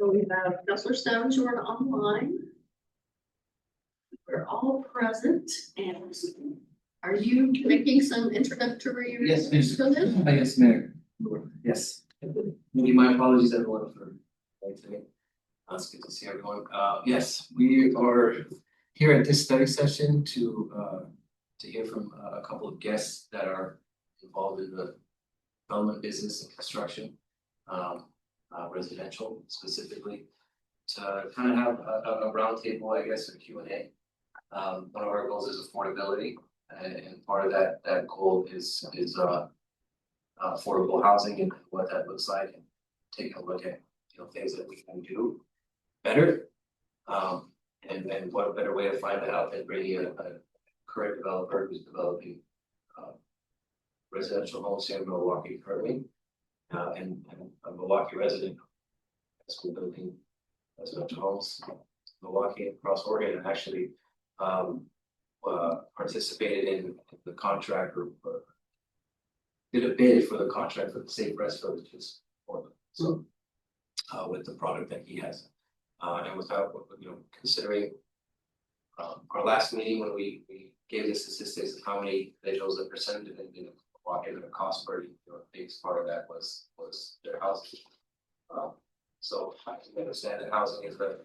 So we have Counselor Stones, you're online. We're all present, and are you making some introductory Yes, remarks to this? Yes, Mayor. Yes. My apologies, everyone, for late today. It's good to see everyone. Yes, we are here at this study session to hear from a couple of guests that are involved in the development business and construction, residential specifically, to kind of have a roundtable, I guess, or Q&A. One of our goals is affordability, and part of that goal is affordable housing and what that looks like, and taking a look at things that we can do better, and what a better way to find that out than bringing a current developer who's developing residential homes here in Milwaukie currently, and a Milwaukie resident has been building residential homes in Milwaukie and across Oregon, and actually participated in the contract or did a bid for the contract for the Safe Rest Villages for them. So with the product that he has, and without considering our last meeting when we gave the statistics of how many individuals that presented in Milwaukee and the cost burden, a big part of that was their housing. So I can understand that housing is a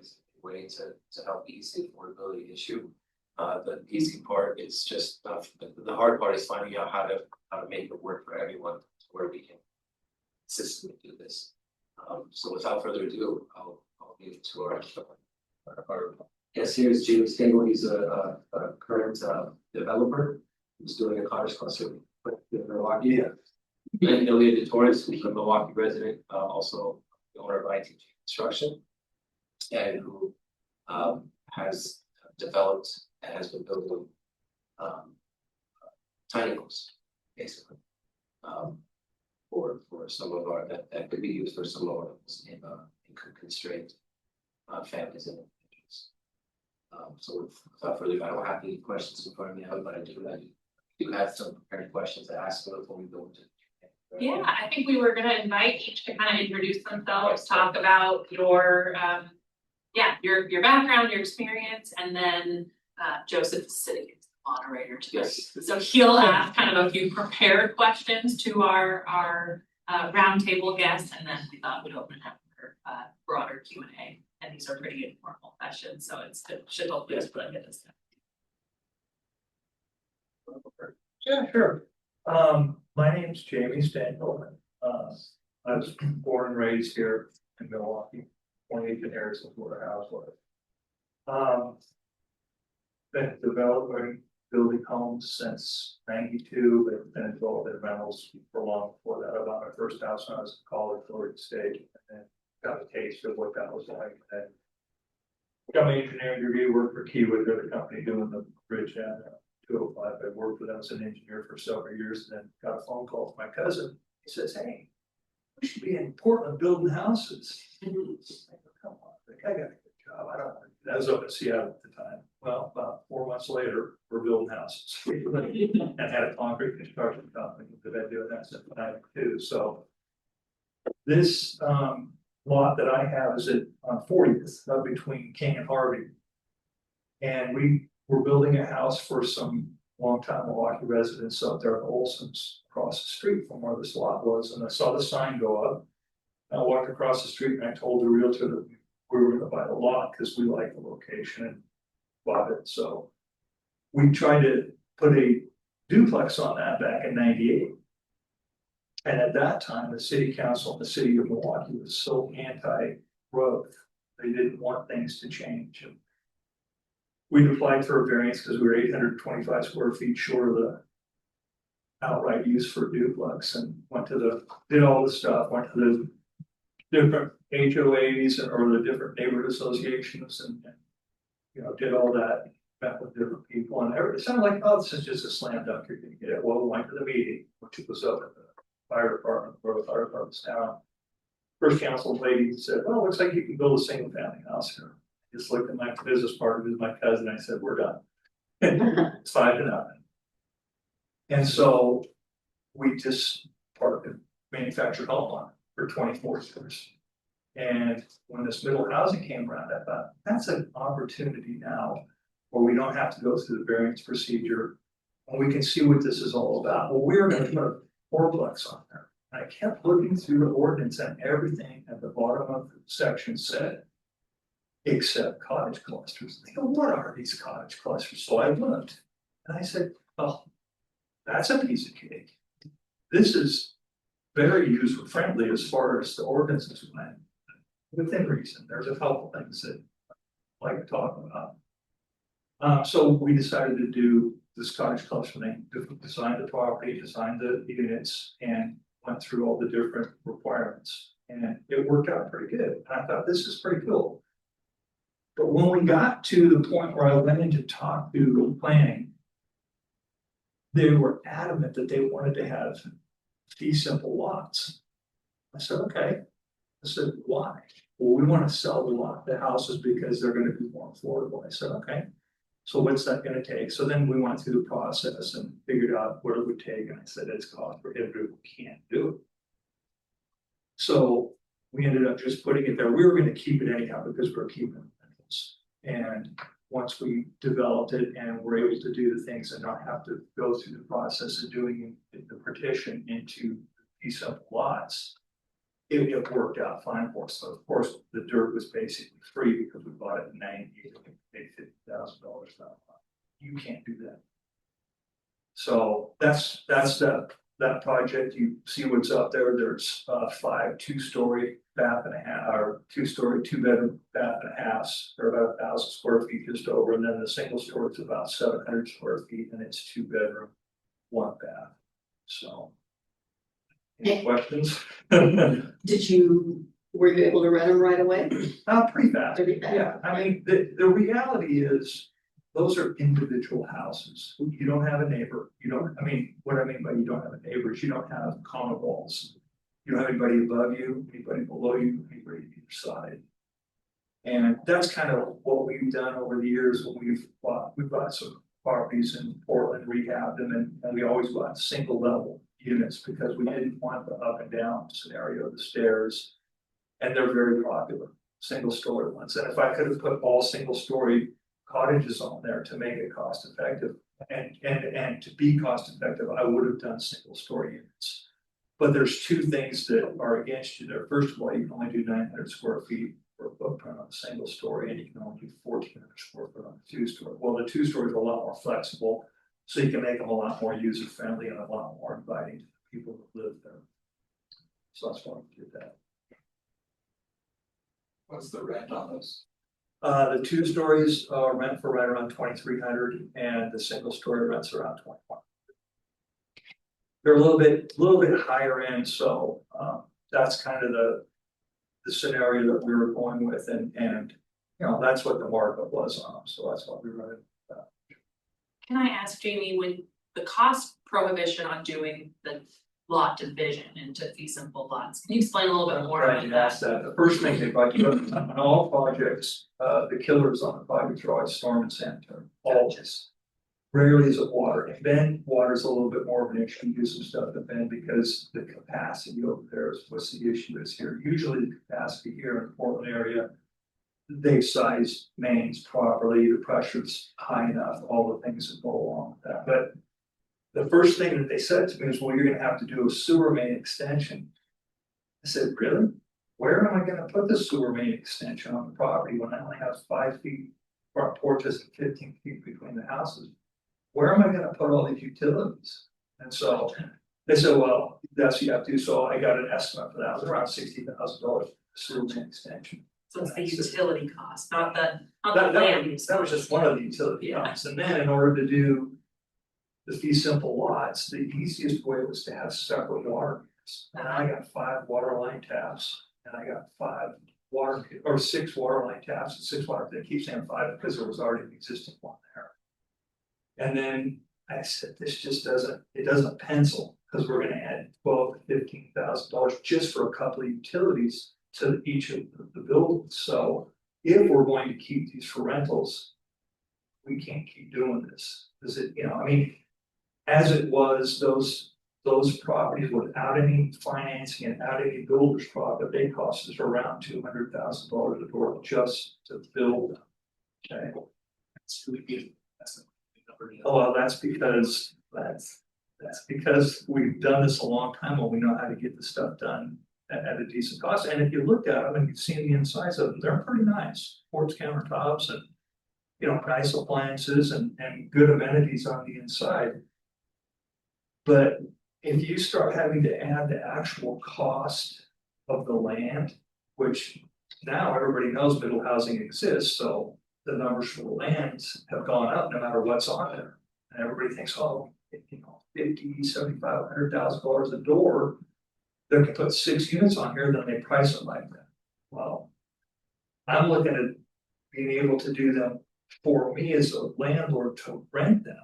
way to help ease the affordability issue. The easy part is just the hard part is finding out how to make it work for everyone to where we can consistently do this. So without further ado, I'll leave it to our guest here is James Stengel. He's a current developer who's doing a cottage cluster with Milwaukie. And Ilya DeTorres, who's a Milwaukie resident, also the owner of ITG Construction, and who has developed and has been building tiny homes, basically, for some of our that could be used for some of our income constrained families and individuals. So without further ado, I don't have any questions in front of me, but I do have some prepared questions to ask before we go into. Yeah, I think we were gonna invite each to kind of introduce themselves, talk about your your background, your experience, and then Joseph is sitting as the moderator today. Yes. So he'll ask kind of a few prepared questions to our roundtable guests, and then we thought we'd open it up for broader Q&A. And these are pretty informal questions, so it should hopefully just put this down. Yeah, sure. My name's Jamie Stengel. I was born and raised here in Milwaukie, 28 in Harrison, where the house was. Been developing, building homes since '92, but been involved in rentals for long before that. I bought my first house when I was in college, Oregon State, and then got a taste of what that was like. And got my engineering degree, worked for Kiewit, they're the company doing the bridge down 205. I worked with them as an engineer for several years, and then got a phone call from my cousin. He says, "Hey, we should be in Portland building houses." Come on, I got a good job. I don't want to do that. I was up in Seattle at the time. Well, about 4 months later, we're building houses and had a concrete construction company that I've been doing that since '92. So this lot that I have is on 40th, between King and Harvey, and we were building a house for some longtime Milwaukie residents up there at Olson's across the street from where this lot was, and I saw the sign go up. I walked across the street and I told the realtor that we were going to buy the lot because we liked the location and bought it. So we tried to put a duplex on that back in '98. And at that time, the city council in the city of Milwaukie was so anti-growth, they didn't want things to change. And we applied for a variance because we were 825 square feet short of the outright use for a duplex, and did all the stuff, went to the different HOAs or the different neighborhood associations, and did all that, met with different people, and it sounded like, oh, this is just a slam dunk, you're gonna get it. Well, we went to the meeting, which was up at the fire department, where the fire department's down. First council lady said, "Well, it looks like you can build a single family house here." I just looked at my business partner, who's my cousin, and I said, "We're done." It's 5-0. And so we just manufactured home on it for 24 years. And when this middle housing came around, I thought, that's an opportunity now where we don't have to go through the variance procedure. And we can see what this is all about. Well, we're gonna put a fourplex on there. And I kept looking through the ordinance and everything at the bottom of the section said, except cottage clusters. I go, what are these cottage clusters? So I looked and I said, oh, that's a piece of cake. This is very user friendly as far as the ordinances went. Within reason, there's a couple things that I like to talk about. So we decided to do this cottage cluster thing, design the property, design the units, and went through all the different requirements. And it worked out pretty good. And I thought, this is pretty cool. But when we got to the point where I went in to talk to planning, they were adamant that they wanted to have fee simple lots. I said, okay. I said, why? Well, we want to sell the houses because they're going to be more affordable. I said, okay. So what's that going to take? So then we went through the process and figured out what it would take. And I said, it's cost prohibitive. We can't do it. So we ended up just putting it there. We were going to keep it anyhow because we're keeping rentals. And once we developed it and were able to do the things and not have to go through the process of doing the partition into these simple lots, it worked out fine for us. So of course, the dirt was basically free because we bought it in 90, we paid $50,000 for that. You can't do that. So that's that project. You see what's up there. There's 5 2-story bath and a half, or 2-story 2-bedroom bath and a half. They're about 1,000 square feet just over, and then the single story is about 700 square feet, and it's 2-bedroom, 1 bath. So. Any questions? Were you able to rent them right away? Pretty fast. Pretty fast. Yeah, I mean, the reality is, those are individual houses. You don't have a neighbor. You don't, I mean, what I mean by you don't have a neighbor is you don't have common walls. You don't have anybody above you, anybody below you, anybody on either side. And that's kind of what we've done over the years when we've bought some properties in Portland, rehabbed them, and we always bought single level units because we didn't want the up and down scenario, the stairs. And they're very popular, single story ones. And if I could have put all single story cottages on there to make it cost effective and to be cost effective, I would have done single story units. But there's 2 things that are against you there. First of all, you can only do 900 square feet for a footprint on a single story, and you can only do 1,400 square foot on a 2-story. Well, the 2-story is a lot more flexible, so you can make them a lot more user friendly and a lot more inviting to the people that live there. So that's why we did that. What's the rent on those? The 2 stories rent for right around 2,300, and the single story rents around 2,100. They're a little bit higher end, so that's kind of the scenario that we were going with, and you know, that's what the markup was on them, so that's what we run it. Can I ask Jamie, with the cost prohibition on doing the lot division into fee simple lots, can you explain a little bit more about that? The first thing they brought you up on all projects, the killers on the projects are always storm and sanitary, always. Rarely is it water. And then water is a little bit more of an issue. Do some stuff at Ben because the capacity over there is what's the issue is here. Usually the capacity here in the Portland area, they've sized mains properly, the pressure's high enough, all the things that go along with that. But the first thing that they said to me is, well, you're gonna have to do a sewer main extension. I said, really? Where am I gonna put the sewer main extension on the property when I only have 5 feet front porches and 15 feet between the houses? Where am I gonna put all these utilities? And so they said, well, that's what you have to do. So I got an estimate for that. It was around $60,000 sewer main extension. So it's the utility cost, not the That land use. was just one of the utility costs. And then in order to do the fee simple lots, the easiest way was to have separate water meters. And I got 5 water line taps, and I got 6 water line taps and 6 water. They keep saying 5 because there was already an existing one there. And then I said, this just doesn't pencil because we're going to add $12,000 to $15,000 just for a couple of utilities to each of the buildings. So if we're going to keep these for rentals, we can't keep doing this. Because it, you know, I mean, as it was, those those properties without any financing and without any builder's profit, they cost us around $200,000 a door just to build them. Okay, It's really good. That's the number. oh, well, that's because we've done this a long time and we know how to get the stuff done at a decent cost. And if you look at them and you've seen the insides of them, they're pretty nice. Quartz countertops and, you know, nice appliances and good amenities on the inside. But if you start having to add the actual cost of the land, which now everybody knows middle housing exists, so the numbers for the lands have gone up no matter what's on there. And everybody thinks, oh, you know, $50,000, $75,000, $100,000 a door, they can put 6 units on here, then they price it like that. Well, I'm looking at being able to do them for me as a landlord to rent them.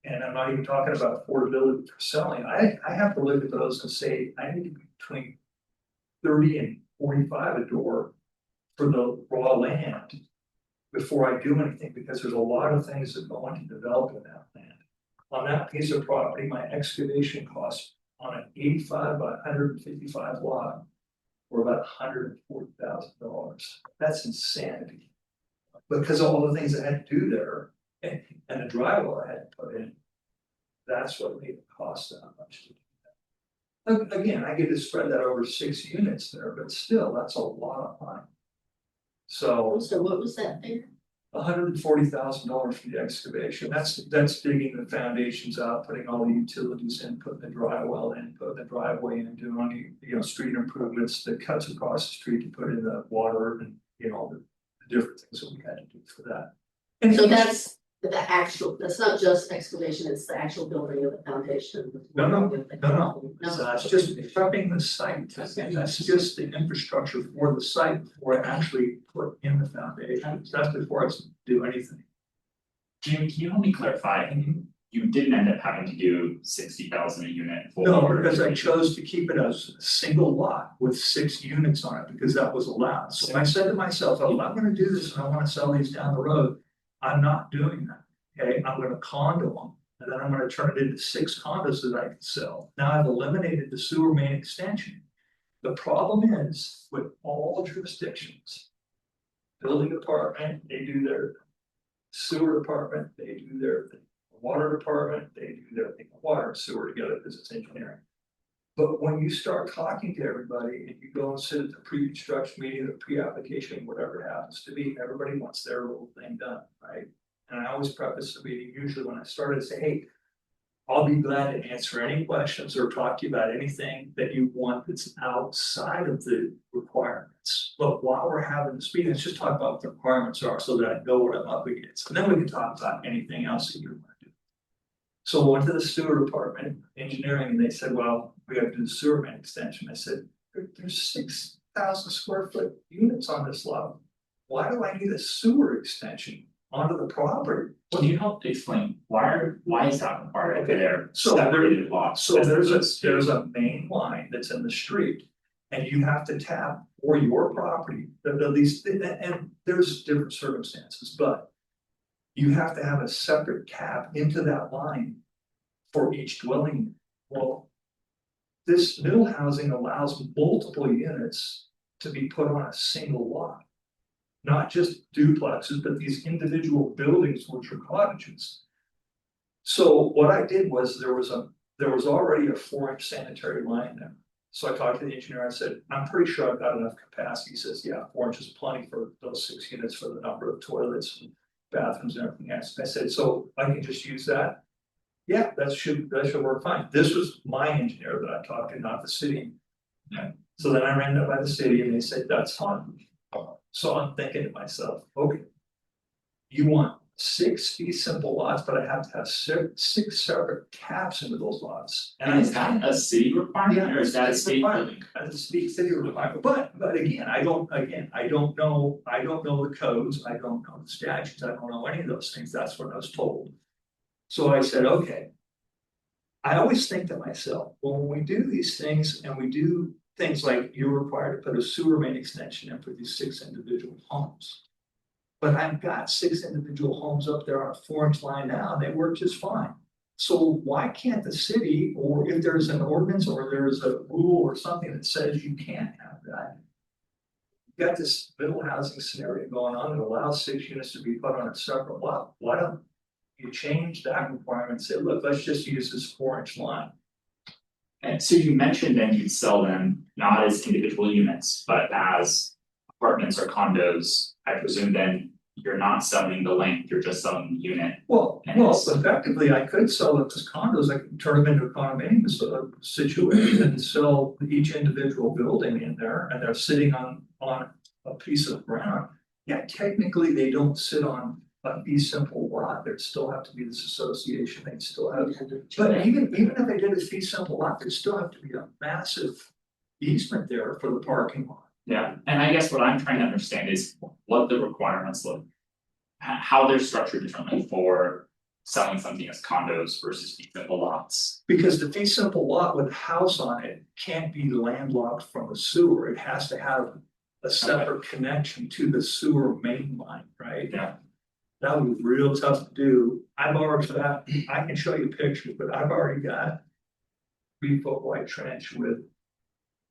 And I'm not even talking about affordability for selling. I have to look at those and say, I need to be between 30 and 45 a door for the raw land before I do anything, because there's a lot of things that go into developing that land. On that piece of property, my excavation costs on an 85 by 155 lot were about $140,000. That's insanity. Because of all the things I had to do there and the drywall I had to put in, that's what made it cost that much to do that. Again, I get to spread that over 6 units there, but still, that's a lot of money. So what was that there? $140,000 for the excavation. That's digging the foundations out, putting all the utilities in, putting the drywall in, putting the driveway in, doing any, you know, street improvements that cuts across the street to put in the water and, you know, the different things that we had to do for that. And So that's the actual, that's not just excavation, it's the actual building of the foundation. No. No. So that's just prepping the site, and that's just the infrastructure for the site before I actually put in the foundation. That's before I do anything. Jamie, can you help me clarify? You didn't end up having to do 60,000 a unit for. No, because I chose to keep it as a single lot with 6 units on it because that was allowed. So I said to myself, oh, I'm gonna do this and I wanna sell these down the road. I'm not doing that. Okay, I'm gonna condo them and then I'm gonna turn it into 6 condos that I can sell. Now I've eliminated the sewer main extension. The problem is with all jurisdictions, building department, they do their thing. Sewer department, they do their thing. Water department, they do their thing, water and sewer together because it's engineering. But when you start talking to everybody and you go and sit at the pre-construction meeting, the pre-application, whatever it happens to be, everybody wants their little thing done, right? And I always preface the meeting, usually when I started, to say, hey, I'll be glad to answer any questions or talk to you about anything that you want that's outside of the requirements. But while we're having this meeting, let's just talk about what the requirements are so that I know what I'm up against. And then we can talk about anything else that you want to do. So I went to the sewer department, engineering, and they said, well, we have to do the sewer main extension. I said, there's 6,000 square foot units on this lot. Why do I need a sewer extension onto the property? Can you help to explain why is that required if they're So separated lots? So there's a main line that's in the street. And you have to tap for your property, at least, and there's different circumstances, but you have to have a separate tap into that line for each dwelling unit. Well, this middle housing allows multiple units to be put on a single lot. Not just duplexes, but these individual buildings which are cottages. So what I did was there was already a 4-inch sanitary line there. So I talked to the engineer, I said, I'm pretty sure I've got enough capacity. He says, yeah, 4 inches is plenty for those 6 units for the number of toilets and bathrooms and everything else. I said, so I can just use that? Yeah, that should work fine. This was my engineer that I talked to, not the city. Yeah. So then I ran that by the city and they said, that's fine. So I'm thinking to myself, okay, you want 6 fee simple lots, but I have to have 6 separate taps into those lots. And is that a city requirement or is that a state building? That's a city requirement, but again, I don't know the codes, I don't know the statutes, I don't know any of those things, that's what I was told. So I said, okay. I always think to myself, well, when we do these things and we do things like you're required to put a sewer main extension in for these 6 individual homes. But I've got 6 individual homes up there on a 4-inch line now, and they work just fine. So why can't the city, or if there's an ordinance or there's a rule or something that says you can't have that? You've got this middle housing scenario going on that allows 6 units to be put on a separate lot. Why don't you change that requirement and say, look, let's just use this 4-inch line? And so you mentioned then you'd sell them not as individual units, but as apartments or condos. I presume then you're not selling the length, you're just selling the unit. Well, And well, it's- effectively, I could sell it as condos, I could turn them into a condominium situation and sell each individual building in there, and they're sitting on a piece of ground. Yeah, technically, they don't sit on a fee simple lot, there'd still have to be this association, they'd still have. But even if they did a fee simple lot, there'd still have to be a massive easement there for the parking lot. Yeah, and I guess what I'm trying to understand is what the requirements look. How they're structured differently for selling something as condos versus fee simple lots. Because the fee simple lot with a house on it can't be landlocked from the sewer, it has to have a separate connection to the sewer main line, right? Yeah. That would be real tough to do. I've already got, I can show you pictures, but I've already got 3-foot wide trench with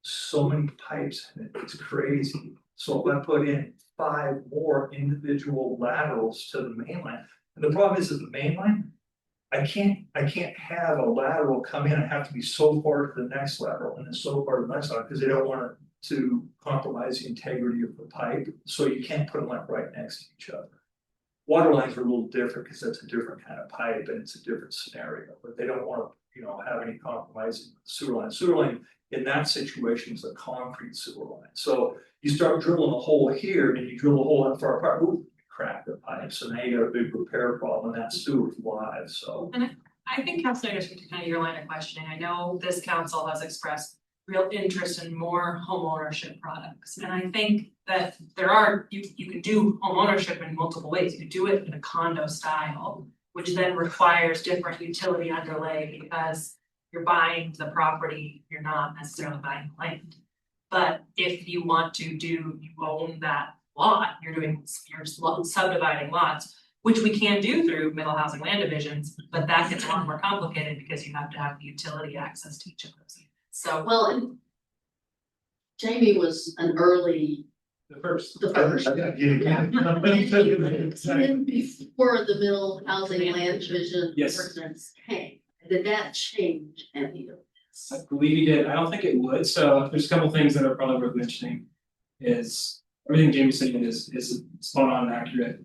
so many pipes in it, it's crazy. So if I put in 5 more individual laterals to the main line, and the problem is that the main line, I can't have a lateral come in, I have to be so far to the next lateral and then so far to the next lateral, because they don't want to compromise the integrity of the pipe, so you can't put them like right next to each other. Water lines are a little different because that's a different kind of pipe and it's a different scenario, but they don't want to, have any compromising with the sewer line. Sewer line in that situation is a concrete sewer line. So you start drilling a hole here and you drill a hole that far apart, ooh, you crack the pipe. So now you got a big repair problem and that sewer's live, so. I think Councilor, to kind of your line of questioning, I know this council has expressed real interest in more homeownership products. And I think that you can do homeownership in multiple ways. You could do it in a condo style, which then requires different utility underlay because you're buying the property, you're not necessarily buying the land. But if you want to you own that lot, you're subdividing lots, which we can do through middle housing land divisions, but that gets a lot more complicated because you have to have the utility access to each of those units. So, Well, and Jamie was an early, The first. the first. I gotta get it again. Even before the middle housing land division Yes. ordinance came, did that change any of this? I believe he did. I don't think it would. So there's a couple things that are probably worth mentioning. Is everything Jamie's saying is spot on and accurate.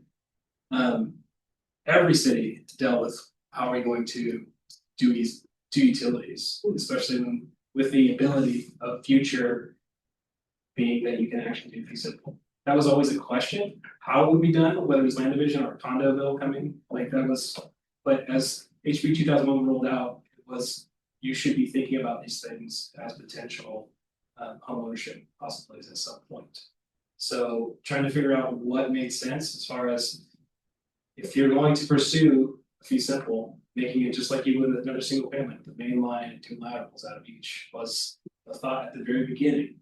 Every city dealt with how are we going to do these utilities, especially with the ability of future being that you can actually do things simple. That was always a question. How it would be done, whether it was land division or condo bill coming, like that was, but as HB 2001 rolled out, it was, you should be thinking about these things as potential homeownership possibilities at some point. So trying to figure out what made sense as far as if you're going to pursue a fee simple, making it just like you would with another single family, the main line and 2 laterals out of each was a thought at the very beginning.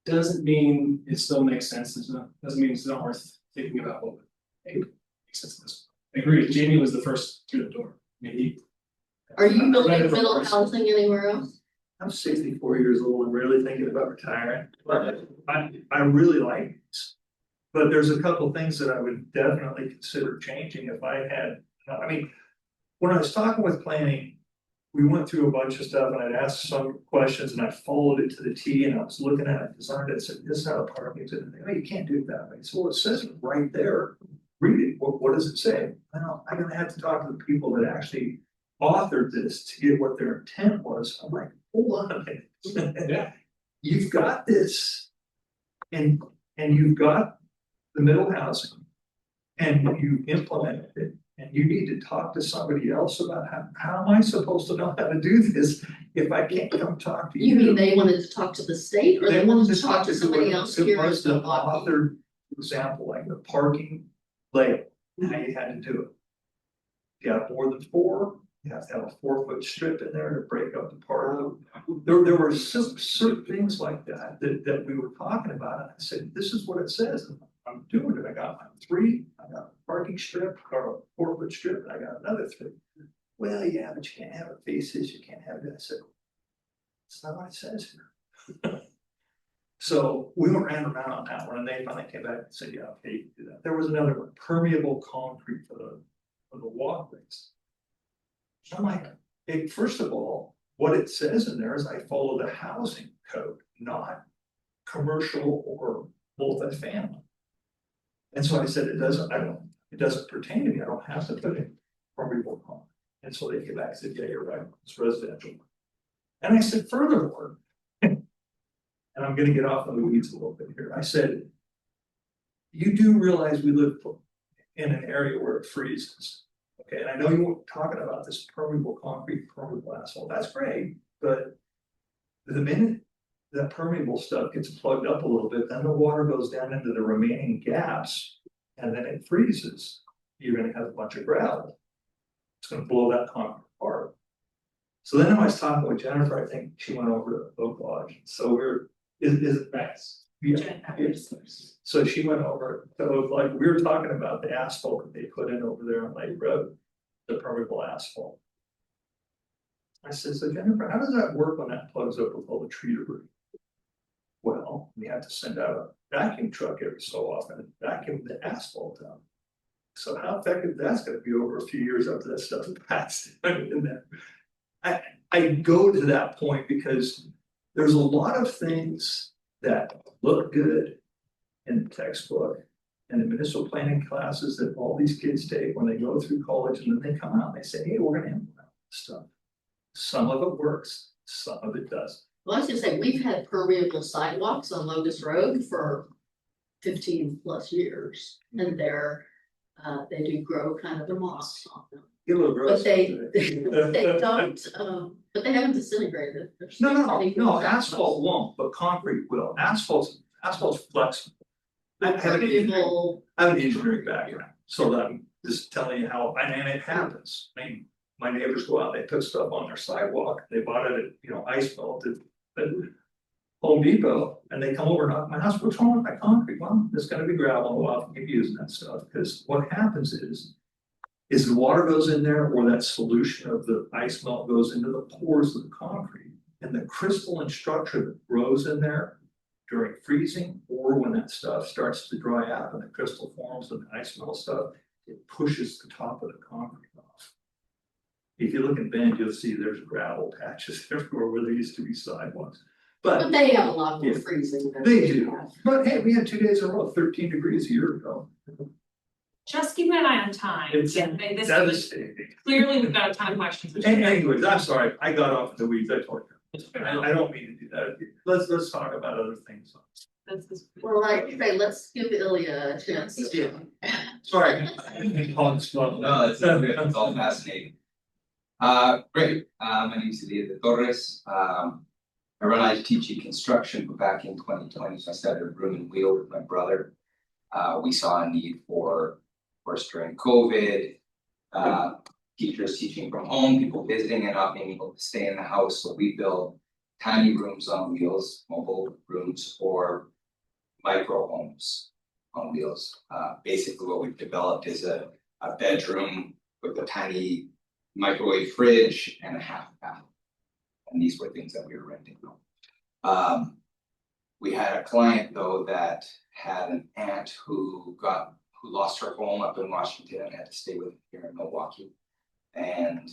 Doesn't mean it still makes sense. Doesn't mean it's not worth thinking about what would make sense. This I agree. Jamie was the first through the door. Maybe. Are you building middle housing anywhere else? I'm 64 years old and really thinking about retiring, but I really like this. But there's a couple things that I would definitely consider changing if I had, when I was talking with planning, we went through a bunch of stuff and I'd asked some questions and I followed it to the T and I was looking at it, designed it, and said, this is how parking is, and oh, you can't do it that way. So it says it right there. Read it. What does it say? Well, I'm gonna have to talk to the people that actually authored this to get what their intent was. I'm like, hold on a minute. Yeah. You've got this and you've got the middle housing and you implemented it and you need to talk to somebody else about how am I supposed to know how to do this if I can't come talk to you? You mean they wanted to talk to the state or they wanted to talk to somebody whoever- else here in whoever the Milwaukie? author, for example, like the parking layout, how you had to do it. If you have more than 4, you have to have a 4-foot strip in there to break up the park. There were certain things like that we were talking about, and I said, this is what it says, and I'm doing it, I got my 3, I got a parking strip, or a 4-foot strip, and I got another 3. well, yeah, but you can't have it faces, you can't have it. I said, it's not what it says here. So we ran around on that one and they finally came back and said, yeah, okay, you can do that. There was another one, permeable concrete for the walkways. I'm like, hey, first of all, what it says in there is I follow the housing code, not commercial or multifamily. And so I said, it doesn't pertain to me, I don't have to put in permeable concrete. And so they came back and said, yeah, you're right, it's residential. And I said, furthermore, and I'm gonna get off on the weeds a little bit here, I said, you do realize we live in an area where it freezes. Okay, and I know you weren't talking about this permeable concrete, permeable asphalt, that's great, but the minute that permeable stuff gets plugged up a little bit, then the water goes down into the remaining gaps, and then it freezes. You're gonna have a bunch of gravel. It's gonna blow that concrete apart. So then I was talking with Jennifer, I think she went over to Oak Lodge, so is it nice? Yeah. So she went over to Oak Lodge, we were talking about the asphalt that they put in over there on Lake Road, the permeable asphalt. I said, so Jennifer, how does that work when that plugs up with all the tree debris? Well, we have to send out a vacuum truck every so often and vacuum the asphalt out. So how effective that's gonna be over a few years after that stuff passed in there. I go to that point because there's a lot of things that look good in the textbook and the municipal planning classes that all these kids take when they go through college, and then they come out and they say, hey, we're gonna implement this stuff. Some of it works, some of it doesn't. Well, I was gonna say, we've had permeable sidewalks on Locust Road for 15+ years, and they do grow kind of a moss on them. Get a little gross. But they don't, but they haven't disintegrated. They're still pretty good No, sidewalks. asphalt won't, but concrete will. Asphalt's flexible. I have an Permeable, engineering background, so that I'm just telling you how, and it happens. I mean, my neighbors go out, they put stuff on their sidewalk, they bought it at, ice melted at Home Depot, and they come over and knock my house, what's wrong with my concrete? Well, there's gonna be gravel, and we'll have to keep using that stuff, because what happens is the water goes in there, or that solution of the ice melt goes into the pores of the concrete, and the crystalline structure that grows in there during freezing, or when that stuff starts to dry out and the crystal forms and the ice melt stuff, it pushes the top of the concrete off. If you look in Bend, you'll see there's gravel patches everywhere where there used to be sidewalks. but they have a lot more Yeah, freezing than they we do. have. But hey, we had 2 days in a row, 13 degrees a year ago. Just keep an eye on time. It's Yeah, this was, devastating. clearly we've got a ton of questions. which- Anyways, I'm sorry, I got off the weeds, I told you. I don't mean to do that. Let's talk about other things. That's- Well, like I say, let's give Ilya a chance to. Sorry. No, it's all fascinating. Great, my name is Elia de Torres, I realized teaching construction back in 2020, so I started a room and wheel with my brother. We saw a need for, of course, during COVID, teachers teaching from home, people visiting and not being able to stay in the house, so we built tiny rooms on wheels, mobile rooms, or micro homes on wheels. Basically what we've developed is a bedroom with a tiny microwave fridge and a half bath. And these were things that we were renting. We had a client though that had an aunt who lost her home up in Washington and had to stay with her here in Milwaukie. And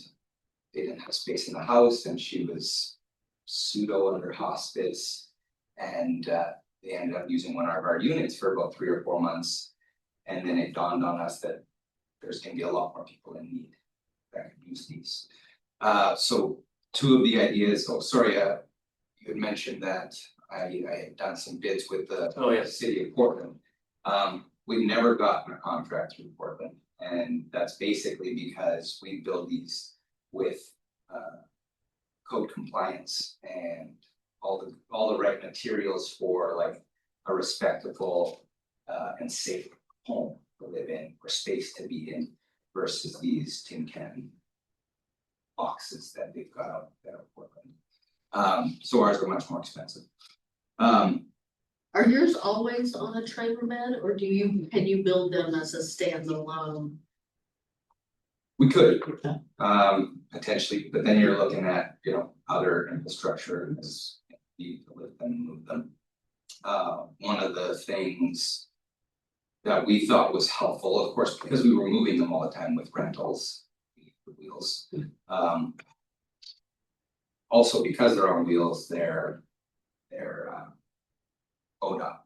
they didn't have space in the house, and she was pseudo under hospice, and they ended up using one of our units for about 3 or 4 months. And then it dawned on us that there's gonna be a lot more people in need that could use these. So 2 of the ideas, you had mentioned that I had done some bids with the city of Portland. We've never gotten a contract through Portland, and that's basically because we build these with code compliance and all the right materials for like a respectable and safe home to live in, or space to be in, versus these tin can boxes that they've got out there in Portland. So ours are much more expensive. Are yours always on a trailer bed, or can you build them as a standalone? We could, potentially, but then you're looking at, other infrastructure as you need to lift them, and move them. One of the things that we thought was helpful, of course, because we were moving them all the time with rentals, the wheels. Also because they're on wheels, they're ODOT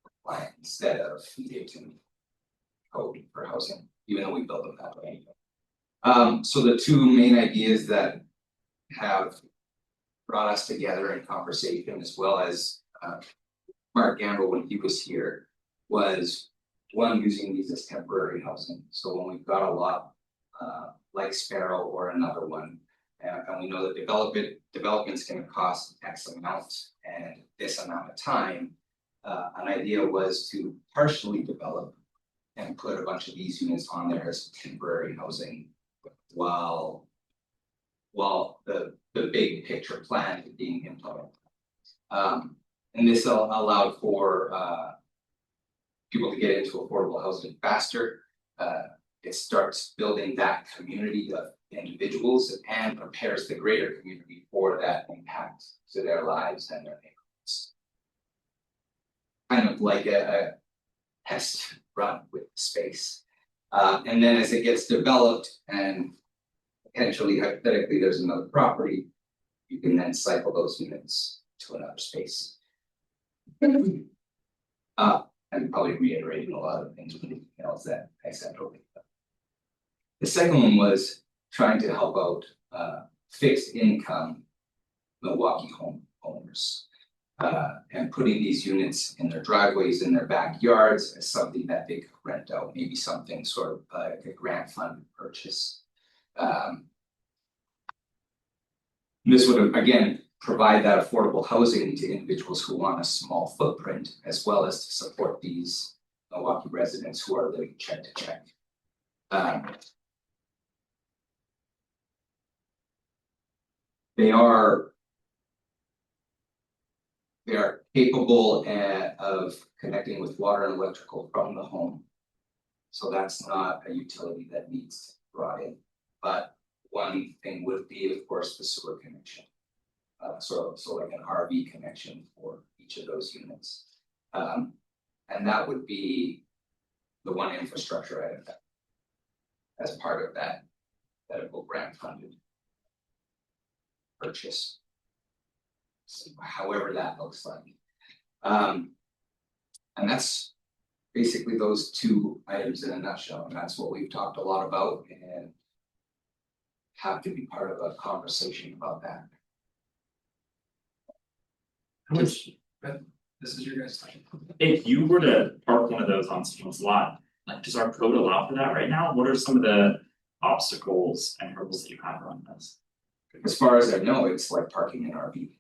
compliant instead of Newton code for housing, even though we built them that way. So the two main ideas that have brought us together in conversation, as well as Mark Gamble when he was here, was one, using these as temporary housing. So when we've got a lot like Sparrow or another one, and we know that development's gonna cost X amount and this amount of time, an idea was to partially develop and put a bunch of these units on there as temporary housing while the big picture plan is being implemented. And this allowed for people to get into affordable housing faster. It starts building that community of individuals and prepares the greater community for that impact to their lives and their neighborhoods. Kind of like a test run with space. And then as it gets developed and potentially hypothetically there's another property, you can then cycle those units to another space. I'm probably reiterating a lot of things else that I said earlier. The second one was trying to help out fixed income Milwaukie homeowners. And putting these units in their driveways, in their backyards as something that they could rent out, maybe something sort of like a grant fund purchase. This would again provide that affordable housing to individuals who want a small footprint, as well as to support these Milwaukie residents who are living check to check. They are capable of connecting with water and electrical from the home. So that's not a utility that needs brought in. But one thing would be, of course, the sewer connection. So like an RV connection for each of those units. And that would be the one infrastructure item as part of that will grant funded purchase. However that looks like. And that's basically those two items in a nutshell, and that's what we've talked a lot about and have to be part of a conversation about that. How much, this is your guys' time. If you were to park one of those on someone's lot, like does our code allow for that right now? What are some of the obstacles and hurdles that you have around this? As far as I know, it's like parking an RV.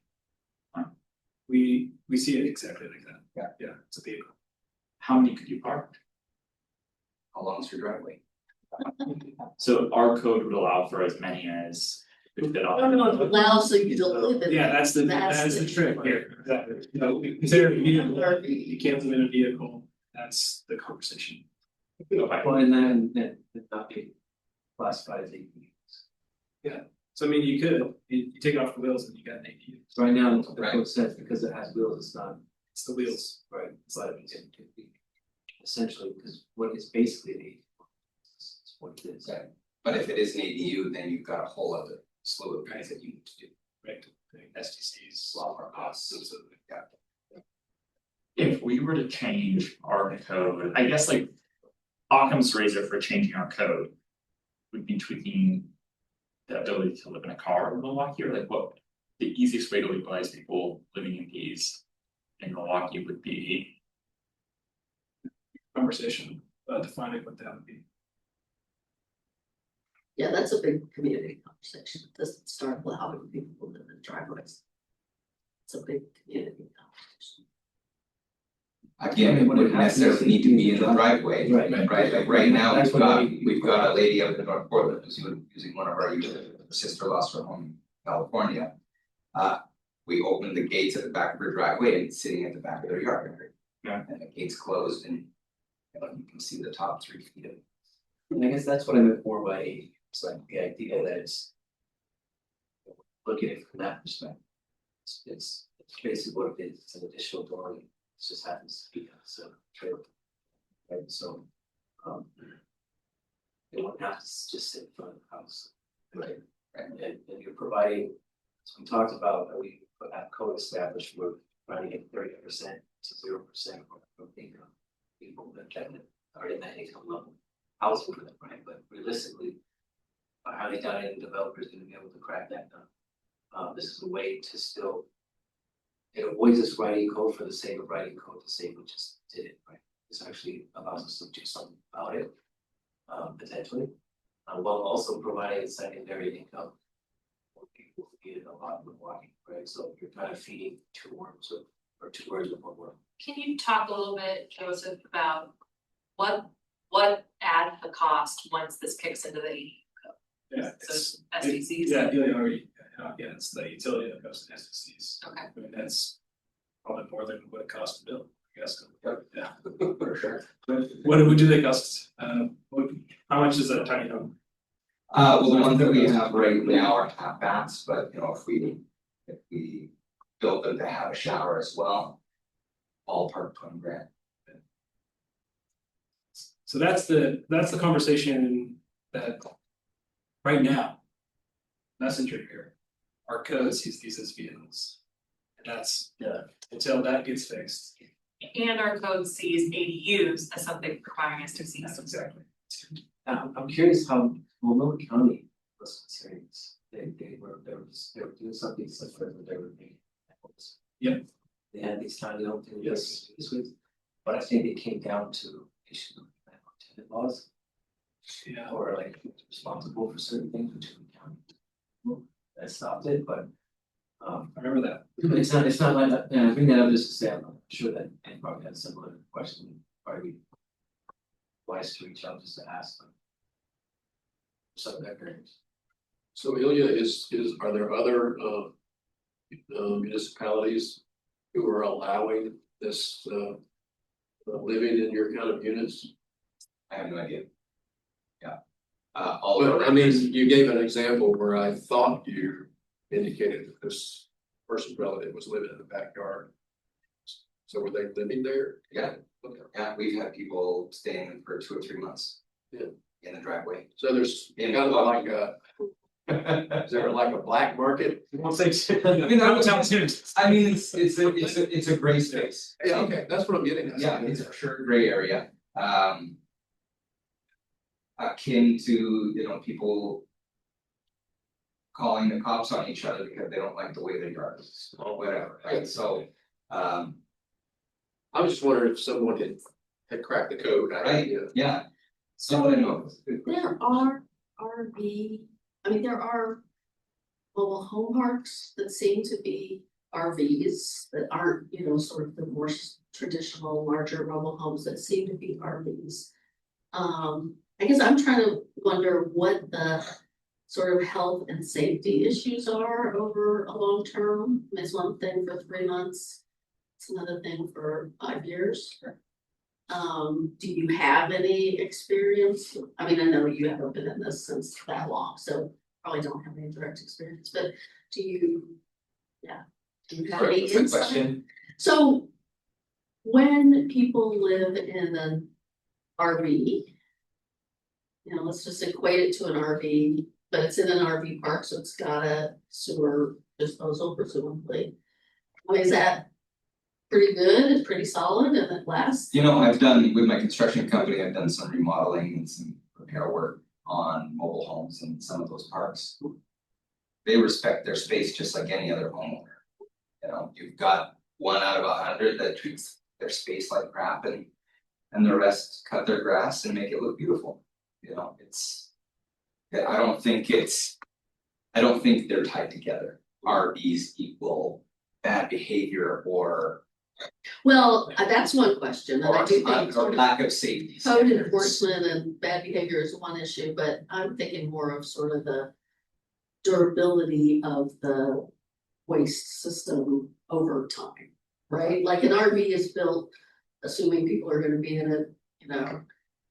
We see it exactly like that. Yeah, it's a vehicle. How many could you park? How long is your driveway? So our code would allow for as many as could fit I on. don't know if it allows you to live in. Yeah, that is the the trick here, exactly. Consider a vehicle, you can't live in a vehicle, that's the conversation. Well, and then not be classified as ADUs. So I mean, you could, you take off the wheels and you got an ADU, So right now, the Right. code says because it has wheels, it's not, it's the wheels. right, but it could be essentially, because what is basically an ADU. It's what it is. Right. But if it is an ADU, then you've got a whole other slew of things that you need to do. Right, STCs, A lot more costs. absolutely. Yeah. If we were to change our code, I guess like Occam's razor for changing our code would be tweaking the ability to live in a car in Milwaukie, or like what the easiest way to legalize people living in these in Milwaukie would be. Conversation, defining what that would be. Yeah, that's a big community conversation. It doesn't start with how many people live in driveways. It's a big community conversation. Again, it wouldn't necessarily need to be in the driveway, Right. like right now, That's what we've got a lady up in North Portland who's using one of our units, her sister lost her home in California. We opened the gates at the back of her driveway and it's sitting at the back of their yard. Yeah. And the gates closed and you can see the top 3 feet of And I guess that's what I meant more by ADU, it's like the idea that it's. Look at it from that perspective. It's basically what it is, it's an additional door, it just happens to be a trailer. Right, so, it won't have to just sit in front of the house. Right, and you're providing, as we talked about, we have code established, we're providing it 30% to 0% of income. People that are in that income level, housing for them, right, but realistically. How they got in, developers gonna be able to crack that down. This is a way to still. It avoids us writing code for the sake of writing code to say we just did it, right? This actually allows us to do something about it, potentially. While also providing a secondary income. For people who need it a lot in Milwaukie, right? So you're kind of feeding two worms or two birds with one worm. Can you talk a little bit, Joseph, about what adds the cost once this kicks into the ADU code? Yeah, So it's, SDCs? yeah, Delia already, yeah, it's the utility that goes to SDCs. Okay. I mean, that's probably more than what it costs to build, I guess. Yeah. For sure. What do they cost? How much is that tiny home? Well, the ones that we have right now are half baths, but you know, if we built them to have a shower as well. Ballpark 20 grand. So that's the conversation that right now. Messenger here, our code sees these as vehicles. And that's, until that gets fixed. And our code sees ADUs as something requiring us to see That's some. exactly. I'm curious how, Milwaukie County was considering this, they were doing something similar to they were making. Yep. They had these tiny little things. Yes. But I think it came down to issues of tenant laws, Yeah. or like who's responsible for certain things, which we county. That stopped it, but, I remember that. it's not like that, and I bring that up just to say, I'm sure that Ed probably had a similar question, probably. Wise to reach out just to ask them. Some of that variance. So Ilya, are there other municipalities who are allowing this living in your kind of units? I have no idea. Yeah. Although. Well, I mean, you gave an example where I thought you indicated that this person's relative was living in the backyard. So were they living there? Yeah, Okay. yeah, we've had people staying for 2 or 3 months. Yeah. In the driveway. So there's kind of like is there like a black market? Won't say. I mean, Don't tell soon. I mean, it's a gray space. Yeah, okay, that's what I'm getting at. Yeah, it's for sure a gray area, akin to, you know, people. Calling the cops on each other because they don't like the way their yard is, or whatever, right, so, I was just wondering if someone had cracked the code. right, yeah. So, I know. There are there are mobile home parks that seem to be RVs that aren't, you know, sort of the more traditional larger mobile homes that seem to be RVs. I guess I'm trying to wonder what the sort of health and safety issues are over a long term. It's one thing for 3 months. It's another thing for 5 years. Do you have any experience? I mean, I know you haven't been in this since that long, so probably don't have any direct experience, but do you have any Good insight? question. So when people live in an RV, you know, let's just equate it to an RV, but it's in an RV park, so it's got a sewer disposal presumably. I mean, is that pretty good, it's pretty solid, and it lasts? You know, I've done, with my construction company, I've done some remodeling and some repair work on mobile homes in some of those parks. They respect their space just like any other homeowner. You know, you've got 1 out of 100 that treats their space like crap, and the rest cut their grass and make it look beautiful. You know, I don't think they're tied together. RVs equal bad behavior or Well, that's one question, and I do think or sort of lack of safety code standards. enforcement and bad behavior is one issue, but I'm thinking more of sort of the durability of the waste system over time, right? Like an RV is built, assuming people are gonna be in it, you know,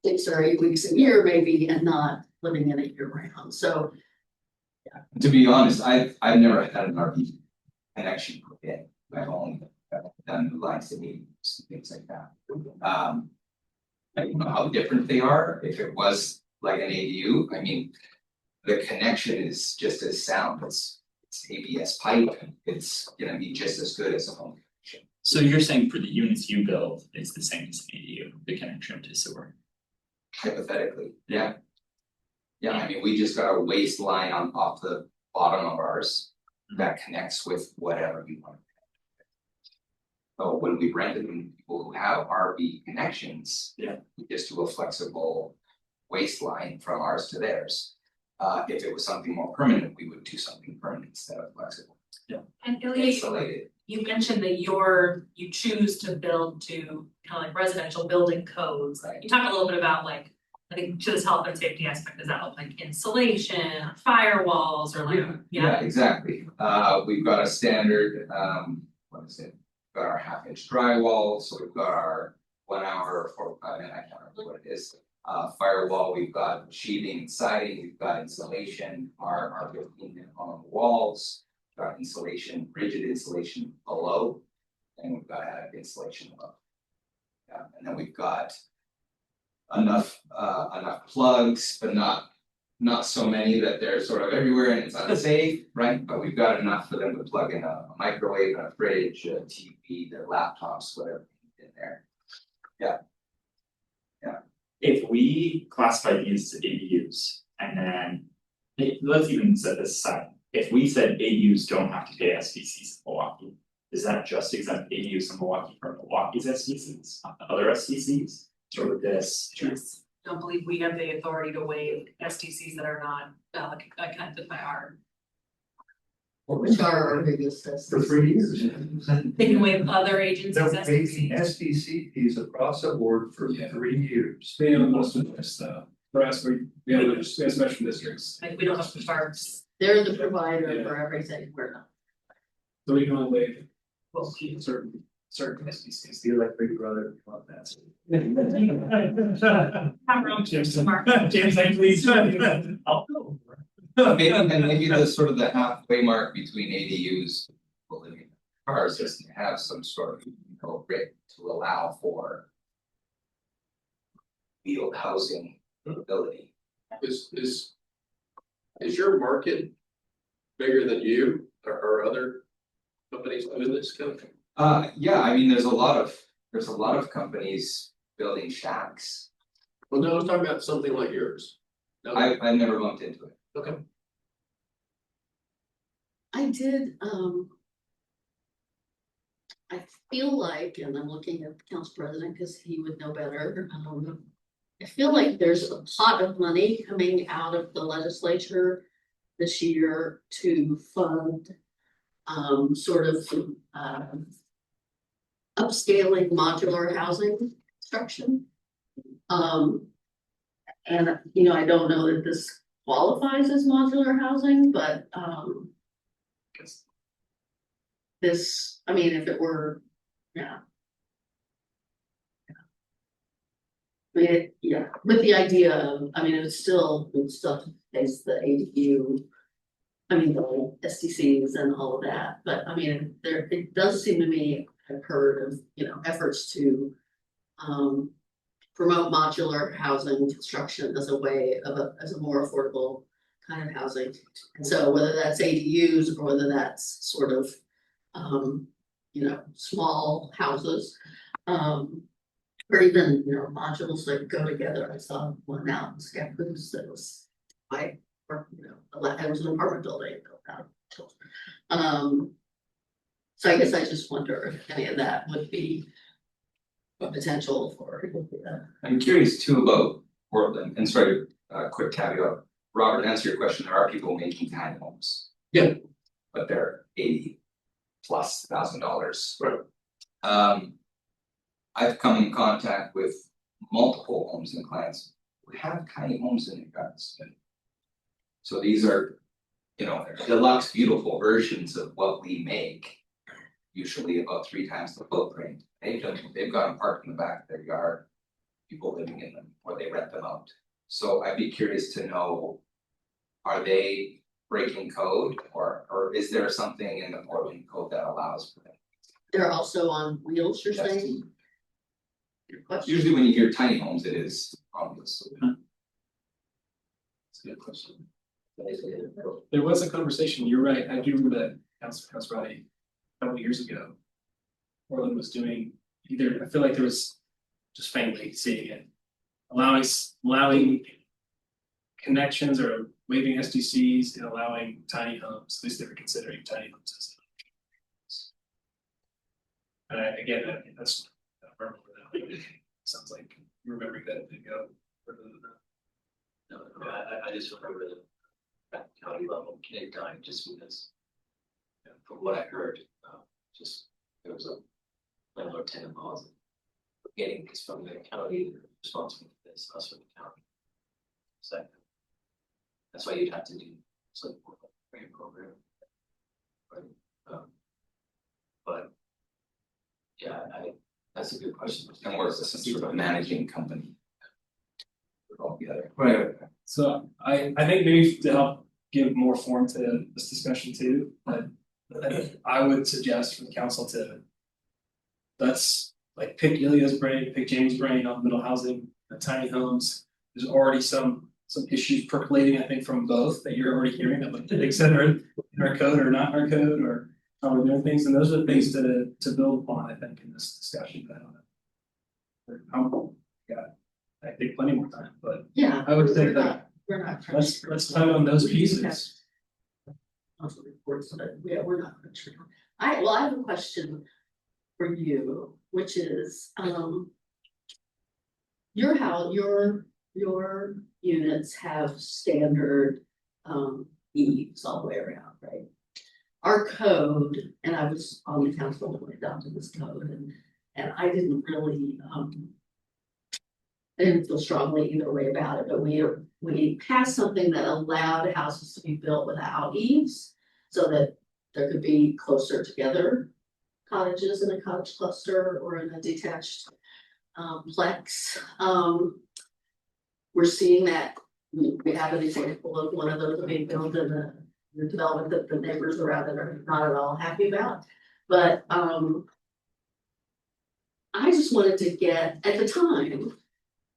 6 or 8 weeks a year maybe, and not living in it year round, so. To be honest, I've never had an RV connection put in, I've only done the lines to meetings, things like that. I don't know how different they are, if it was like an ADU, I mean. The connection is just as sound, it's ABS pipe, it's gonna be just as good as a home connection. So you're saying for the units you build, it's the same as an ADU, the connection to sewer? Hypothetically, yeah. Yeah, I mean, we just got a waste line on off the bottom of ours that connects with whatever we want. So when we rent it from people who have RV connections. Yeah. We just do a flexible waste line from ours to theirs. If it was something more permanent, we would do something permanent instead of flexible. And Ilya, Insulated. you mentioned that you choose to build to kind of like residential building codes. Right. You talked a little bit about like, I think to this health and safety aspect, does that look like insulation, or firewalls, or like, Yeah, exactly. We've got a standard, what is it? We've got our 1/2 inch drywall, so we've got our 1 hour or I can't remember what it is. Firewall, we've got sheathing and siding, we've got insulation, our 15 on the walls. We've got insulation, rigid insulation below, and we've got added insulation above. Yeah, and then we've got enough plugs, but not so many that they're sort of everywhere and it's unsafe, right? But we've got enough for them to plug in a microwave, and a fridge, a TV, their laptops, whatever in there. If we classify these as ADUs and then, let's even set this aside, if we said ADUs don't have to pay SDCs in Milwaukie. Does that just exempt ADUs in Milwaukie from Milwaukee's SDCs, not the other SDCs? Or would this? yes, don't believe we have the authority to waive SDCs that are not connected by our. Which are our biggest For 3 years. They can waive other agencies' They're paying SDCs. SDC fees across the board for Yeah. 3 years. They have most of this, for us, we have special districts, Like we don't have to parks, They're the provider Yeah. for everything, we're not. so we can only waive well, we certain SPCs. Feel like Big Brother, love that. have room to James, mark. James, like, please. I'll go. Maybe the sort of the halfway mark between ADUs, well, living cars, just to have some sort of grid to allow for. Field housing ability. Is your market bigger than you or other companies doing this kind of thing? Yeah, I mean, there's a lot of companies building shacks. Well, no, I'm talking about something like yours. No, I've never bumped into it. okay, I did, I feel like, and I'm looking at the council president because he would know better, I feel like there's a pot of money coming out of the legislature this year to fund sort of upscaling modular housing construction. And you know, I don't know that this qualifies as modular housing, but this, I mean, if it were, yeah. I mean, yeah, with the idea of, I mean, it would still face the ADU. I mean, the SDCs and all of that, but I mean, it does seem to me, I've heard of, you know, efforts to promote modular housing construction as a way of as a more affordable kind of housing. And so whether that's ADUs or whether that's sort of, you know, small houses, or even, you know, modules that go together. I saw one out in Scappoose that was or, you know, it was an apartment building built out. So I guess I just wonder if any of that would be a potential for. I'm curious too about Portland, and sorry, quick caveat, Robert, to answer your question, there are people making tiny homes. Yeah. But they're $80,000+. Right. I've come in contact with multiple homes and clients who have tiny homes in their gardens. So these are, you know, deluxe, beautiful versions of what we make. Usually about 3 times the footprint. They've got them parked in the back of their yard. people living in them or they rent them out. So I'd be curious to know, are they breaking code or is there something in the Portland code that allows for that? They're also on wheels, you're Yes. saying? Your question? Usually when you hear tiny homes, it is on this. It's a good question. There was a conversation, you're right, I do remember that Council Roddy, a couple of years ago. Portland was doing either, I feel like there was just faintly seeing it. Allowing connections or waiving SDCs and allowing tiny homes, at least they were considering tiny homes as. Again, that's, I don't remember that, but sounds like you remembering that it did go further than that. No, I just remember the at county level, Canadian time, just because. From what I heard, just, there was a landlord tenant laws. Getting this from the county, responsible for this, us from the county. So. That's why you'd have to do some grant program. Right, but. Yeah, that's a good question. And we're some sort of managing company. All together. Right, so I think maybe to help give more form to this discussion too, but I would suggest for the council to. Let's like pick Ilya's brain, pick James' brain on middle housing, the tiny homes. There's already some issues percolating, I think, from both that you're already hearing of, like things that are in our code or not in our code or how we're doing things, and those are the things to build upon, I think, in this discussion. I don't know. I think plenty more time, but Yeah. I would say we're that not- We're not. let's time on those pieces. Also reports, but yeah, we're not quite sure. I have a question for you, which is, your house, your units have standard, eaves all the way around, right? Our code, and I was on the council when we adopted this code, and I didn't really, I didn't feel strongly either way about it, but we passed something that allowed houses to be built without eaves. So that there could be closer together cottages in a cottage cluster or in a detached plex. We're seeing that we have an example of one of those being built in the development that the neighbors around it are not at all happy about. But I just wanted to get, at the time,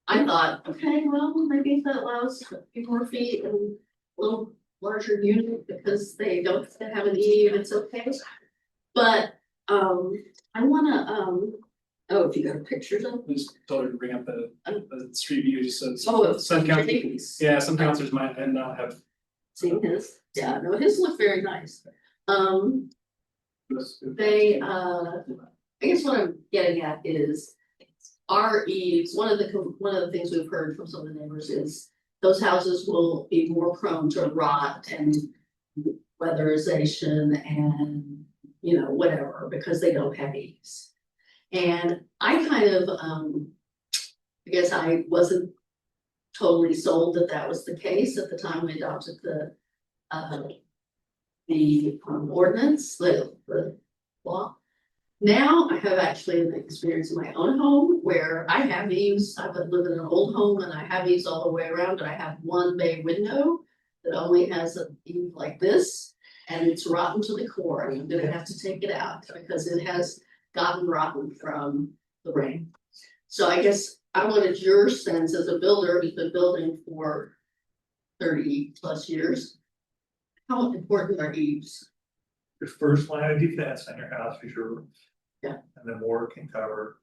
I thought, okay, well, maybe if that allows a few more feet and a little larger unit because they don't have an eave, it's okay. But I wanna oh, if you got pictures of. Just told her to bring up the street view, just so. Oh, Some council, Jamie's. yeah, some councilors might and not have. Seen his, yeah, no, his look very nice. They, I guess what I'm getting at is. Our eaves, one of the things we've heard from some of the neighbors is those houses will be more prone to rot and weatherization and, you know, whatever, because they don't have eaves. And I kind of, I guess I wasn't totally sold that that was the case at the time we adopted the ordinance, the law. Now I have actually an experience in my own home where I have eaves. I've lived in an old home and I have eaves all the way around, but I have one bay window that only has an eave like this. And it's rotten to the core, and I'm gonna have to take it out because it has gotten rotten from the rain. So I guess I wanted your sense as a builder who's been building for 30+ years. How important are eaves? Your first line of defense on your house is your roof. Yeah. And the more it can cover,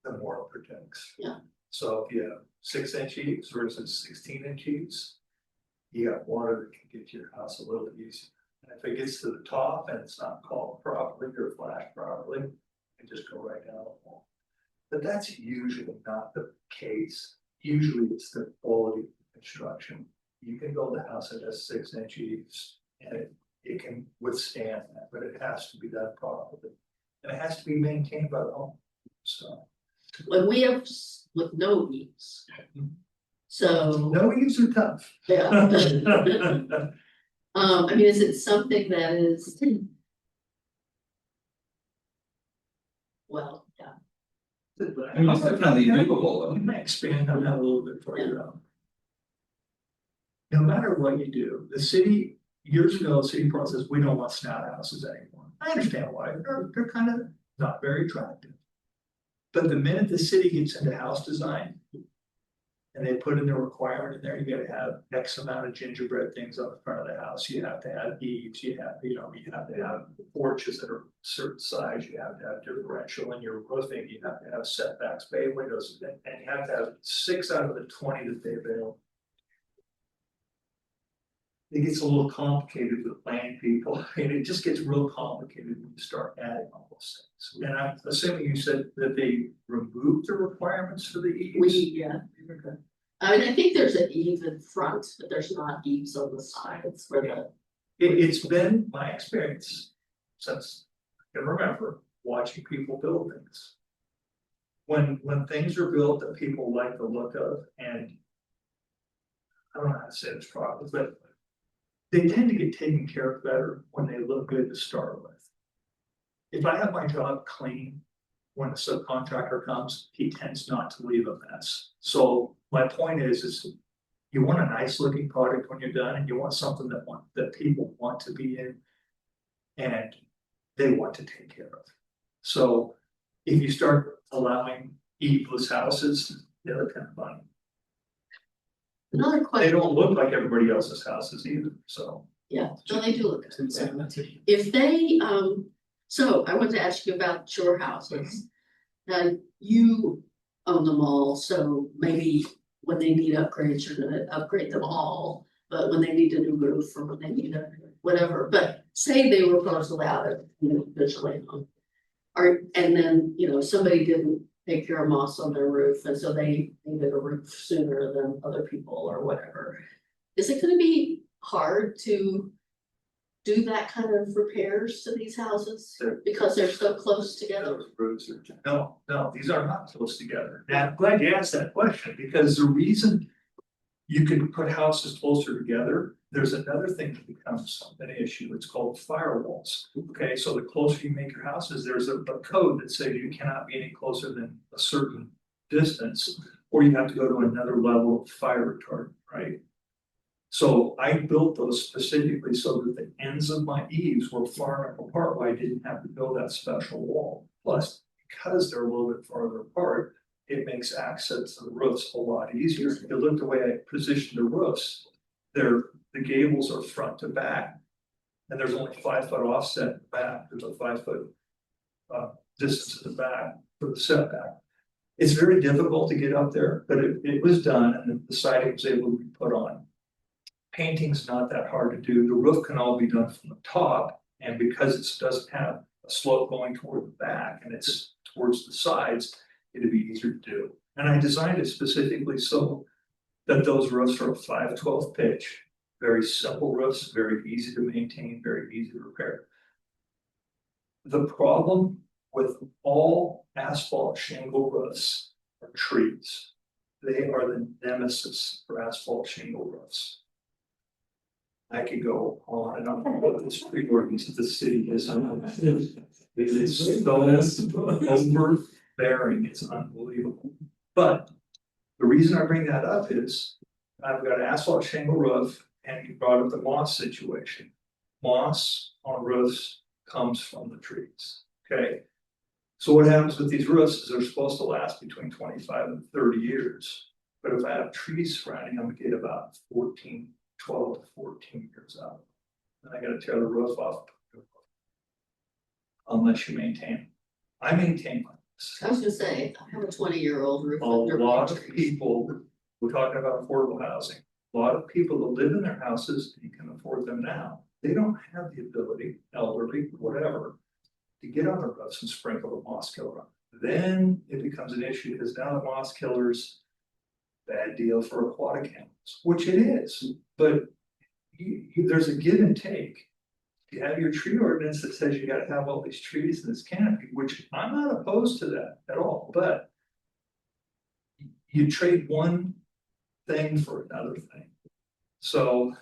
the more it protects. Yeah. So if you have 6-inch eaves versus 16-inch eaves, you got water that can get to your house a little easier. And if it gets to the top and it's not called properly or flashed properly, it just go right down the wall. But that's usually not the case. Usually it's the quality of construction. You can build a house that has 6-inch eaves and it can withstand that, but it has to be done properly. And it has to be maintained by the home, so. When we have with no eaves. So, No eaves are tough. yeah. I mean, is it something that is? Well, yeah. I mean, it's definitely doable, Let me expand on that a little bit for you though. No matter what you do, the city, years ago, the city process, we don't want snout houses anymore. I understand why, they're kind of not very attractive. But the minute the city gets into house design. And they put in a requirement in there, you gotta have X amount of gingerbread things on the front of the house, you have to have eaves, you have to have porches that are a certain size, you have to have differential in your roofing, you have to have setbacks, bay windows, and you have to have 6 out of the 20 that they avail. It gets a little complicated with planning people, and it just gets real complicated when you start adding all those things. And I'm assuming you said that they removed the requirements for the eaves? Yeah. I mean, I think there's an eave in front, but there's not eaves on the sides where the. It's been my experience since I can remember watching people build things. When things are built that people like the look of, and I don't know how to say this properly, but they tend to get taken care of better when they look good to start with. If I have my job clean, when a subcontractor comes, he tends not to leave a mess. So my point is you want a nice looking product when you're done, and you want something that people want to be in and they want to take care of. So if you start allowing eaveless houses, they're kind of funny. Another They question. don't look like everybody else's houses either, so. Yeah, no, they do look good. If they, so I wanted to ask you about your houses. You own them all, so maybe when they need upgrades, you're gonna upgrade them all. But when they need a new roof or when they need a whatever, but say they were parceled out individually. And then, somebody didn't take care of moss on their roof, and so they needed a roof sooner than other people or whatever. Is it gonna be hard to do that kind of repairs to these houses because they're so close together? No, these are not close together. Now, I'm glad you asked that question, because the reason you can put houses closer together, there's another thing that becomes an issue. It's called firewalls. Okay, so the closer you make your houses, there's a code that says you cannot be any closer than a certain distance, or you have to go to another level of fire retardant, right? So I built those specifically so that the ends of my eaves were far enough apart where I didn't have to build that special wall. Plus, because they're a little bit farther apart, it makes access to the roofs a lot easier. If you look the way I positioned the roofs, the gables are front to back. And there's only 5 foot offset in the back. There's a 5 foot distance in the back for the setback. It's very difficult to get up there, but it was done, and the siding was able to be put on. Painting's not that hard to do. The roof can all be done from the top, and because it doesn't have a slope going toward the back and it's towards the sides, it'd be easier to do. And I designed it specifically so that those roofs are a 5/12 pitch, very simple roofs, very easy to maintain, very easy to repair. The problem with all asphalt shingle roofs are trees. They are the nemesis for asphalt shingle roofs. I could go on and on about this tree ordinance that the city has. It is so overbearing, it's unbelievable. But the reason I bring that up is I've got an asphalt shingle roof, and you brought up the moss situation. Moss on roofs comes from the trees, okay? So what happens with these roofs is they're supposed to last between 25 and 30 years. But if I have trees surrounding, I'm gonna get about 12 to 14 years out. And I gotta tear the roof off. Unless you maintain it. I maintain mine. I was gonna say, I have a 20-year-old roof. A under my lot of trees. people, we're talking about affordable housing. A lot of people that live in their houses, you can afford them now. They don't have the ability, elderly, whatever, to get on the roofs and sprinkle the moss killer on. Then it becomes an issue because now the moss killer's bad deal for aquatic animals, which it is, but there's a give and take. You have your tree ordinance that says you gotta have all these trees in this canopy, which I'm not opposed to that at all, but you trade one thing for another thing. So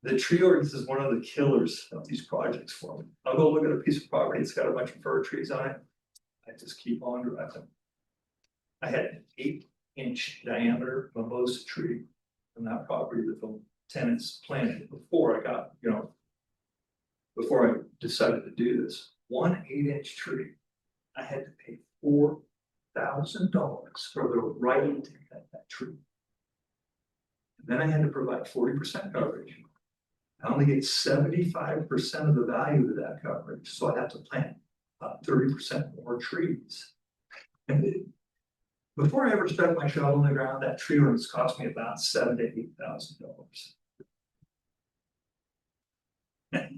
the tree ordinance is one of the killers of these projects for me. I'll go look at a piece of property, it's got a bunch of fir trees on it. I just keep on driving. I had an 8-inch diameter mimosa tree on that property that the tenants planted before I got, before I decided to do this. One 8-inch tree, I had to pay $4,000 for the right to cut that tree. And then I had to provide 40% coverage. I only get 75% of the value of that coverage, so I have to plant about 30% more trees. And before I ever stuck my shovel in the ground, that tree ordinance cost me about $7,000 to $8,000.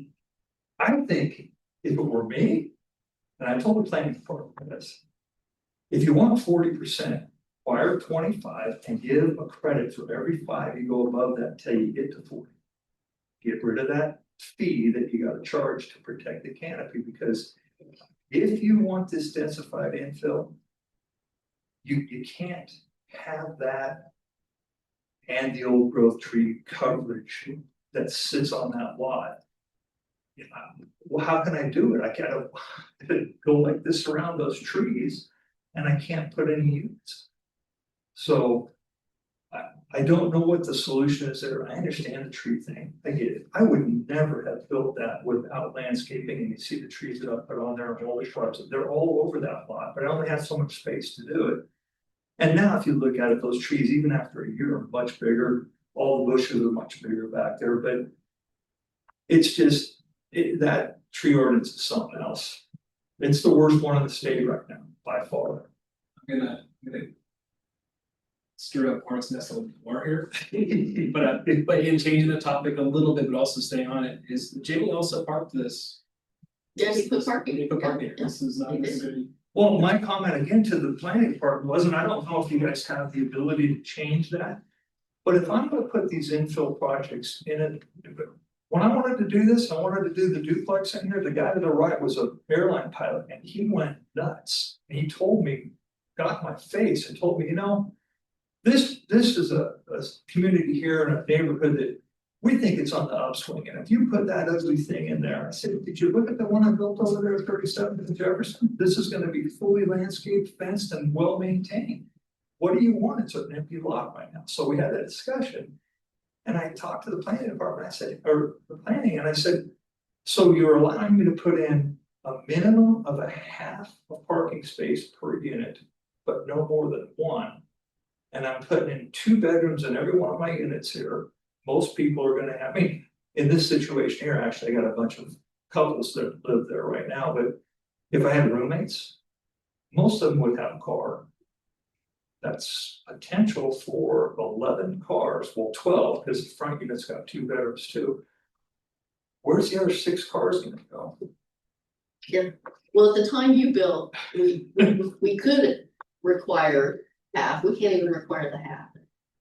I think if it were me, and I told the planning department this, if you want 40%, acquire 25 and give a credit for every 5 you go above that till you get to 40. Get rid of that fee that you gotta charge to protect the canopy, because if you want this densified infill, you can't have that and the old growth tree coverage that sits on that lot. Well, how can I do it? I gotta go like this around those trees and I can't put any units. So I don't know what the solution is there. I understand the tree thing. I get it. I would never have built that without landscaping, and you see the trees that I put on there and all the shrubs. They're all over that lot, but I only have so much space to do it. And now if you look at it, those trees, even after a year, are much bigger. All the bushes are much bigger back there, but it's just, that tree ordinance is something else. It's the worst one in the state right now, by far. I'm gonna stir up hornet's nest a little bit more here. But in changing the topic a little bit, but also staying on it, is Jamie also parked this? Yeah, he put parking. He put parking here. Yeah, This is not he did. necessarily. Well, my comment again to the planning department was, and I don't know if you guys have the ability to change that. But if I'm gonna put these infill projects in it, when I wanted to do this, I wanted to do the duplex in here, the guy to the right was an airline pilot and he went nuts. And he told me, got in my face and told me, this is a community here in a neighborhood that we think it's on the upswing. And if you put that ugly thing in there, I said, did you look at the one I built over there at 37th and Jefferson? This is gonna be fully landscaped, fenced and well maintained. What do you want? It's an empty lot right now. So we had that discussion. And I talked to the planning department, I said, or the planning, and I said, so you're allowing me to put in a minimum of a half a parking space per unit, but no more than one. And I'm putting in 2 bedrooms in every one of my units here. Most people are gonna have, in this situation here, actually, I got a bunch of couples that live there right now, but if I had roommates, most of them would have a car. That's potential for 11 cars, well, 12, because the front unit's got 2 bedrooms too. Where's the other 6 cars gonna go? Yeah, well, at the time you built, we could require half, we can't even require the half.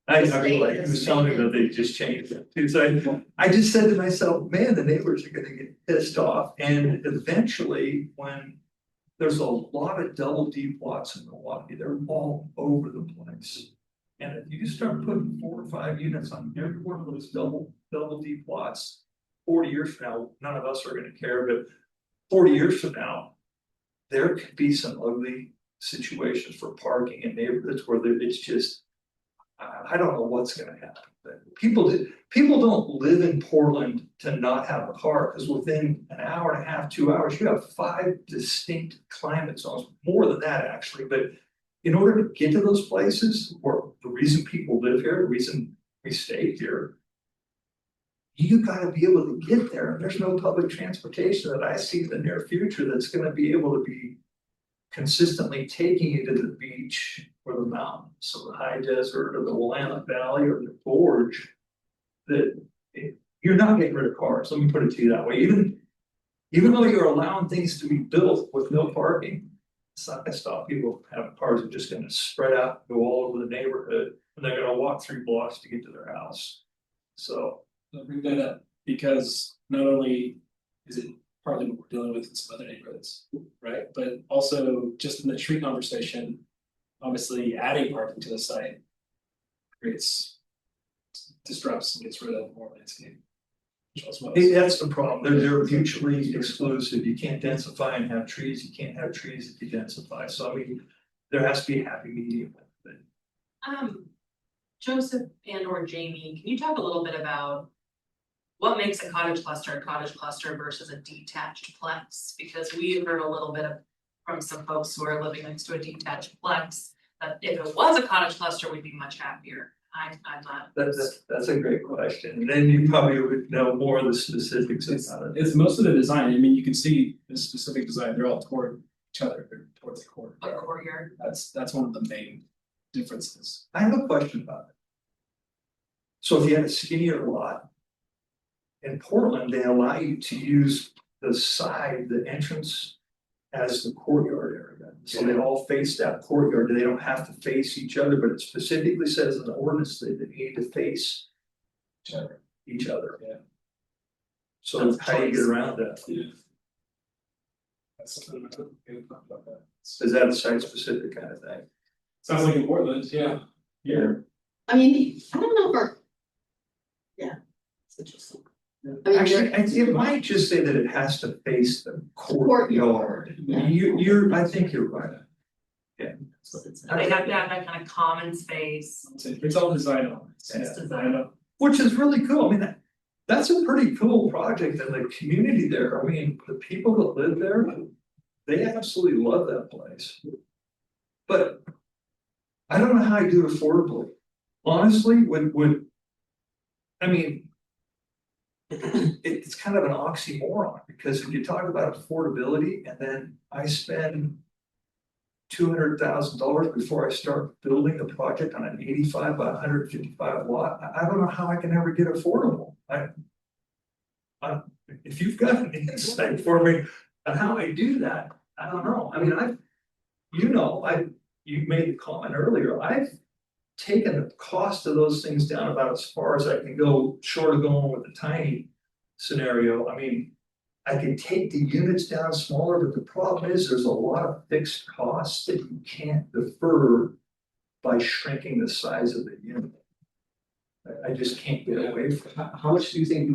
I mean, like, he was telling me that they just changed it too, so I just said to myself, man, the neighbors are gonna get pissed off, and eventually, when there's a lot of double deep lots in Milwaukie, they're all over the place. And if you start putting 4 or 5 units on every one of those double deep lots, 40 years from now, none of us are gonna care, but 40 years from now, there could be some ugly situations for parking in neighborhoods where it's just, I don't know what's gonna happen. But people don't live in Portland to not have a car, because within an hour and a half, 2 hours, you have 5 distinct climate zones, more than that actually. But in order to get to those places, or the reason people live here, the reason we stay here, you gotta be able to get there. And there's no public transportation that I see in the near future that's gonna be able to be consistently taking you to the beach or the mountains, so the high desert or the Willamette Valley or the gorge. That you're not getting rid of cars, let me put it to you that way. Even though you're allowing things to be built with no parking, it's not gonna stop people from having cars. They're just gonna spread out, go all over the neighborhood, and they're gonna walk 3 blocks to get to their house. So I'll bring that up because not only is it partly what we're dealing with in some other neighborhoods, right? But also just in the tree conversation, obviously adding parking to the site disrupts and gets rid of more landscape. That's the problem, they're mutually exclusive, you can't densify and have trees, you can't have trees if you densify, so I mean, there has to be a happy medium. Joseph and or Jamie, can you talk a little bit about what makes a cottage cluster versus a detached plex? Because we have heard a little bit from some folks who are living next to a detached plex, that if it was a cottage cluster, we'd be much happier. I'm not. That's a great question, and then you probably would know more of the specifics about it. It's most of the design, I mean, you can see the specific design, they're all toward each other, they're towards the court. A courtyard. That's one of the main differences. I have a question about it. So if you had a skinnier lot. In Portland, they allow you to use the entrance as the courtyard area. So they all face that courtyard, they don't have to face each other, but it specifically says in the ordinance that they need to face each other. Yeah. So That's how do you get choice. around that? Yeah. That's something we can talk about that. Is that a site specific kind of thing? Sounds like in Portland, yeah. Yeah. I mean, I don't know if our. Yeah, it's interesting. I mean, Actually, it might just say that it has to face the courtyard. Yeah. I think you're right. Yeah. So they have to have that kind of common space. It's all design elements. Yeah. It's designed. Which is really cool, I mean, that's a pretty cool project and the community there, I mean, the people that live there, they absolutely love that place. But I don't know how I do it affordably, honestly, I mean. It's kind of an oxymoron, because if you talk about affordability and then I spend. $200,000 before I start building the project on an 85 by 155 lot, I don't know how I can ever get affordable. If you've got an insight for me on how I do that, I don't know, I mean, you made the comment earlier, I've taken the cost of those things down about as far as I can go, short of going with the tiny scenario. I mean, I can take the units down smaller, but the problem is there's a lot of fixed costs that you can't defer by shrinking the size of the unit. I just can't get away from it. How much do you think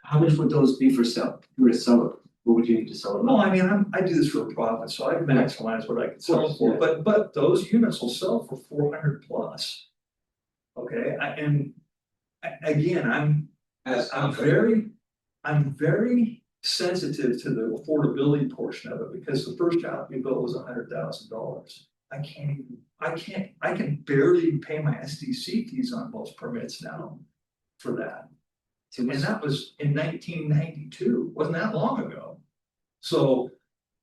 how much would those be for sale? If you were to sell it, what would you need to sell it? No, I mean, I do this for a profit, so I maximize what I can sell it for, but those units will sell for 400 plus. Okay, again, I'm very sensitive to the affordability portion of it, because the first house we built was $100,000. I can barely pay my SDC fees on most permits now for that. And that was in 1992, wasn't that long ago. So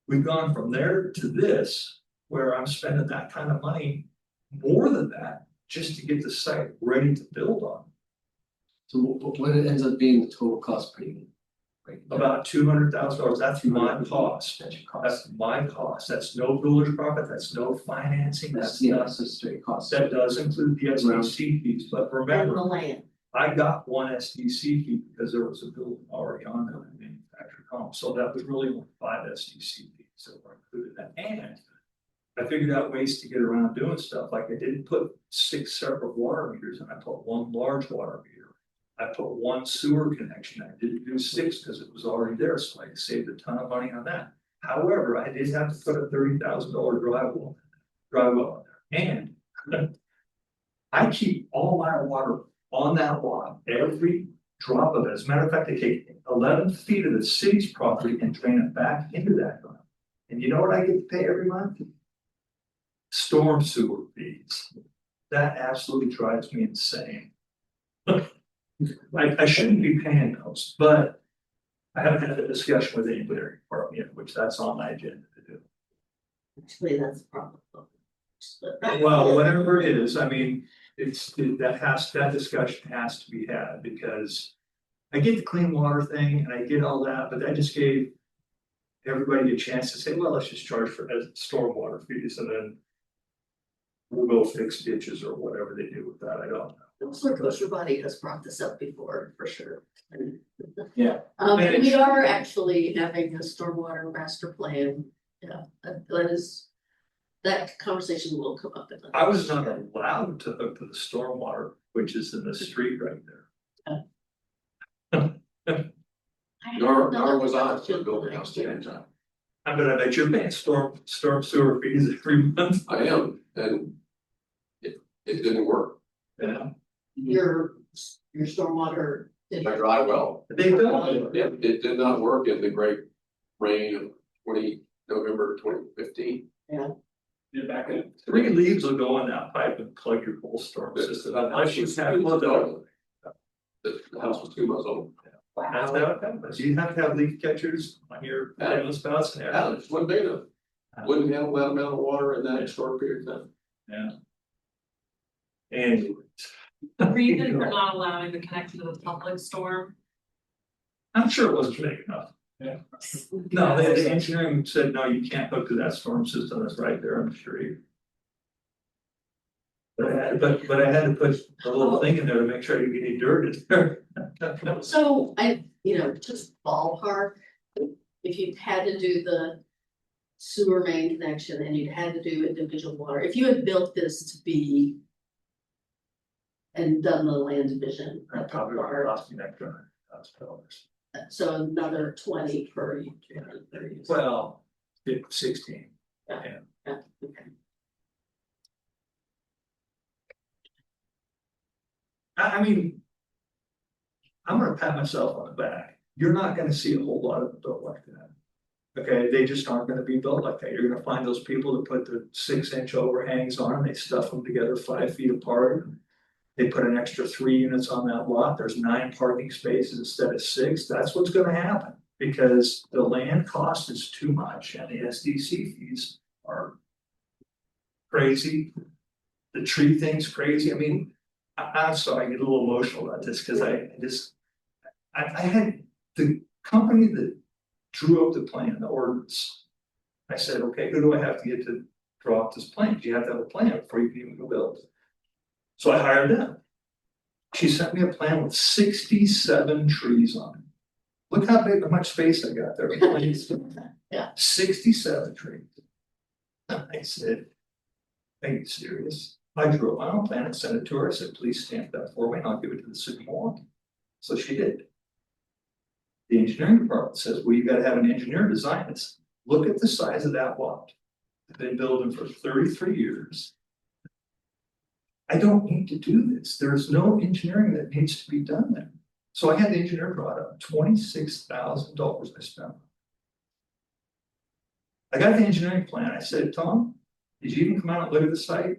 we've gone from there to this, where I'm spending that kind of money, more than that, just to get the site ready to build on. So what it ends up being the total cost per unit? Right? About $200,000, that's my cost. That's your cost. That's my cost, that's no builder's profit, that's no financing, that's That's a straight cost. that does include the SDC fees, but and the remember, land. I got one SDC fee because there was a building already on there, a manufactured home, so that was really only 5 SDC fees that were included in that. And I figured out ways to get around doing stuff, like I didn't put 6 separate water meters, and I put 1 large water meter. I put 1 sewer connection, I didn't do 6 because it was already there, so I saved a ton of money on that. However, I did have to put a $30,000 drywall on there, and I keep all my water on that lot, every drop of it. As a matter of fact, I take 11 feet of the city's property and drain it back into that ground. And you know what I get to pay every month? Storm sewer fees. That absolutely drives me insane. I shouldn't be paying those, but I haven't had a discussion with anybody in the department yet, which that's on my agenda to do. Actually, that's a problem. Well, whatever it is, I mean, that discussion has to be had, because I get the clean water thing and I get all that, but that just gave everybody a chance to say, well, let's just charge for stormwater fees, and then we'll go fix ditches or whatever they do with that, I don't know. Counselor Kosher Body has brought this up before, for sure. Yeah. We are actually having a stormwater master plan, yeah, that conversation will come up in the. I was not allowed to hook to the stormwater, which is in the street right there. Nor was I for building house ten time. I bet you're paying storm sewer fees every month. I am, and it didn't work. Yeah. Your stormwater. I dry well. They don't. It did not work in the great rain of November 2015. You're back in. 3 leaves will go in that pipe and plug your whole storm system. Unless you have The house was 2 months old. That's how it happens. You have to have leak catchers on your downspouts and everything. Alex, wasn't big enough. Wouldn't handle that amount of water in that short period of time. Yeah. Anyway. Reason for not allowing the connection to the public storm. I'm sure it wasn't big enough. No, the engineering said, no, you can't hook to that storm system that's right there on the street. But I had to put a little thing in there to make sure I didn't get any dirt in there. So just ballpark, if you had to do the sewer main connection and you'd had to do individual water, if you had built this to be and done the land division. That probably would have cost me an extra $100,000. So another 20 per year. Well, 16. Okay. I mean, I'm gonna pat myself on the back. You're not gonna see a whole lot of them built like that. Okay, they just aren't gonna be built like that. You're gonna find those people that put the 6-inch overhangs on, they stuff them together 5 feet apart. They put an extra 3 units on that lot. There's 9 parking spaces instead of 6. That's what's gonna happen. Because the land cost is too much and the SDC fees are crazy. The tree thing's crazy. I mean, I'm sorry, I get a little emotional about this because I had the company that drew up the plan, the ordinance. I said, okay, who do I have to get to draw up this plan? You have to have a plan before you can even go build. So I hired them. She sent me a plan with 67 trees on it. Look how much space I got there. Yeah. 67 trees. I said, are you serious? I drew up my own plan and sent it to her. I said, please stamp that for me and I'll give it to the city of Milwaukie. So she did. The engineering department says, well, you gotta have an engineer design this. Look at the size of that lot. I've been building for 33 years. I don't need to do this. There's no engineering that needs to be done there. So I had the engineer brought up $26,000 I spent. I got the engineering plan. I said, Tom, did you even come out and look at the site?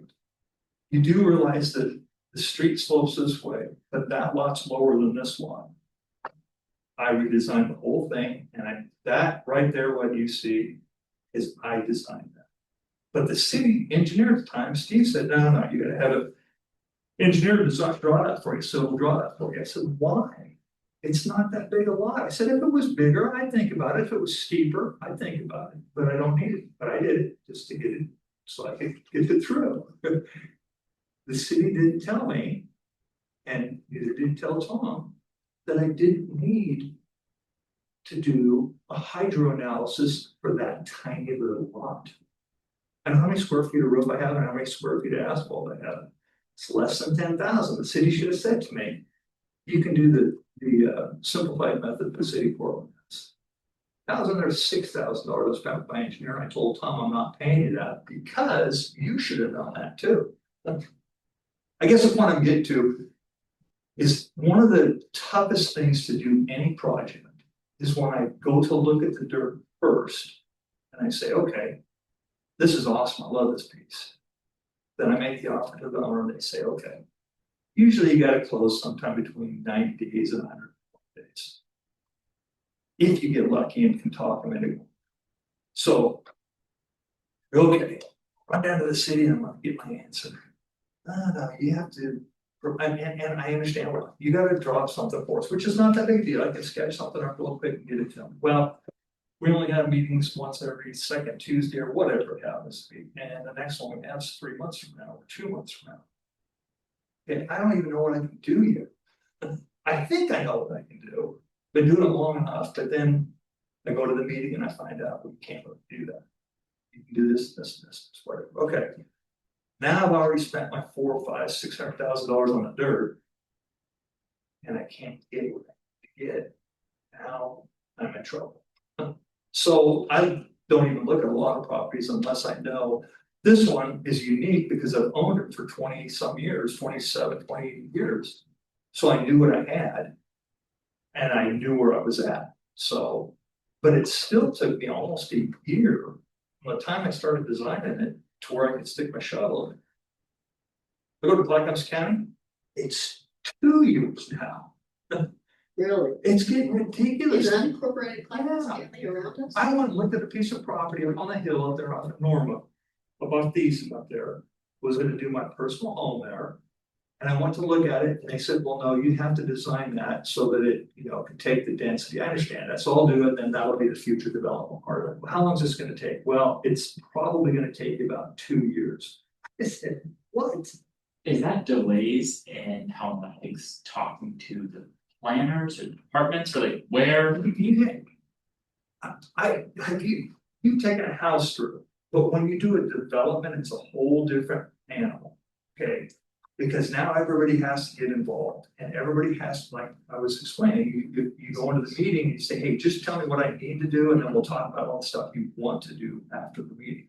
You do realize that the street slopes this way, but that lot's lower than this lot. I redesigned the whole thing, and that right there, what you see, is I designed that. But the city engineer at the time, Steve said, no, you gotta have an engineer design draw that for you, so we'll draw that for you. I said, why? It's not that big a lot. I said, if it was bigger, I'd think about it. If it was steeper, I'd think about it, but I don't need it. But I did it just to get it, so I could get it through. The city didn't tell me, and neither did tell Tom, that I didn't need to do a hydro analysis for that tiny little lot. I know how many square feet of roof I have and how many square feet of asphalt I have. It's less than 10,000. The city should have said to me, you can do the simplified method for city Portland. There's $6,000 spent by engineer. I told Tom I'm not paying you that because you should have done that too. I guess the point I'm getting to is one of the toughest things to do any project is when I go to look at the dirt first and I say, okay, this is awesome. I love this piece. Then I make the offer to the owner and they say, okay. Usually you got to close sometime between 90 days and 100 days. If you get lucky and can talk them into it. So, okay, run down to the city and I'm going to get my answer. No, you have to, and I understand, well, you got to draw up something for us, which is not that big a deal. I can sketch something up real quick and get it to them. Well, we only have meetings once every second Tuesday or whatever it happens to be. And the next one we have is 3 months from now or 2 months from now. And I don't even know what I can do yet. I think I know what I can do. Been doing it long enough, but then I go to the meeting and I find out we can't really do that. You can do this, whatever. Okay. Now I've already spent my $400,000, $500,000, $600,000 on the dirt, and I can't get what I need to get. now I'm in trouble. So I don't even look at a lot of properties unless I know this one is unique because I've owned it for 20 some years, 27, 20 years. So I knew what I had. And I knew where I was at, so, but it still took me almost a year from the time I started designing it to where I could stick my shovel in. I go to Clackamas County, it's 2 years now. Really? It's getting ridiculous. Is unincorporated Clackamas Yeah. County around us? I went and looked at a piece of property up on the hill up there on Norma, above Thiessen up there, was gonna do my personal home there. And I went to look at it, and they said, well, no, you have to design that so that it, can take the density, I understand that, so I'll do it, then that'll be the future development part of it. How long is this gonna take? Well, it's probably gonna take about 2 years. I said, what? Is that delays in how long it takes talking to the planners or departments, or like where? You've taken a house through, but when you do a development, it's a whole different animal, okay? Because now everybody has to get involved and everybody has, like I was explaining, you go into the meeting and you say, hey, just tell me what I need to do, and then we'll talk about all the stuff you want to do after the meeting.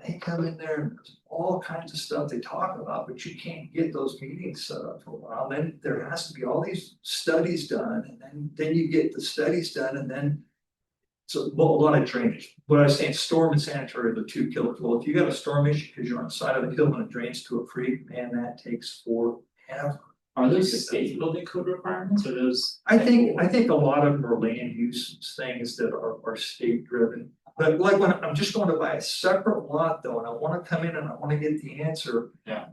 They come in there and there's all kinds of stuff they talk about, but you can't get those meetings set up for a while. Then there has to be all these studies done, and then you get the studies done, and then so a lot of drainage. What I was saying, storm and sanitary are the two killers. Well, if you got a storm issue because you're on the side of the hill and it drains to a creek, man, that takes forever. Are those state building code requirements, or those? I think a lot of them are land use things that are state driven. But like when I'm just going to buy a separate lot though, and I wanna come in and I wanna get the answer. Yeah.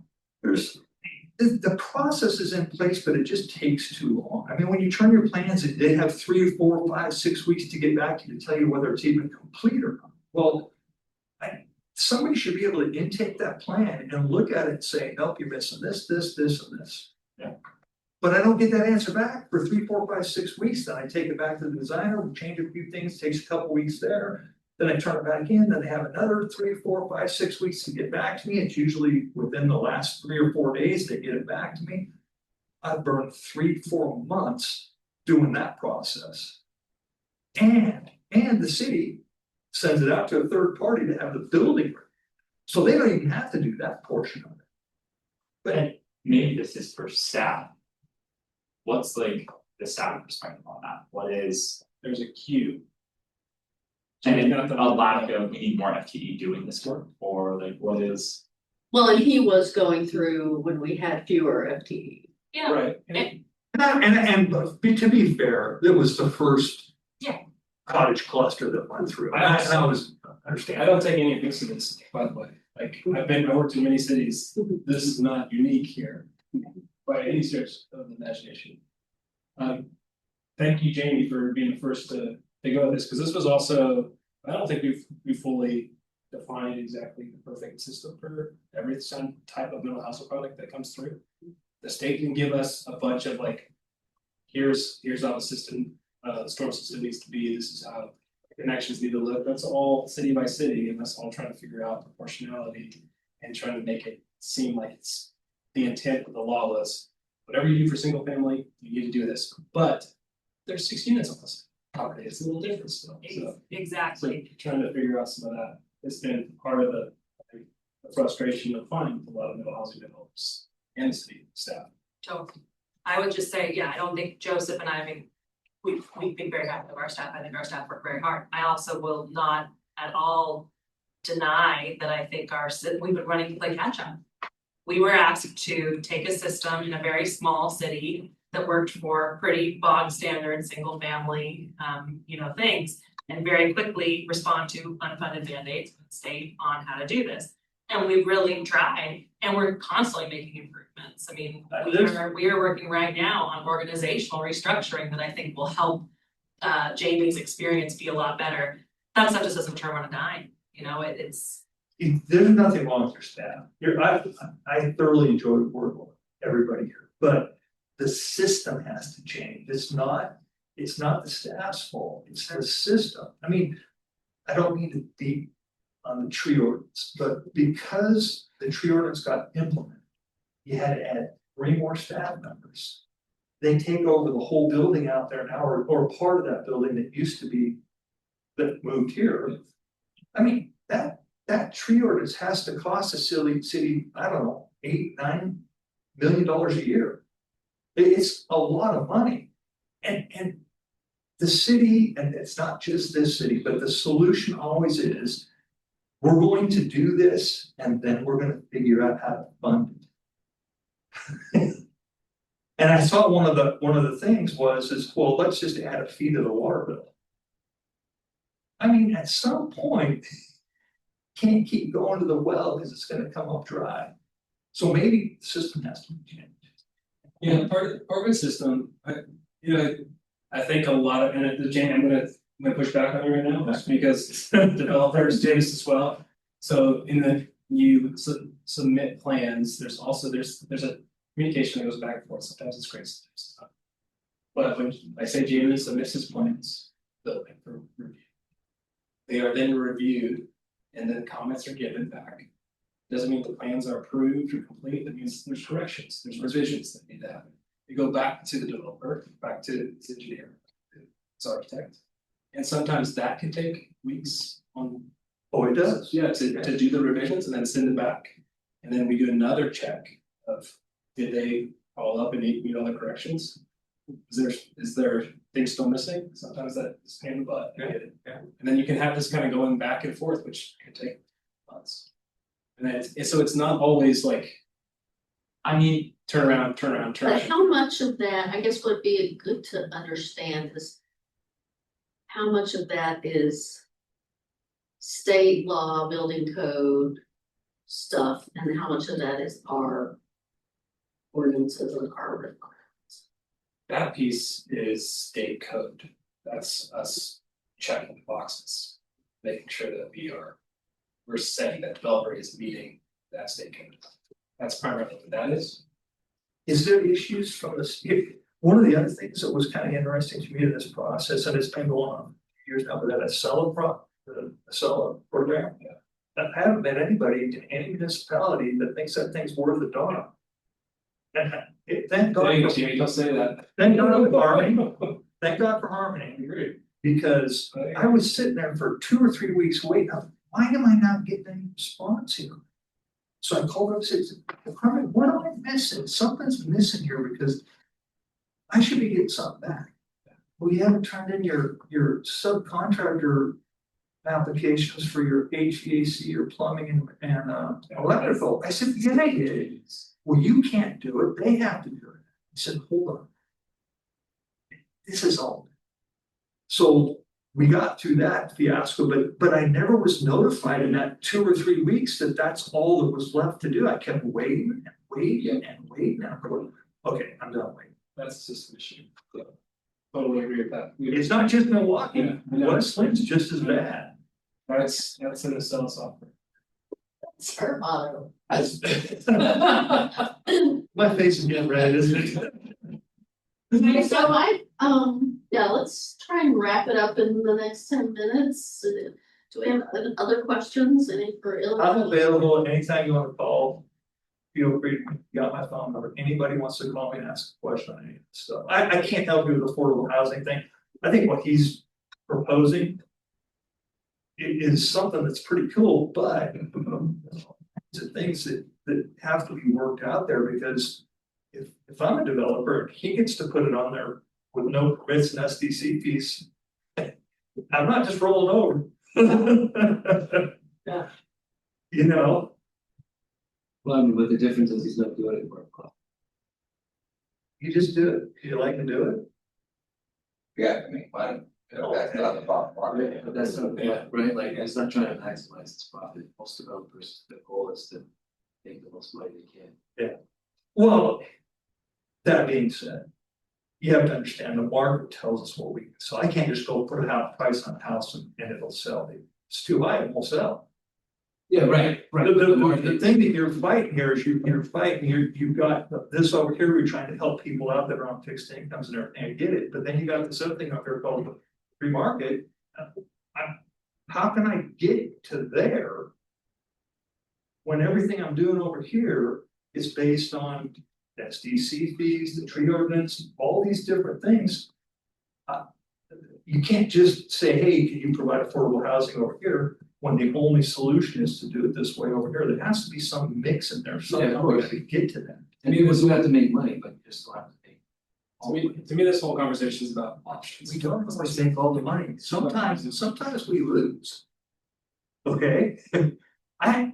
The process is in place, but it just takes too long. I mean, when you turn your plans in, they have 3, 4, 5, 6 weeks to get back to you to tell you whether it's even complete or not. Well, somebody should be able to intake that plan and look at it and say, nope, you're missing this, this, this, and this. Yeah. But I don't get that answer back for 3, 4, 5, 6 weeks. Then I take it back to the designer, we change a few things, takes a couple weeks there. Then I turn it back in, then they have another 3, 4, 5, 6 weeks to get back to me. It's usually within the last 3 or 4 days they get it back to me. I've burned 3, 4 months doing that process. And the city sends it out to a third party to have the building ready. So they don't even have to do that portion of it. But Maybe this is for staff. What's like the staff perspective on that? What is, There's a queue. and then a lack of, we need more FTE doing this work, or like what is? Well, and he was going through when we had fewer FTE. Yeah, Right. and to be fair, it was the first. Yeah. Cottage cluster that went through. I also- And I was I understanding. don't take any offense to this, by the way, like, I worked in many cities, this is not unique here. By any stretch of the imagination. Thank you, Jamie, for being the first to go with this, because this was also, I don't think we fully defined exactly the perfect system for every type of mental health product that comes through. The state can give us a bunch of like, here's how the system, the storm system needs to be, this is how connections need to look, that's all city by city, and that's all trying to figure out proportionality and trying to make it seem like it's the intent of the law was, whatever you do for single family, you need to do this, but there's 6 units on this property, it's a little different still, so. So exactly. trying to figure out some of that, it's been part of the frustration of finding with a lot of middle housing developers and city staff. So I would just say, yeah, I don't think Joseph and I mean, we've been very happy with our staff. I think our staff work very hard. I also will not at all deny that I think we've been running like catch up. We were asked to take a system in a very small city that worked for pretty bog standard, single family, things. And very quickly respond to unfunded mandates from the state on how to do this. And we've really tried, and we're constantly making improvements. I mean, we are working right now on organizational restructuring that I think will help Jamie's experience be a lot better. That stuff just doesn't turn on a dime, it's. There's nothing wrong with your staff. I thoroughly enjoyed working with everybody here, but the system has to change. It's not the staff's fault, it's the system. I mean, I don't mean to be on the tree ordinance, but because the tree ordinance got implemented, you had to add 3 more staff members. they take over the whole building out there now, or part of that building that used to be. That moved here. I mean, that tree ordinance has to cost the city, I don't know, $8-9 million a year. It's a lot of money. And the city, and it's not just this city, but the solution always is, we're going to do this and then we're gonna figure out how to fund it. And I saw one of the things is, well, let's just add a fee to the water bill. I mean, at some point, can't keep going to the well because it's gonna come up dry. So maybe the system has to be changed. Yeah, part of the system, I think a lot of, and Jane, I'm gonna push back on you right now, because developers do this as well. So you submit plans, there's a communication that goes back and forth, sometimes it's great, sometimes it's not. But when I say Jamie submits his plans, for review. They are then reviewed and then comments are given back. Doesn't mean the plans are approved or complete, that means there's corrections, there's revisions that need to happen. They go back to the developer, back to the engineer, its architect. And sometimes that can take weeks on. Oh, it does? Yeah, to do the revisions and then send it back. And then we do another check of, did they follow up and meet all the corrections? Is there things still missing? Sometimes that is pain in the butt. I get it. Yeah. And then you can have this kind of going back and forth, which can take months. And then so it's not always like, I mean, turn around. But how much of that, I guess would be good to understand is. How much of that is. State law, building code stuff, and how much of that is our. Ordinances and our requirements. that piece is state code. That's us checking the boxes, making sure that we're saying that developer is meeting that state code. That's primarily what that is. Is there issues from the state? One of the other things that was kind of interesting to me in this process, and it's been going on for years now, but that a seller program. Yeah. I haven't met anybody in any municipality that thinks that thing's worth a dime. And thank God. There you go, Jamie, don't say that. Thank God for harmony. Thank God for harmony. I agree. Because I was sitting there for 2 or 3 weeks waiting. Why am I not getting any response here? So I called up and said, Carmen, what am I missing? Something's missing here because I should be getting something back. Well, you haven't turned in your subcontractor applications for your HVAC or plumbing and electrical. I said, yeah, I did. Well, you can't do it. They have to do it. I said, hold on. This is all. So we got through that fiasco, but I never was notified in that 2 or 3 weeks that that's all that was left to do. I kept waiting and waiting and waiting. And I'm going, okay, I'm done waiting. That's a system issue. Yeah. Totally agree with that. It's not just Milwaukee. Yeah, I know. West Lynn's just as bad. That's in the sell software. It's her motto. My face is getting red, isn't it? So yeah, let's try and wrap it up in the next 10 minutes. Do we have other questions? Any for Ilya? I'm available anytime you want to call. Feel free, you got my phone number. Anybody wants to call me and ask a question on any of this stuff. I can't help you with the affordable housing thing. I think what he's proposing is something that's pretty cool, but the things that have to be worked out there, because if I'm a developer, he gets to put it on there with no permits and SDC fees. I'm not just rolling over. Yeah. You know, Well, I mean, but the difference is he's not doing it for a profit. you just do it. You like to do it. Yeah, I mean, fine, that's not the problem. But that's not, right, like, he's not trying to maximize his profit. Most developers, the goal is to make the most money they can. Well, that being said, you have to understand the market tells us what we, so I can't just go put a price on a house and it'll sell. It's too high, it won't sell. Yeah, right. The thing that you're fighting here is you've got this over here, we're trying to help people out that are on fixed incomes and everything, I get it, but then you got this other thing up here called the free market. How can I get to there? When everything I'm doing over here is based on SDC fees, the tree ordinance, all all these different things. You can't just say, hey, can you provide affordable housing over here, when the only solution is to do it this way over here, there has to be some mix in there, somehow we have to get to that. I mean, we have to make money, but you just still have to pay. To me, this whole conversation is about options. We don't always make all the money, sometimes we lose. Okay, I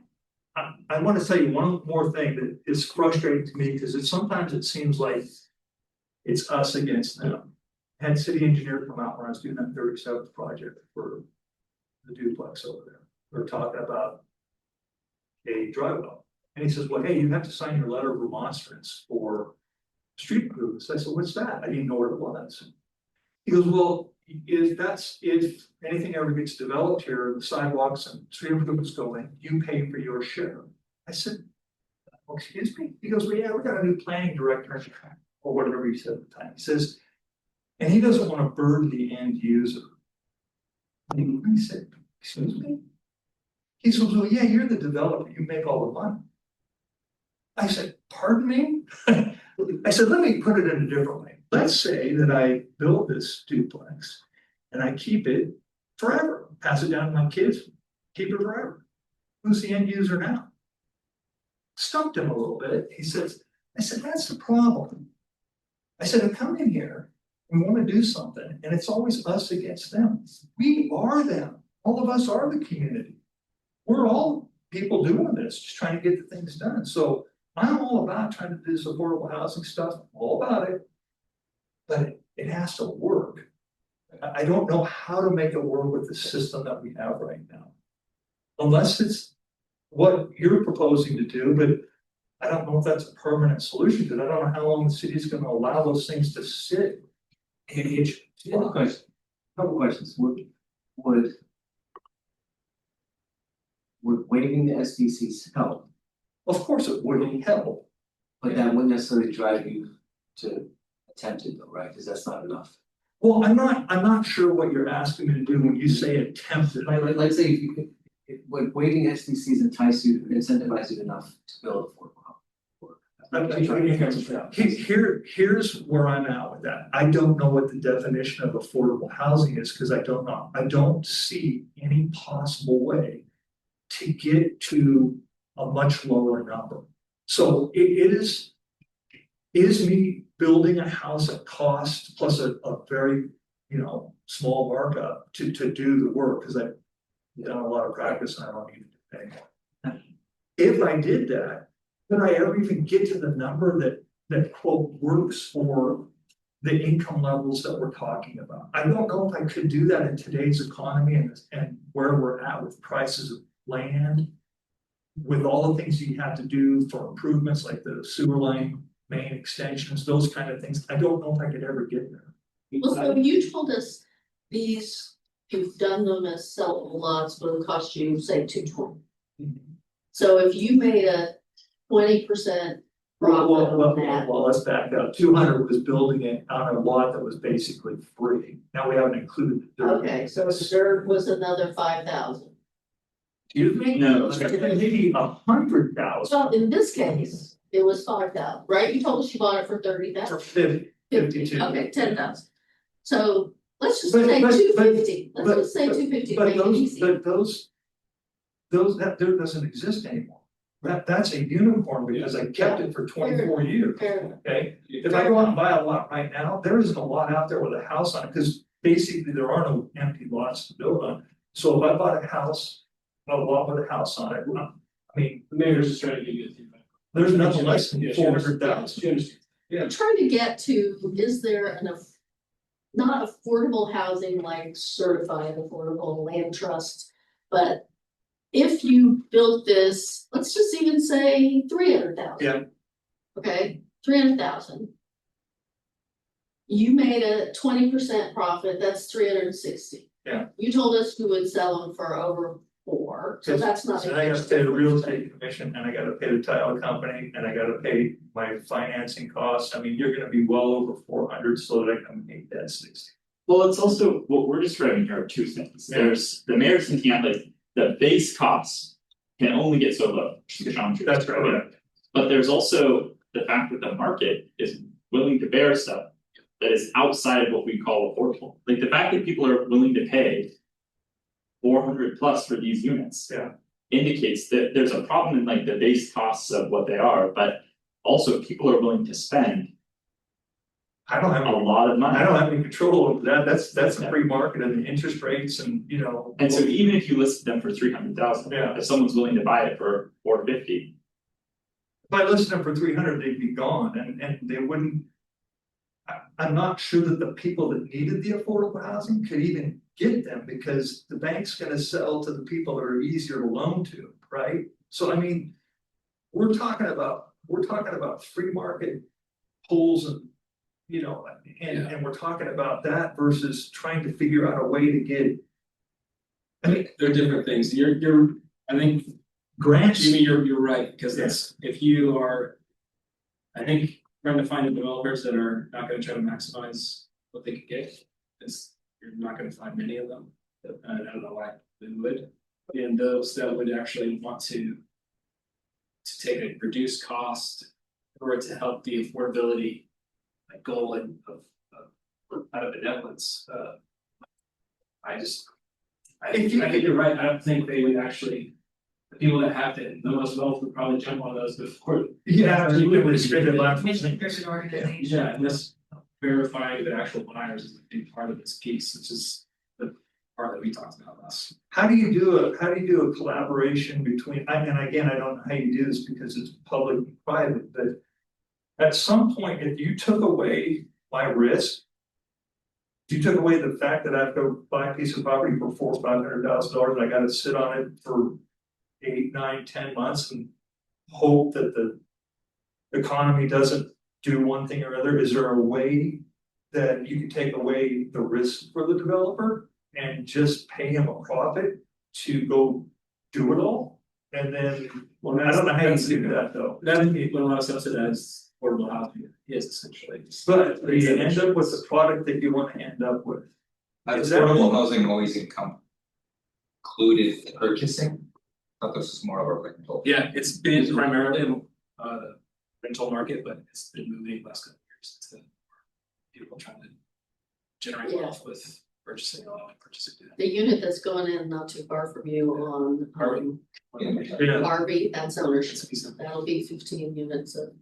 wanna tell you one more thing that is frustrating to me, because sometimes it seems like it's us against them. Had city engineer come out when I was doing that 37th project for the duplex over there, we were talking about a dry well, and he says, well, hey, you have to sign your letter of remonstrance for street improvements. I said, what's that? I didn't know what it was. He goes, well, if anything ever gets developed here, the sidewalks and street improvements go in, you pay for your share. I said, oh, excuse me? He goes, well, yeah, we got a new planning director, or whatever he said at the time. He says, and he doesn't want to burden the end user. And I said, excuse me? He says, well, yeah, you're the developer, you make all the money. I said, pardon me? I said, let me put it in a different way. Let's say that I build this duplex and I keep it forever, pass it down to my kids, keep it forever. Who's the end user now? Stumped him a little bit. I said, that's the problem. I said, I come in here, we want to do something, and it's always us against them. We are them. All of us are the community. We're all people doing this, just trying to get the things done. So I'm all about trying to do this affordable housing stuff, all about it, but it has to work. I don't know how to make it work with the system that we have right now. Unless it's what you're proposing to do, but I don't know if that's a permanent solution, because I don't know how long the city is going to allow those things to sit. Couple questions, would waiving the SDCs help? Of course, it wouldn't help. But that wouldn't necessarily drive you to attempt it though, right? Because that's not enough. Well, I'm not sure what you're asking me to do when you say attempt it. Like say when waiving SDCs entice you, incentivize you enough to build affordable housing. Here's where I'm at with that. I don't know what the definition of affordable housing is, because I don't know. I don't see any possible way to get to a much lower number. So it is me building a house at cost plus a very, small markup to do the work, because I've done a lot of practice and I don't need to do anymore. If I did that, could I ever even get to the number that quote works for the income levels that we're talking about? I don't know if I could do that in today's economy and where we're at with prices of land, with all the things you have to do for improvements like the sewer line, main extensions, those kind of things. I don't know if I could ever get there. Well, so you told us these, you've done them as sellable lots, will cost you, say, $220. So if you made a 20% profit on that. Well, let's back up. 200 was building it on a lot that was basically free. Now we haven't included the dirt. Okay, so the dirt was another 5,000. Excuse me? No. Maybe 100,000. Well, in this case, it was 5,000, right? You told us you bought it for 30,000. For 52. Okay, 10,000. So let's just But- say but- 250. but- Let's just say 250. But Make it easy. that dirt doesn't exist anymore. That's a unicorn because I kept it for 24 years. Fair enough. Okay, if I go out and buy a lot right now, there isn't a lot out there with a house on it, because basically there are no empty lots to build on. So if I bought a lot with a house on it, I mean, The mayor's just trying to give you a feedback. there's nothing less than Yeah, 400,000. Yeah. I'm trying to get to, is there not affordable housing like certified affordable land trusts, but if you built this, let's just even say 300,000. Yeah. Okay, 300,000. You made a 20% profit, that's 360. Yeah. You told us you would sell them for over 4, so that's not. And I gotta pay the real estate commission, and I gotta pay the title company, and I gotta pay my financing costs. I mean, you're gonna be well over 400 so that I can make that 60. Well, it's also, what we're describing here are two things. Yeah. There's, the mayor's thinking at like, the base costs can only get so low, which is the geometry. That's right. But there's also the fact that the market is willing to bear stuff that is outside of what we call affordable. Like the fact that people are willing to pay 400 plus for these units. Yeah. Indicates that there's a problem in like the base costs of what they are, but also people are willing to spend I don't have a lot of money. I don't have any control over that, that's a free market and the interest rates and, you know. And so even if you listed them for 300,000, Yeah. if someone's willing to buy it for 450. If I listed them for 300, they'd be gone and they wouldn't. I'm not sure that the people that needed the affordable housing could even get them because the bank's gonna sell to the people that are easier to loan to, right? So I mean, we're talking about free market pools and, you know, and we're talking about that versus trying to figure out a way to get. I mean, They're different things, I think, grants. Jimmy, you're right, because that's, if you are. I think trying to find the developers that are not gonna try to maximize what they could get, is, you're not gonna find many of them. I don't know why they would, and those that would actually want to take a reduced cost or to help the affordability like goal and of out of benevolence, I think you're right, I don't think they would actually, the people that have the most wealth would probably jump on those before. Yeah, you would restrict it by. Mission-driven organization. Yeah, and this verifying the actual buyers is a big part of this piece, which is the part that we talked about last. How do you do a collaboration between, and again, I don't know how you do this because it's public and private, but. At some point, if you took away my risk. If you took away the fact that I have to go buy a piece of property for $400,000 or $500,000, and I gotta sit on it for 8, 9, 10 months and hope that the economy doesn't do one thing or other, is there a way that you can take away the risk for the developer and just pay him a profit to go do it all? And then, well, I don't know how you do that though. That would be what a lot of subsidized affordable housing is essentially. But you end up with the product that you want to end up with. Is that- Affordable housing always included purchasing? I thought this was more of a rental. Yeah, it's been primarily rental market, but it's been moving the last couple of years to people trying to generate wealth with purchasing purchasing. The unit that's going in not too far from you on Yeah. RV, that's ownership, that'll be 15 units of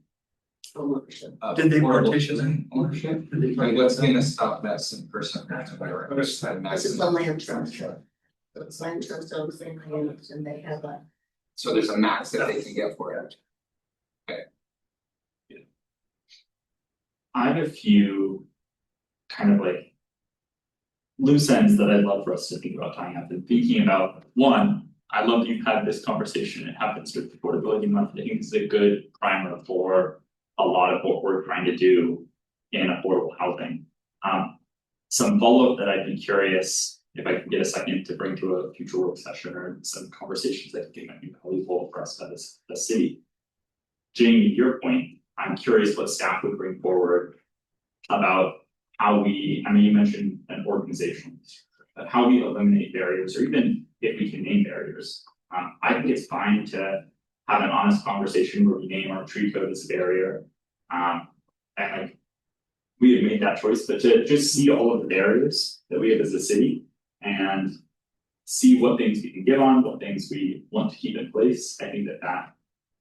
ownership. Did they Affordable partition housing ownership? Like what's gonna stop that some person from buying? This is the land trust. Land trust owns the units and they have a, So there's a max that they can get for it. I have a few kind of like loose ends that I'd love for us to think about tying up and thinking about. One, I love you've had this conversation. It happens with affordability month. I think this is a good primer for a lot of what we're trying to do in affordable housing. Some follow-up that I'd be curious if I can get a second to bring to a future work session or some conversations that I think might be valuable for us as a city. Jamie, your point, I'm curious what staff would bring forward about how we, I mean, you mentioned an organizational, but how we eliminate barriers, or even if we can name barriers. I think it's fine to have an honest conversation where we name our tree code as a barrier. And like, we have made that choice, but to just see all of the barriers that we have as a city and see what things we can give on, what things we want to keep in place. I think that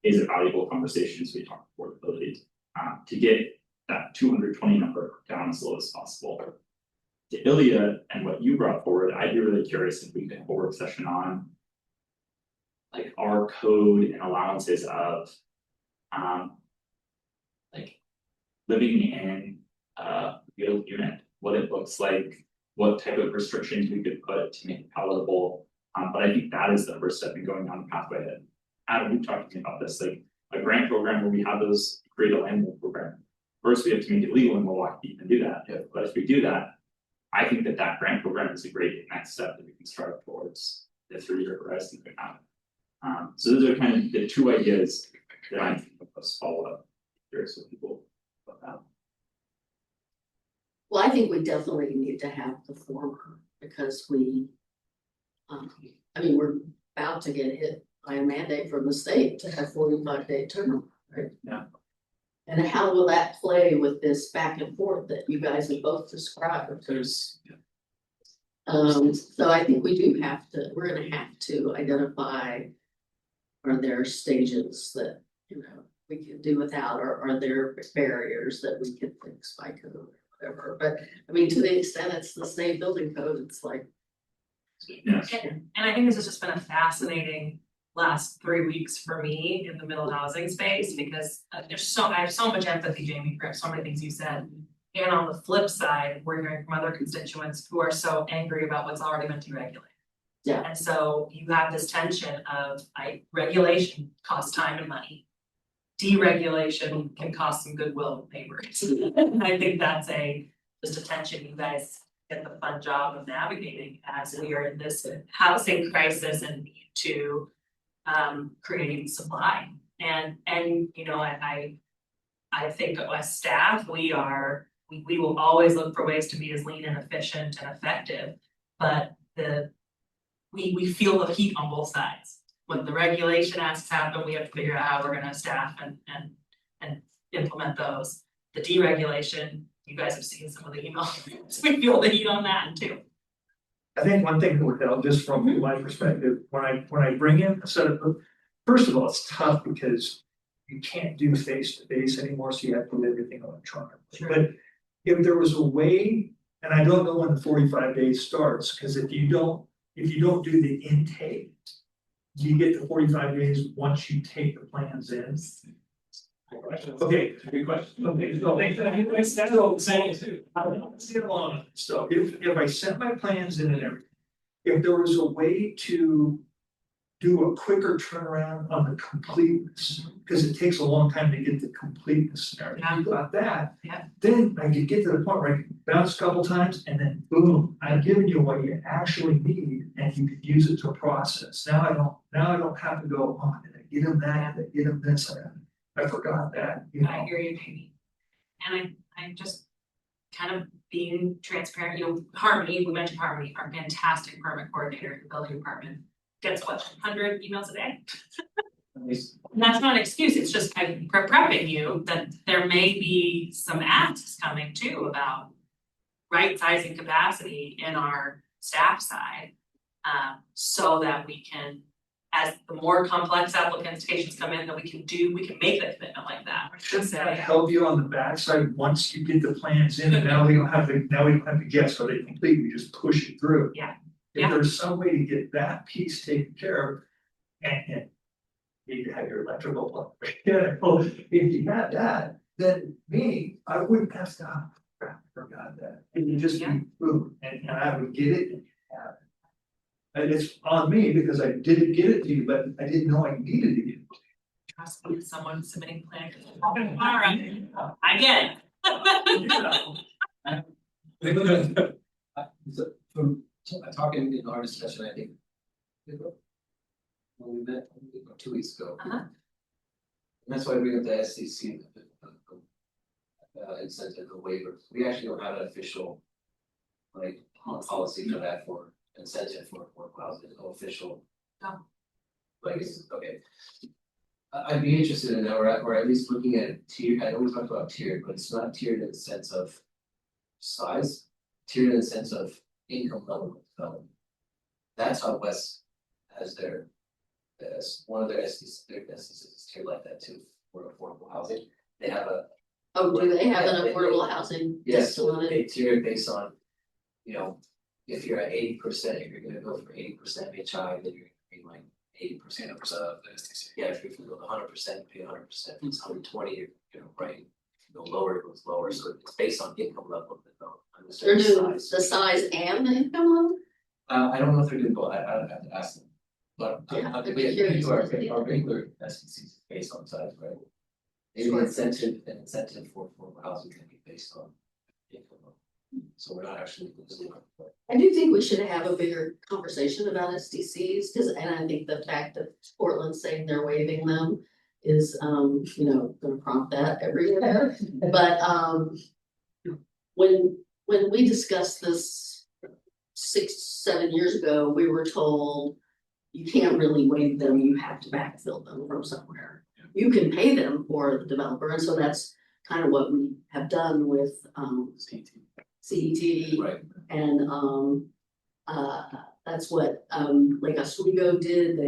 is a valuable conversation as we talk affordability, to get that 220 number down as low as possible. To Ilya and what you brought forward, I'd be really curious if we could have a work session on like our code and allowances of like living in a field unit, what it looks like, what type of restrictions we could put to make it palatable. But I think that is the first step in going down the pathway that Adam, you talked to me about this, like a grant program where we have those create a land use program. First, we have to make it legal in Milwaukie and do that. But if we do that, I think that grant program is a great next step that we can start towards the 3-year horizon we have. So those are kind of the two ideas that I think of us follow up. Curious what people about that. well, I think we definitely need to have the former because we. I mean, we're about to get hit by a mandate from the state to have 45-day term, right? Yeah. And how will that play with this back and forth that you guys have both described? So I think we're gonna have to identify. Are there stages that, we can do without, or are there barriers that we can fix by code or whatever? But I mean, to the extent it's the same building code, it's like. Yes. And I think this has just been a fascinating last 3 weeks for me in the middle housing space, because I have so much empathy, Jamie, for so many things you said. And on the flip side, we're hearing from other constituents who are so angry about what's already been deregulated. Yeah. And so you have this tension of regulation costs time and money. Deregulation can cost some goodwill with neighbors. And I think that's just a tension you guys get the fun job of navigating as we are in this housing crisis and need to create supply. And I think as staff, we will always look for ways to be as lean and efficient and effective, but we feel the heat on both sides. When the regulation asks happen, we have to figure out how we're gonna staff and implement those. The deregulation, you guys have seen some of the emails, we feel the heat on that too. I think one thing that would help, just from my perspective, when I bring in a set of, first of all, it's tough because you can't do face to face anymore, so you have to do everything electronically. Sure. But if there was a way, and I don't know when the 45 days starts, because if you don't do the intake, you get the 45 days once you take the plans in. Okay, good question. Okay, so that's all I'm saying too. Let's get along. So if I sent my plans in and everything, if there was a way to do a quicker turnaround on the completeness, because it takes a long time to get the completeness and everything. You got that, Yeah. then I could get to the point where I can bounce a couple times and then boom, I've given you what you actually need and you can use it to process. Now I don't have to go, oh, did I get them that, did I get them this, I forgot that, I hear you, Jamie. And I just kind of being transparent, Harmony, we mentioned Harmony, our fantastic permit coordinator in the building department. Gets 100 emails a day? And that's not an excuse, it's just I'm prepping you that there may be some asks coming too about right sizing capacity in our staff side. So that we can, as the more complex applications come in, that we can make that commitment like that. Shouldn't that help you on the backside once you get the plans in and now we don't have to guess, are they complete, we just push it through. Yeah. If there's some way to get that piece taken care of, and you have your electrical plug. If you had that, then I wouldn't have to, crap, I forgot that. And you just be boom, and I would get it and have it. And it's on me because I didn't get it to you, but I didn't know I needed to get it. Trust me, someone submitting plan. Tomorrow. I get it. From talking in our discussion, I think. When we met 2 weeks ago. Uh-huh. And that's why we got the SCC. Incentive, the waiver, we actually don't have an official. Policy for that for incentive for affordable housing, no official. No. Okay. I'd be interested in that, or at least looking at it tiered. I know we talked about tiered, but it's not tiered in the sense of size, tiered in the sense of income level of development. That's how West has one of their SDCs is tiered like that too, for affordable housing. They have a. Oh, do they have an affordable housing? Yes, system on it? they tier it based on, if you're at 80%, if you're gonna go for 80% HI, then you're gonna pay like 80% of the SDC. Yeah, if you go to 100%, pay 100%, if it's 120, right? If you go lower, it goes lower, so it's based on income level of development. They're doing the size and the income level? I don't know if they're doing both, I don't have to ask them. But Yeah, we do our regular SDCs based on size, right? Maybe Sure. incentive for housing can be based on income level. So we're not actually. I do think we should have a bigger conversation about SDCs, and I think the fact that Portland's saying they're waiving them is, gonna prompt that everywhere. But, when we discussed this 6-7 years ago, we were told you can't really waive them, you have to backfill them from somewhere. You can pay them for the developer, and so that's kind of what we have done with CET. Right. And that's what Lake Oswego did,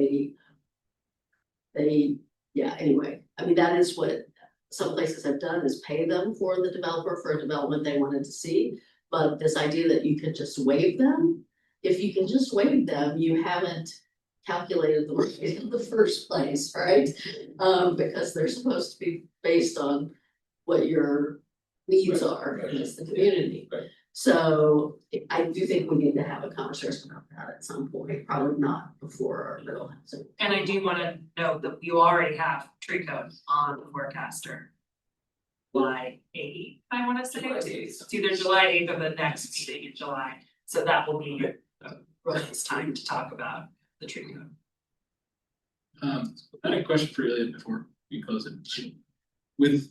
yeah, anyway, I mean, that is what some places have done, is pay them for the developer for a development they wanted to see. But this idea that you could just waive them, if you can just waive them, you haven't calculated the rate in the first place, right? Because they're supposed to be based on what your needs are as the community. Right. So I do think we need to have a conversation about that at some point, probably not before our middle housing. And I do wanna note that you already have tree code on the forecaster. July 8th, I wanna say, July 8th. it's either July 8th or the next meeting in July, so that will be it's time to talk about the tree code. I had a question for you before we close it. With,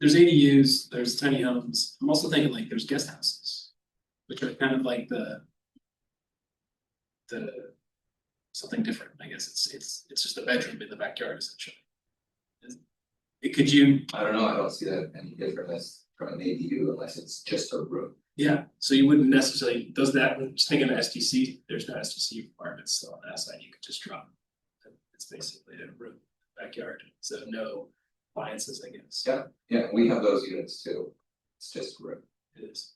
there's ADUs, there's tiny homes, I'm also thinking like there's guest houses. Which are kind of like the something different, I guess, it's just a bedroom in the backyard essentially. Could you, I don't know, I don't see that any different as from an ADU unless it's just a room. yeah, so you wouldn't necessarily, does that, just thinking of SDC, there's no SDC requirements, so on that side, you could just drop. It's basically a room, backyard, so no appliances, I guess. Yeah, we have those units too. It's just a room. It is.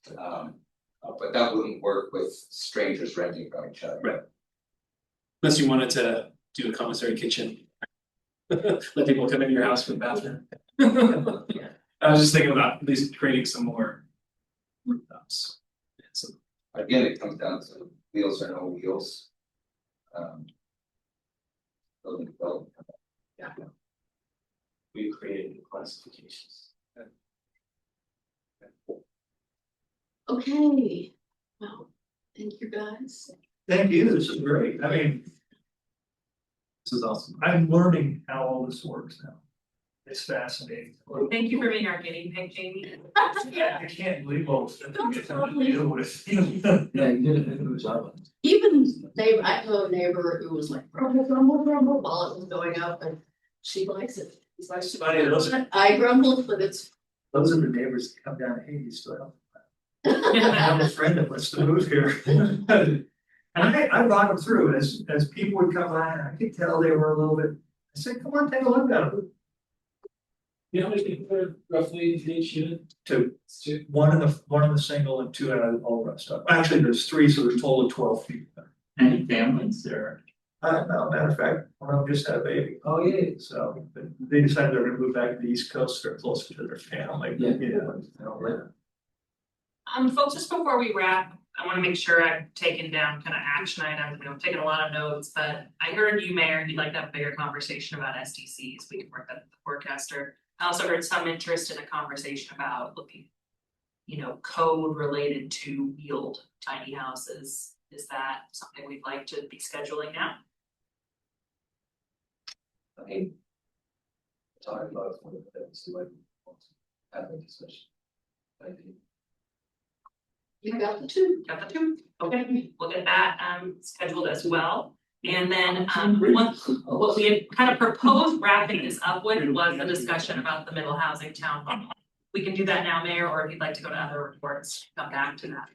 But that wouldn't work with strangers renting from each other. Right. Unless you wanted to do a commissary kitchen. Let people come in your house for the bathroom. I was just thinking about at least creating some more rooftops. Again, it comes down to wheels or no wheels. Building development. Yeah. We created classifications. Okay, well, thank you guys. Thank you, this is great, I mean, This is awesome. I'm learning how all this works now. It's fascinating. Thank you for being our guinea pig, Jamie. I can't believe all the stuff we get to deal with. Yeah, you did a good job. Even neighbor, I know a neighbor who was like grumble, grumble, grumble while it was going up, and she likes it. He's like, Funny, those I grumbled, but it's. are the neighbors that come down, hey, you still have. I have a friend that wants to move here. And I brought them through as people would come by, and I could tell they were a little bit, I said, come on, take a look at them. You know how many people are roughly in each unit? Two, Two. one in the single and two out of all the rest of, actually, there's three, so there's a total of 12 people. Any families there? No, matter of fact, one of them just had a baby. Oh, yeah. So but they decided they're gonna move back to the East Coast, they're closer to their family. Yeah. Folks, just before we wrap, I wanna make sure I've taken down kind of action items, I've taken a lot of notes, but I heard you, Mayor, you'd like to have a bigger conversation about SDCs, we can work that with the forecaster. I also heard some interest in a conversation about looking, code related to wheeled tiny houses. Is that something we'd like to be scheduling now? I mean. Talking about it, one of the things like have a discussion. I think. You got the two. Got the two? Okay, we'll get that scheduled as well. And then what we had kind of proposed wrapping this up with was the discussion about the middle housing town hall. We can do that now, Mayor, or if you'd like to go to other reports, come back to that.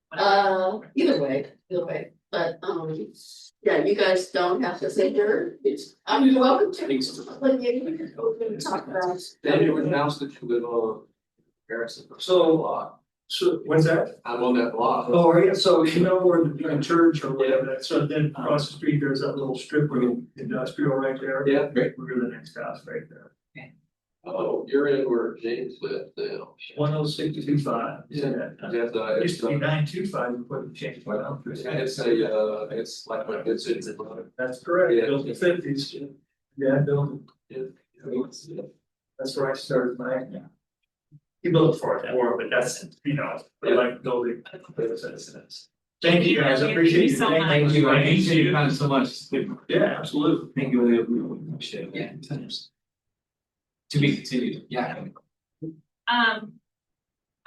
Whatever. Either way, but yeah, you guys don't have to say your, you're welcome to. But yeah, you can go and talk about. Then you announced that you live on Harrison. So when's that? I'm on that block. Oh, yeah, so where the church or whatever, so then across the street, there's that little strip where the industrial right there. Yeah, great. We're the next house right there. Oh, you're in where James lived now. 10625. Yeah. It used to be 925 before they changed my address. It's like, it's. That's correct, Yeah. built in the 50s. Yeah, built it. That's where I started my. He built it for it more, but that's, they like building. Thank you guys, I appreciate you. so much. Thank you, I appreciate your time so much. Yeah, absolutely. Thank you, really appreciate it. Yeah. To be continued, yeah.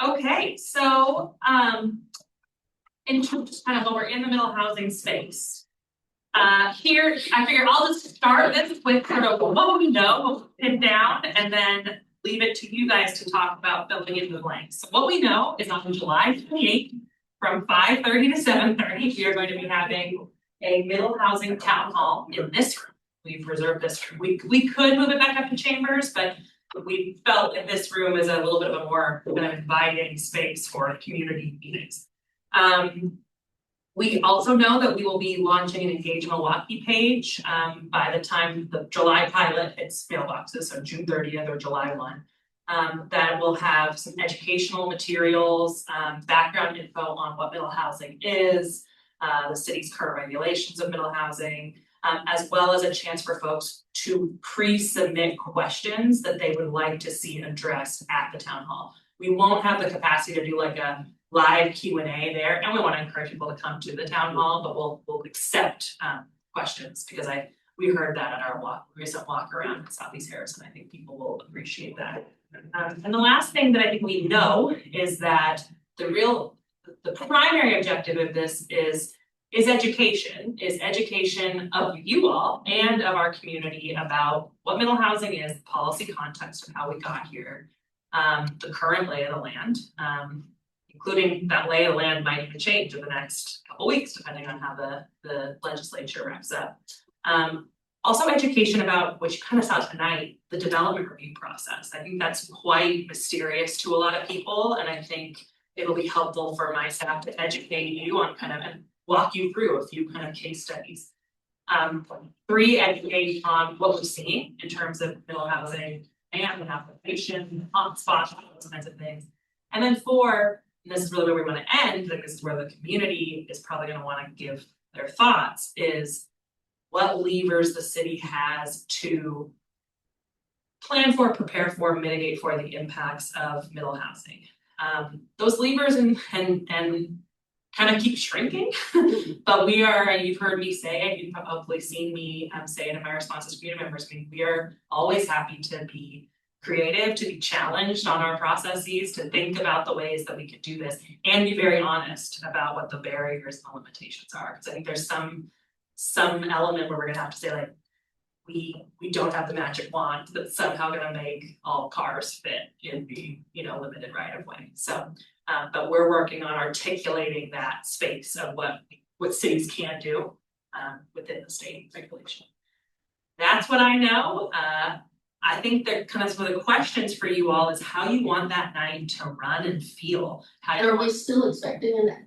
Okay, so in terms of kind of when we're in the middle housing space. Here, I figure I'll just start this with sort of what we know, what we pin down, and then leave it to you guys to talk about filling in the blanks. So what we know is on July 28th, from 5:30 to 7:30, we are going to be having a middle housing town hall in this room. We've reserved this room. We could move it back up to chambers, but we felt that this room is a little bit of a more kind of inviting space for community meetings. We also know that we will be launching an Engage Milwaukie page by the time the July pilot hits mailboxes, so June 30th or July 1. That will have some educational materials, background info on what middle housing is, the city's current regulations of middle housing, as well as a chance for folks to pre-submit questions that they would like to see addressed at the town hall. We won't have the capacity to do like a live Q&A there, and we want to encourage people to come to the town hall, but we'll accept questions because we heard that at our recent walk around in Southeast Harrison. I think people will appreciate that. And the last thing that I think we know is that the primary objective of this is education of you all and of our community about what middle housing is, policy context of how we got here, the current lay of the land, including that lay of the land might even change in the next couple weeks, depending on how the legislature wraps up. Also education about, which you kind of saw tonight, the development review process. I think that's quite mysterious to a lot of people, and I think it'll be helpful for my staff to educate you on kind of and walk you through a few kind of case studies. 3, educate on what we're seeing in terms of middle housing and application, hotspots, those kinds of things. And then 4, and this is really where we want to end, like this is where the community is probably going to want to give their thoughts, is what levers the city has to plan for, prepare for, mitigate for the impacts of middle housing. Those levers and kind of keep shrinking, but we are, and you've heard me say it, you've probably seen me say it in my responses to community members, I mean, we are always happy to be creative, to be challenged on our processes, to think about the ways that we could do this, and be very honest about what the barriers and the limitations are. Because I think there's some element where we're gonna have to say, like, we don't have the magic wand that's somehow gonna make all cars fit in the limited right of way. So but we're working on articulating that space of what cities can do within the state regulation. That's what I know. I think that kind of some of the questions for you all is how you want that night to run and feel. And are we still expecting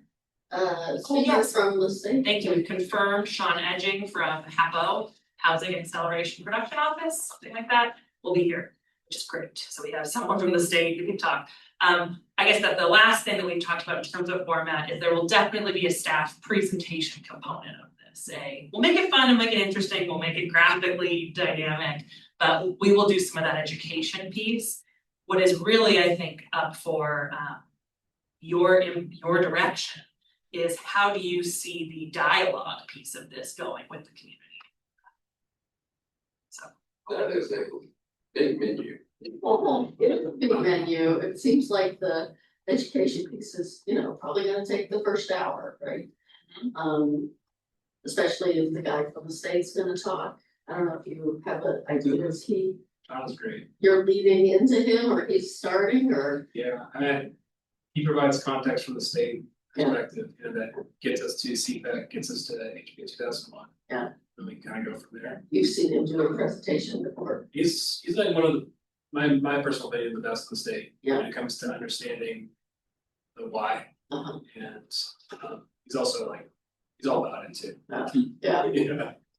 speaker yes. from the state? Thank you. We confirmed Sean Edging from HAPO, Housing Acceleration Production Office, something like that, will be here, which is great. So we have someone from the state who can talk. I guess that the last thing that we talked about in terms of format is there will definitely be a staff presentation component of this. We'll make it fun and make it interesting, we'll make it graphically dynamic, but we will do some of that education piece. What is really, I think, up for your direction is how do you see the dialogue piece of this going with the community? So That is a big menu. Oh, it's a big menu. It seems like the education piece is, probably gonna take the first hour, right? Especially if the guy from the state's gonna talk. I don't know if you have an idea, is he, That was great. you're leading into him or he's starting or? Yeah, he provides context from the state perspective, that gets us to CPAC, gets us to HB 2001. Yeah. And we kind of go from there. You've seen him do a presentation before. He's like one of my personal opinion, the best in the state. Yeah. When it comes to understanding the why. Uh-huh. And he's also he's all about it too. Yeah.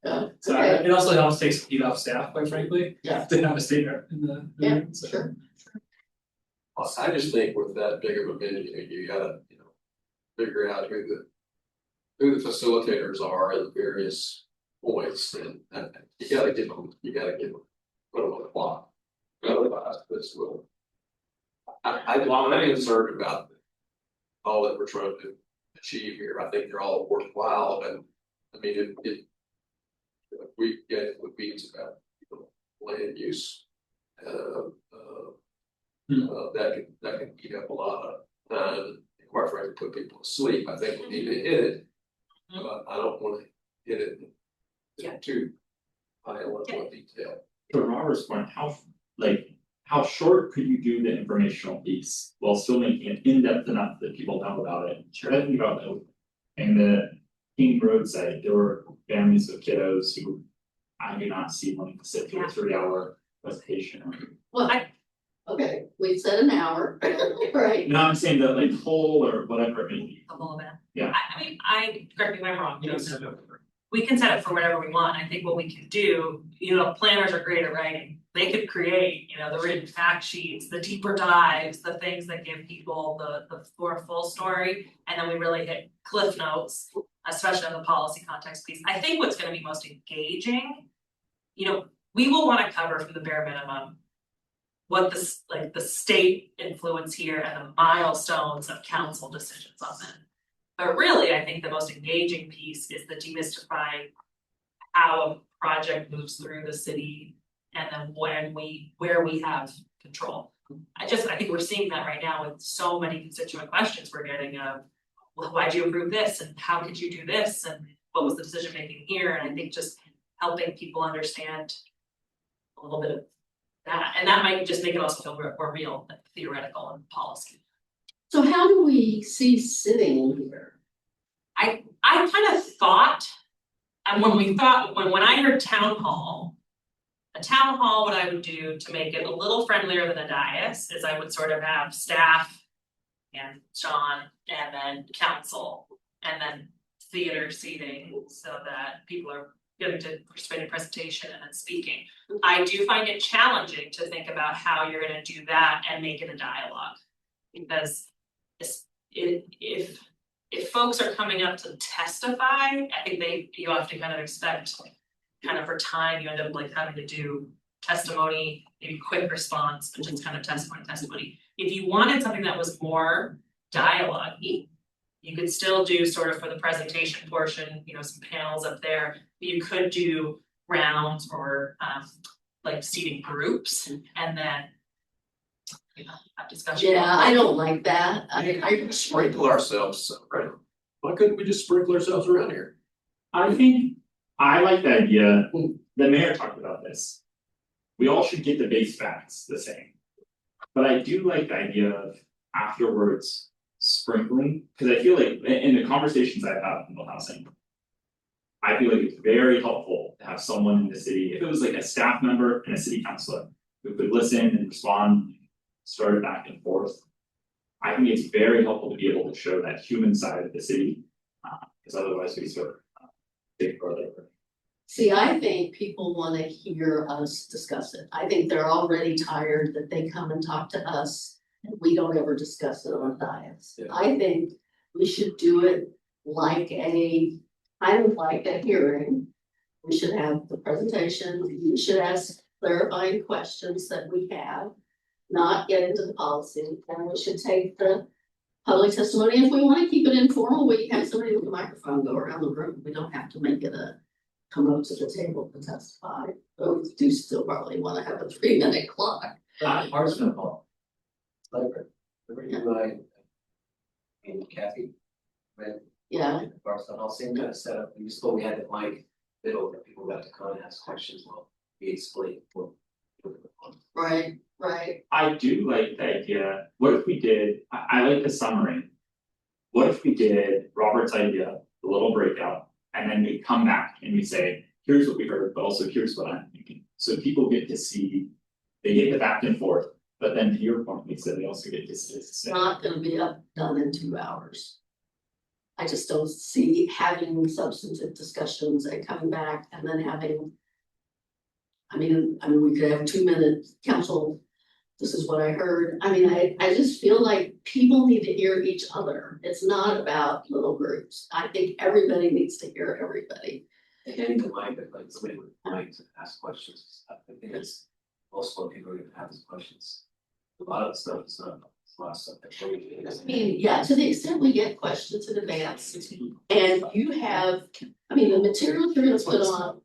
Yeah. So Okay. it also helps take some heat off staff, quite frankly. Yeah. To have a state rep in the room, so. Sure. I just think with that big of a menu, you gotta, figure out who the facilitators are at the various points, and you gotta give them, put them on the clock. Otherwise, this will. I'm concerned about all that we're trying to achieve here. I think they're all worthwhile, and I mean, if we get what means about land use, that can eat up a lot of time, and quite frankly, put people to sleep. I think we need to hit it, but I don't want to hit it in too high a level of detail. To Robert's point, how short could you do the informational piece while still making it in-depth enough that people know about it? Sure. I think about it. And the King Road site, there were families with kiddos who I do not see wanting to sit through a 3-hour presentation. Well, okay, we said an hour, right? No, I'm saying that like whole or whatever it may be. A little bit. Yeah. I mean, correct me if I'm wrong, you know, we can set it for whatever we want. I think what we can do, you know, planners are great at writing. They could create, you know, the written fact sheets, the deeper dives, the things that give people the full story. And then we really hit cliff notes, especially on the policy context piece. I think what's gonna be most engaging, you know, we will wanna cover from the bare minimum what the state influence here and the milestones of council decisions on them. But really, I think the most engaging piece is the demystifying how a project moves through the city and then where we have control. I think we're seeing that right now with so many constituent questions we're getting of, well, why'd you approve this and how could you do this and what was the decision making here? And I think just helping people understand a little bit of that, and that might just make it also feel more real than theoretical and policy. So how do we see sitting here? I kind of thought, and when I heard town hall, a town hall, what I would do to make it a little friendlier than a dais is I would sort of have staff and Sean and then council and then theater seating so that people are getting to participate in presentation and then speaking. I do find it challenging to think about how you're gonna do that and make it a dialogue. Because if folks are coming up to testify, I think you have to kind of expect kind of for time, you end up like having to do testimony, maybe quick response, but just kind of testimony. If you wanted something that was more dialogue-y, you could still do sort of for the presentation portion, you know, some panels up there. You could do rounds or like seating groups and then you know, have discussion. Yeah, I don't like that. I Sprinkle ourselves, right? Why couldn't we just sprinkle ourselves around here? I think I like the idea, the mayor talked about this. We all should get the base facts the same. But I do like the idea of afterwards sprinkling, because I feel like in the conversations I've had in housing, I feel like it's very helpful to have someone in the city, if it was like a staff member and a city councilor, who could listen and respond, sort of back and forth. I think it's very helpful to be able to show that human side of the city, because otherwise we sort of take further. See, I think people wanna hear us discuss it. I think they're already tired that they come and talk to us and we don't ever discuss it on dais. Yeah. I think we should do it like kind of like a hearing. We should have the presentation, we should ask clarifying questions that we have, not get into the policy, and we should take the public testimony. If we wanna keep it informal, we have somebody with a microphone go around the room. We don't have to make it come up to the table to testify. But we do still probably wanna have a 3-minute clock. Parsonal Hall. Like, remember and Kathy, when Yeah, Parsonal Hall, same kind of setup, we just thought we had the mic middle that people got to come and ask questions while we explain what. right. I do like the idea, what if we did, I like the summary. What if we did Robert's idea, the little breakout, and then we come back and we say, here's what we heard, but also here's what I'm thinking. So people get to see, they get the back and forth, but then to your point, Lisa, they also get to see. It's not gonna be done in 2 hours. I just don't see having substantive discussions and coming back and then having. I mean, we could have 2-minute council, this is what I heard. I mean, I just feel like people need to hear each other. It's not about little groups. I think everybody needs to hear everybody. Again, the mic, but like somebody would like to ask questions and stuff, I think it's also what people are gonna have these questions. A lot of stuff is not, a lot of stuff that we. I mean, yeah, to the extent we get questions in advance and you have, I mean, the materials you're gonna put on.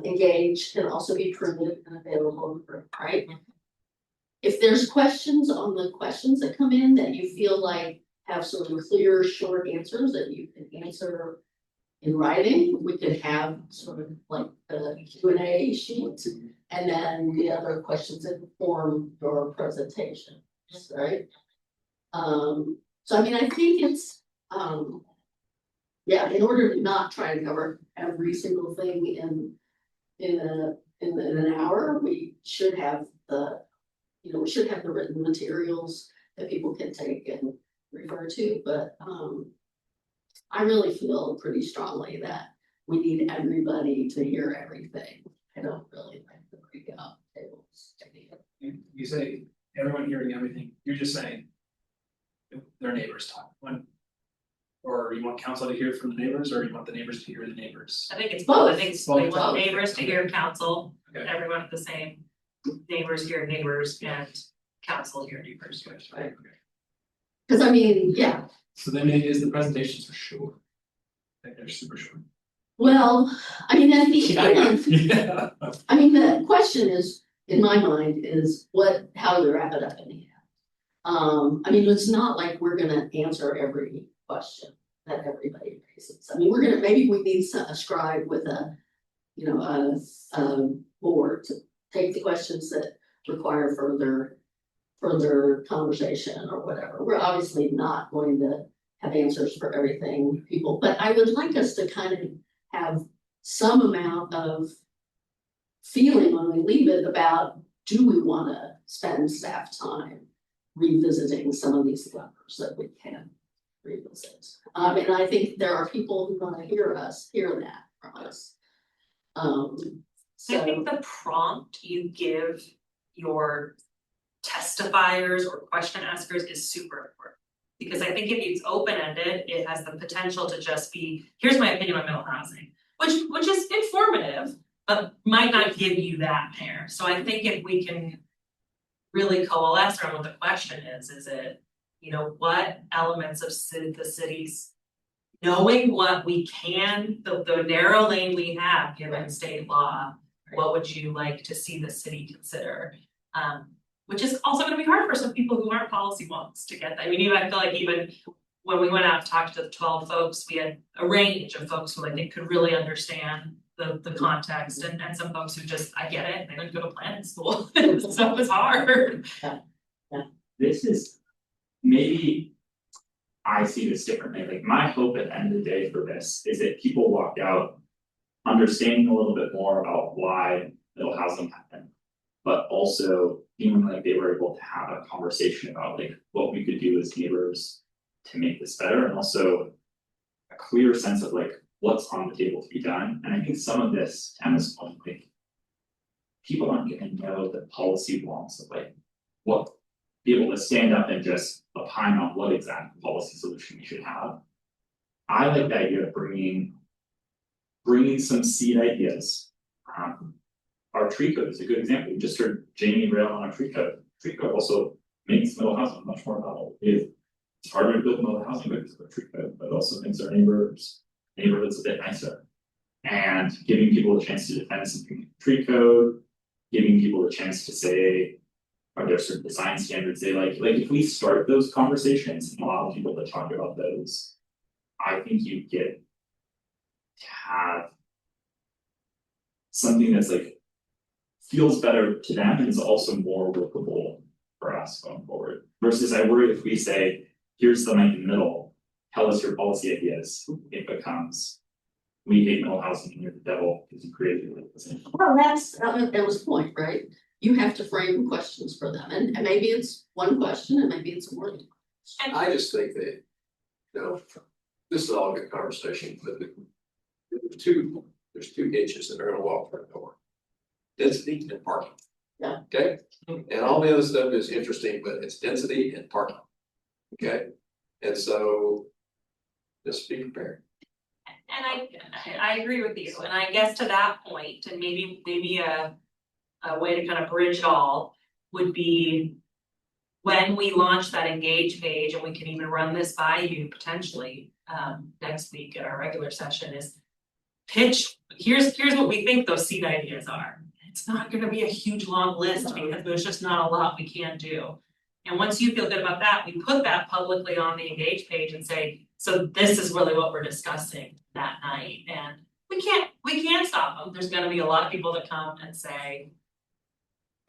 Engage can also be printed and available in the group, right? If there's questions on the questions that come in that you feel like have some clear, short answers that you can answer in writing, we could have sort of like a Q&A sheet. And then the other questions inform your presentation, right? So I mean, I think it's, yeah, in order to not try to cover every single thing in an hour, we should have the, you know, we should have the written materials that people can take and refer to, but, I really feel pretty strongly that we need everybody to hear everything. I don't really like the breakout tables. You say everyone hearing everything, you're just saying. Their neighbors talk, when. Or you want council to hear from the neighbors, or you want the neighbors to hear the neighbors? I think it's both, I think it's, we Both. want neighbors to hear council, Okay. everyone at the same. Neighbors hear neighbors and council hear neighbors. Right. Cause I mean, yeah, So then it is the presentations are short. Like they're super short. well, I mean, at the end, Yeah. I mean, the question is, in my mind, is how do we wrap it up in the end? I mean, it's not like we're gonna answer every question that everybody raises. I mean, maybe we need a scribe with a, you know, a board to take the questions that require further conversation or whatever. We're obviously not going to have answers for everything, people, but I would like us to kind of have some amount of feeling when we leave it about, do we wanna spend staff time revisiting some of these levers that we can revisit? And I think there are people who wanna hear that from us. I So, think the prompt you give your testifiers or question askers is super important. Because I think if it's open-ended, it has the potential to just be, here's my opinion on mental housing, which is informative, but might not give you that there. So I think if we can really coalesce around what the question is it, you know, what elements of the city's, knowing what we can, the narrow lane we have given state law, what would you like to see the city consider? Which is also gonna be hard for some people who aren't policy wonks to get that. I mean, I feel like even when we went out to talk to the 12 folks, we had a range of folks who I think could really understand the context and some folks who just, I get it, they didn't go to planning school, this stuff is hard. This is, maybe I see this differently, like my hope at the end of the day for this is that people walk out understanding a little bit more about why middle housing happened. But also feeling like they were able to have a conversation about like what we could do as neighbors to make this better, and also a clear sense of like what's on the table to be done. And I think some of this, to Emma's point, like people aren't gonna know the policy wants of like what, be able to stand up and just opine on what exact policy solution we should have. I like the idea of bringing some seed ideas. Our tree code is a good example. We just heard Jamie rail on our tree code. Tree code also makes middle housing much more novel. It's harder to build middle housing because of our tree code, but it also makes our neighborhoods a bit nicer. And giving people a chance to defend something like tree code, giving people a chance to say, are there certain design standards they like if we start those conversations and allow people to talk about those, I think you get to have something that's like feels better to them and is also more workable for us going forward. Versus I worry if we say, here's the night in the middle, tell us your policy ideas, it becomes, we hate middle housing and you're the devil because you created it. well, that was the point, right? You have to frame questions for them, and maybe it's one question, and maybe it's more. I just think that, you know, this is all a good conversation, but there's two itches that are gonna walk through the door. Density and parking. Yeah. Okay, and all the other stuff is interesting, but it's density and parking. Okay, and so just be prepared. And I agree with you, and I guess to that point, and maybe a way to kind of bridge it all would be when we launch that engage page, and we can even run this by you potentially next week at our regular session, is pitch, here's what we think those seed ideas are. It's not gonna be a huge long list because there's just not a lot we can do. And once you feel good about that, we put that publicly on the engage page and say, so this is really what we're discussing that night, and we can't stop them, there's gonna be a lot of people that come and say.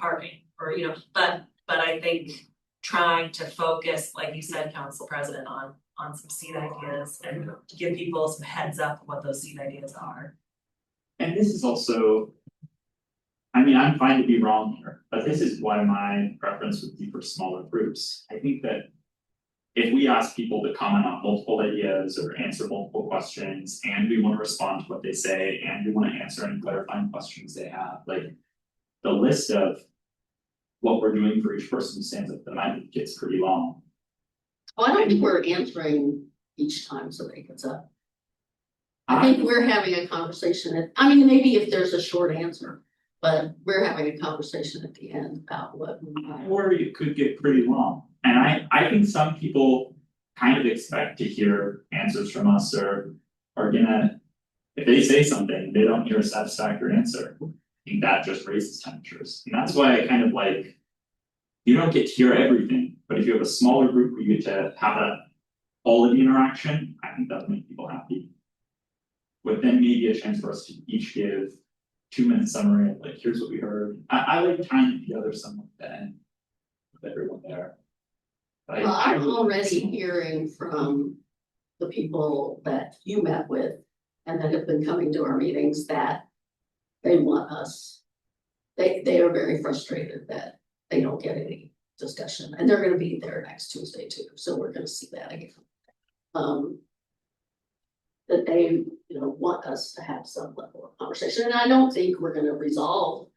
Parking, or but I think trying to focus, like you said, Council President, on some seed ideas and to give people some heads up of what those seed ideas are. And this is also. I mean, I'm fine to be wrong here, but this is why my preference would be for smaller groups. I think that. If we ask people to comment on multiple ideas or answer multiple questions, and we want to respond to what they say, and we want to answer any clarifying questions they have, like. The list of. What we're doing for each person who stands up, the mic gets pretty long. Oh, I don't think we're answering each time somebody gets up. I think we're having a conversation, I mean, maybe if there's a short answer, but we're having a conversation at the end about what. I worry it could get pretty long, and I think some people kind of expect to hear answers from us or are gonna. If they say something, they don't hear a satisfactory answer. I think that just raises temperatures, and that's why I kind of like. You don't get to hear everything, but if you have a smaller group where you get to have that quality interaction, I think that'll make people happy. With then maybe a chance for us to each give 2-minute summary of like, here's what we heard. I like tying it together somewhat then with everyone there. Well, I'm already hearing from the people that you met with and that have been coming to our meetings that they want us. They are very frustrated that they don't get any discussion, and they're gonna be there next Tuesday too, so we're gonna see that again. That they, want us to have some level of conversation, and I don't think we're gonna resolve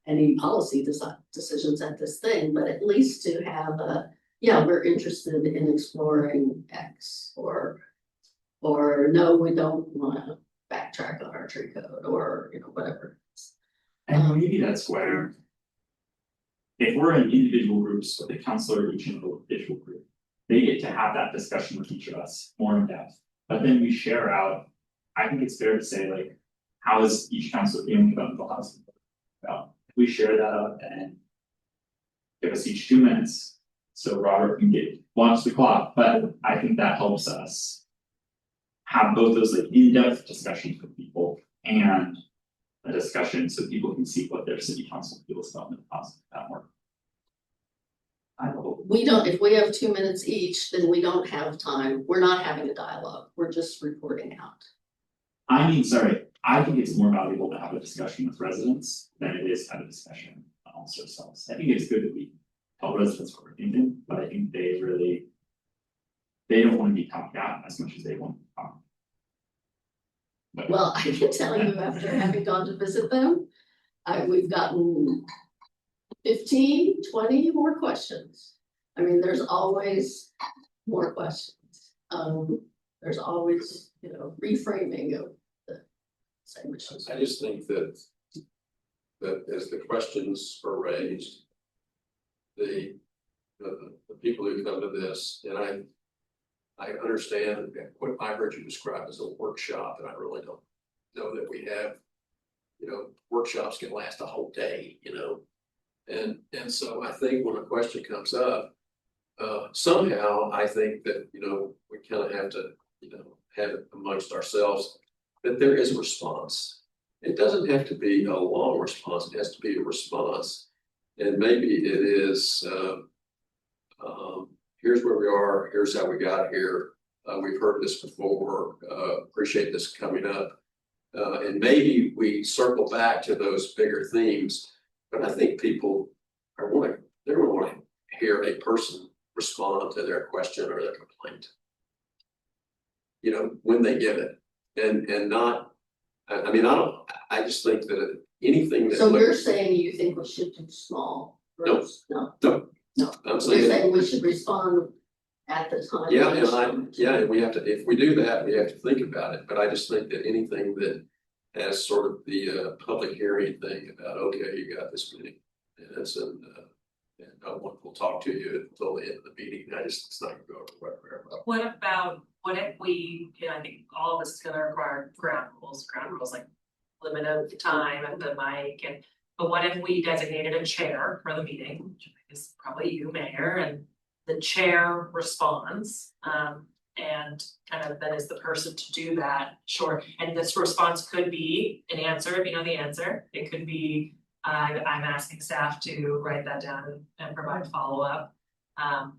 any policy decisions at this thing, but at least to have a, yeah, we're interested in exploring X, or no, we don't wanna backtrack on our tree code, or, whatever. And maybe that's where. If we're in individual groups with a counselor each individual group, they get to have that discussion with each of us more in depth. But then we share out, I think it's fair to say like, how is each counselor feeling about the housing? Well, we share that out and give us each 2 minutes. So Robert can watch the clock, but I think that helps us. Have both those like in-depth discussions with people and a discussion so people can see what their city council feels about the positive that work. We don't, if we have 2 minutes each, then we don't have time, we're not having a dialogue, we're just reporting out. I mean, sorry, I think it's more valuable to have a discussion with residents than it is to have a discussion amongst ourselves. I think it's good that we tell residents what we're thinking, but I think they don't want to be talked at as much as they want to talk. Well, I can tell you after having gone to visit them, we've gotten 15, 20 more questions. I mean, there's always more questions. There's always, reframing of the same issues. I just think that as the questions are raised, the people who come to this, and I understand what I heard you describe as a workshop, and I really don't know that we have, workshops can last a whole day, and so I think when a question comes up, somehow I think that, we kind of have to, have it amongst ourselves, that there is a response. It doesn't have to be a long response, it has to be a response. And maybe it is, here's where we are, here's how we got here. We've heard this before, appreciate this coming up. And maybe we circle back to those bigger themes, but I think people they're going to want to hear a person respond to their question or their complaint. When they give it, and not, I just think that anything that. So you're saying you think we should do small groups? No. I'm You're saying, saying we should respond at the time. and we have to, if we do that, we have to think about it, but I just think that anything that has sort of the public hearing thing about, okay, you got this many minutes and no one will talk to you until the end of the meeting, it's not gonna go very well. What if we, I think all of this is gonna require ground rules, like limit of time and the mic, but what if we designated a chair for the meeting, which is probably you, Mayor, and the chair responds. And kind of then is the person to do that, sure, and this response could be an answer, if you know the answer, it could be. I'm asking staff to write that down and provide follow-up.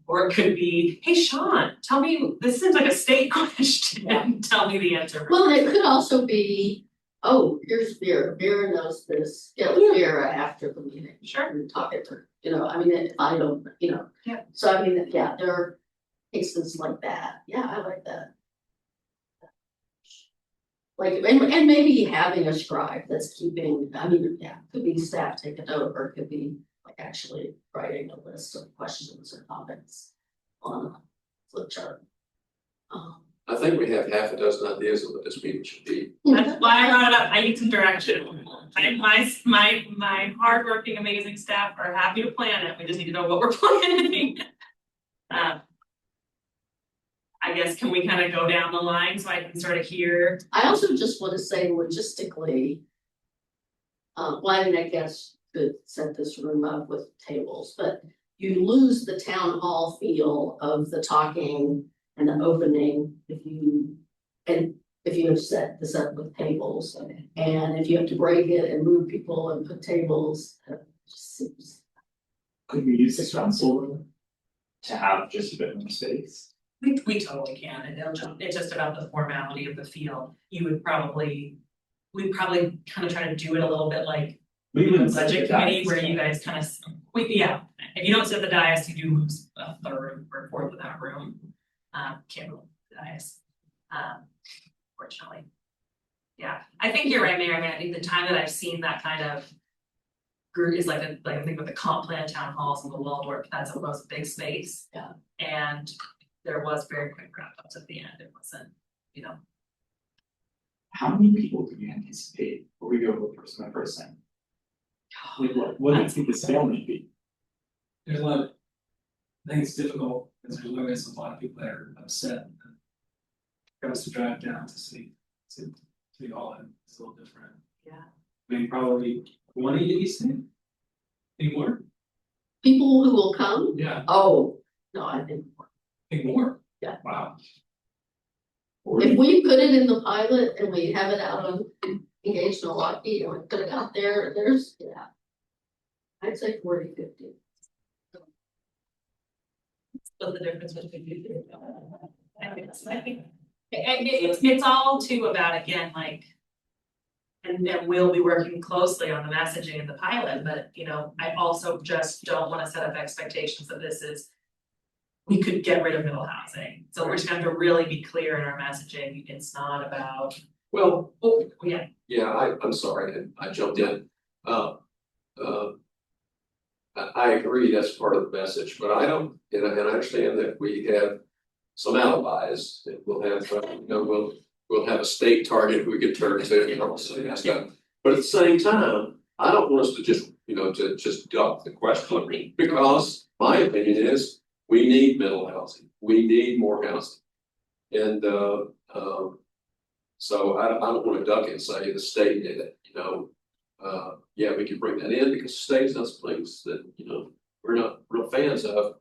Or it could be, hey, Sean, tell me, this seems like a state question, tell me the answer. Well, it could also be, oh, here's Vera, Vera knows this, get with Vera after the meeting. Sure. And talk it through, you know, I mean, if I don't, you know. Yeah. So I mean, yeah, there are cases like that, yeah, I like that. Like, and maybe having a scribe that's keeping, I mean, yeah, could be staff take it over, it could be like actually writing a list of questions or topics on a flip chart. I think we have half a dozen ideas of what this meeting should be. That's why I brought it up, I need some direction. My hardworking, amazing staff are happy to plan it, we just need to know what we're planning. I guess, can we kind of go down the line so I can sort of hear? I also just want to say logistically. Well, I mean, I guess could set this room up with tables, but you lose the town hall feel of the talking and the opening if you have set this up with tables. And if you have to break it and move people and put tables, it just seems. Could we use this council room to have just a bit more space? We totally can, and it's just about the formality of the field, we'd probably kind of try to do it a little bit like. We wouldn't Budget sit the committee dais. where you guys kind of, if you don't sit the dais, you do lose a third or a fourth of that room. Can't really the dais, fortunately. Yeah, I think you're right, Mayor, I mean, I think the time that I've seen that kind of group is like I think with the comp plan town halls and the Waldorf, that's a most big space. Yeah. And there was very quick wrap ups at the end, it wasn't, you know. How many people do you anticipate before we go person by person? Like what do you think the scale might be? There's a lot of, I think it's difficult, because there's always a lot of people that are upset. For us to drive down to see all of it, it's a little different. Yeah. I mean, probably 20 to East End. Think more? People who will come, Yeah, oh, no, I think. think more. Yeah. Wow. If we put it in the pilot and we have it out on Engage Milwaukie and we put it out there, there's, yeah. I'd say 40, 50. Split the difference between you two. I think it's all too about, again, like. And we'll be working closely on the messaging and the pilot, but you know, I also just don't wanna set up expectations that this is. We could get rid of middle housing, so we're just gonna have to really be clear in our messaging, it's not about, Well, oh, yeah. yeah, I'm sorry, I jumped in. I agree, that's part of the message, but I don't, and I understand that we have some alibis, that we'll have, you know, we'll have a state target we could turn to, you know, so that's stuff. But at the same time, I don't want us to just, you know, to just duck the question, because my opinion is, we need middle housing, we need more housing. And, so I don't wanna duck and say the state did it, you know. Yeah, we can bring that in because the state's done some things that, you know, we're not real fans of.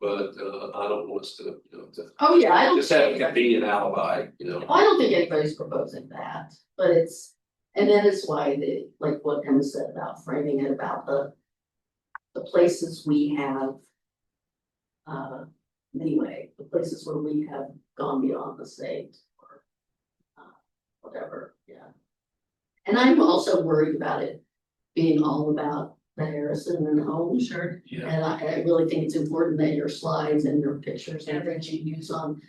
But I don't want us to, you know, to Oh, yeah, I don't. just have a convenient alibi, you know. I don't think anybody's proposing that, but it's, and that is why the, like what Emma said about framing it about the places we have. Anyway, the places where we have gone beyond the state or whatever, yeah. And I'm also worried about it being all about the Harrison and home. Sure. Yeah. And I really think it's important that your slides and your pictures and that you use on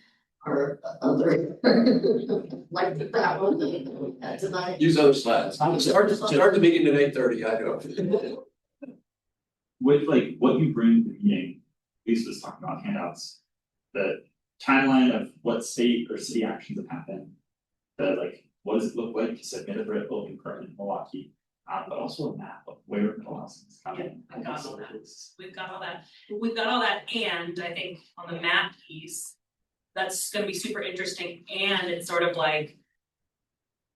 our other, like that one tonight. Use other slides. Start the meeting at 8:30, I know. With like what you bring to the meeting, Lisa was talking about handouts, the timeline of what state or city actions have happened. The like, what does it look like to submit a Brit building permit in Milwaukee, but also a map of where middle housing is coming. We've got all that, we've got all that, and I think on the map piece. That's gonna be super interesting, and it's sort of like.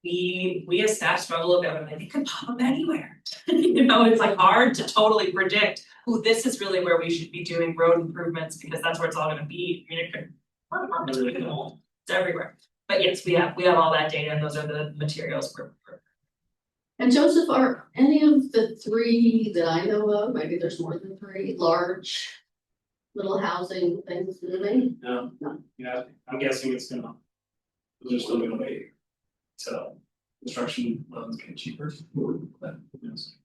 We as staff struggle a bit, with it could pop up anywhere, you know, it's like hard to totally predict ooh, this is really where we should be doing road improvements, because that's where it's all gonna be, I mean, it could. It's everywhere, but yes, we have all that data, and those are the materials for. And Joseph, are any of the three that I know of, maybe there's more than three, large little housing things moving? No. No. Yeah, I'm guessing it's gonna. They're still gonna wait. So construction loans get cheaper, but who knows?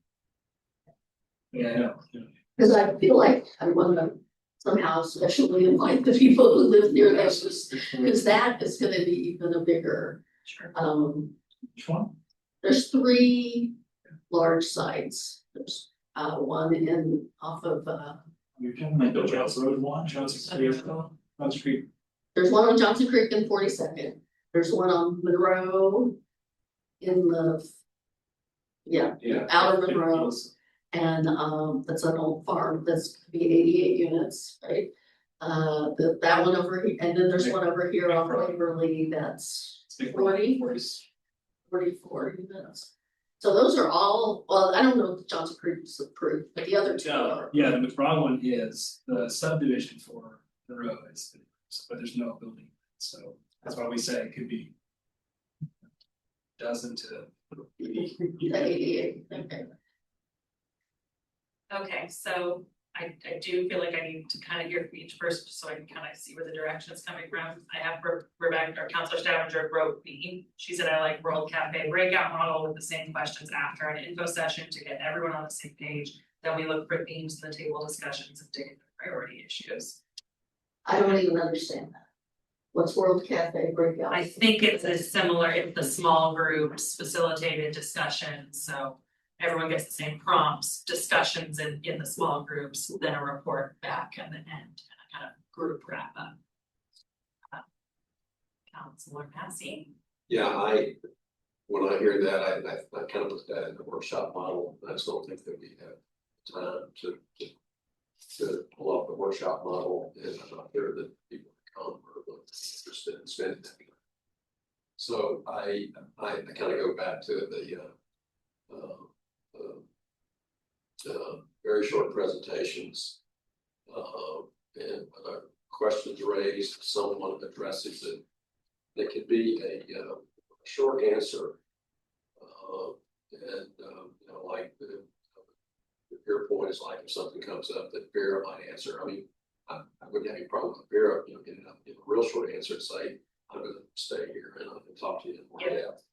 Yeah, I know, yeah. Cause I feel like I wanna somehow especially invite the people who live near those, cause that is gonna be even a bigger, Sure. Which one? there's three large sites. There's one in off of You're talking like the Wales Road one? Johnson Street. there's one on Johnson Creek in 42nd. There's one on Monroe in the Yeah. outer Monroe. And that's an old farm that's gonna be 88 units, right? That one over here, and then there's one over here on Waverly that's 44 units. So those are all, well, I don't know if Johnson Creek is approved, but the other two are. Yeah, the McBride one is the subdivision for the road, but there's no building, so that's why we say it could be. Dozen to. 88, okay. Okay, so I do feel like I need to kind of hear from each person, so I can kind of see where the direction is coming from. I have Rebecca, our counselor Stavanger, wrote me. She said, I like World Cafe breakout model with the same questions after an info session to get everyone on the same page. Then we look for themes in the table discussions and dig into priority issues. I don't even understand that. What's World Cafe breakout? I think it's a similar, it's the small groups, facilitated discussions, so everyone gets the same prompts, discussions in the small groups, then a report back at the end, and a kind of group wrap up. Counselor Massey. Yeah, when I hear that, I kind of looked at it in the workshop model, I just don't think that we have time to pull off the workshop model, and I'm not sure that people come or look interested in spending that time. So I kind of go back to the very short presentations. And when a questions raised, someone addresses it. It could be a short answer. And you know, like your point is like if something comes up that Vera might answer. I mean, I wouldn't have any problem with Vera, you know, getting a real short answer and say, I'm gonna stay here and I can talk to you in more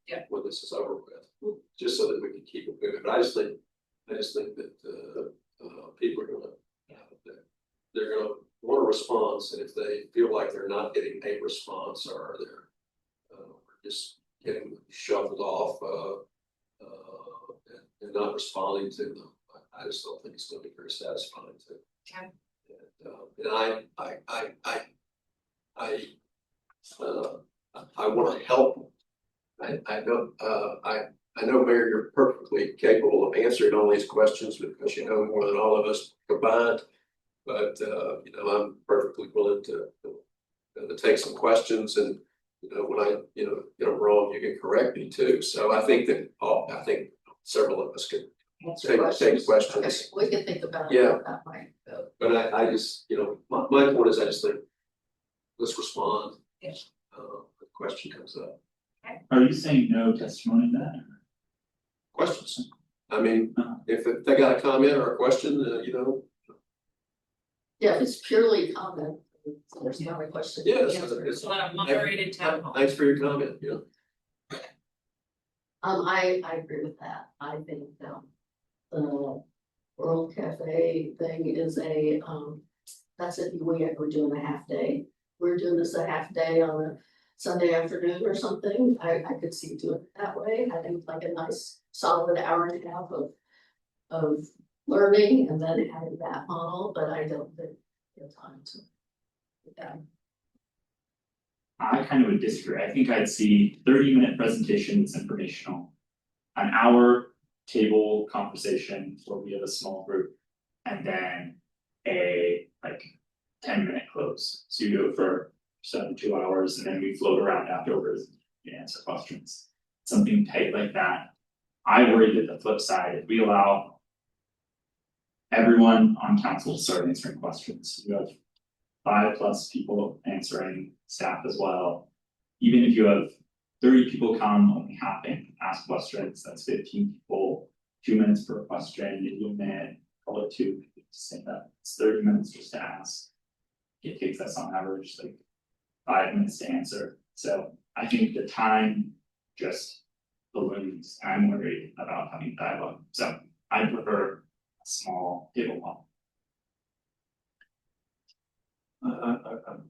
depth when this is over with, just so that we can keep it moving. But I just think that people are gonna, they're gonna want a response, and if they feel like they're not getting a response or they're just getting shuffled off and not responding to them, I just don't think it's gonna be very satisfying to. Okay. And I want to help. I know, Mayor, you're perfectly capable of answering all these questions because you know more than all of us combined. But you know, I'm perfectly willing to take some questions, and you know, when I get them wrong, you can correct me too. So I think that several of us could take questions. Okay, we can think about it that way. But I just, my point is, I just think, let's respond. Yes. The question comes up. Are you saying no testimony then? Questions. I mean, if they got a comment or a question, Yeah, if it's purely comment, so there's not a question. Yeah, Answer. it's A lot of moderated town hall. thanks for your comment, I agree with that. I think the World Cafe thing is that's it, we're doing a half day. We're doing this a half day on a Sunday afternoon or something. I could see doing it that way. I think like a nice solid hour and a half of learning and then having that model, but I don't think we have time to do that. I kind of would disagree. I think I'd see 30-minute presentation that's informational. An hour table conversation where we have a small group, and then a 10-minute close. So you go for 2 hours, and then we float around afterwards and answer questions. Something tight like that. I worry that the flip side, if we allow everyone on council start answering questions. You have 5+ people answering, staff as well. Even if you have 30 people come, only half can ask questions, that's 15 people, 2 minutes per question, maybe a minute, call it 2, say that, it's 30 minutes just to ask. It takes us on average like 5 minutes to answer, so I think the time just balloons. I'm worried about having dialogue, so I prefer a small table model. I'm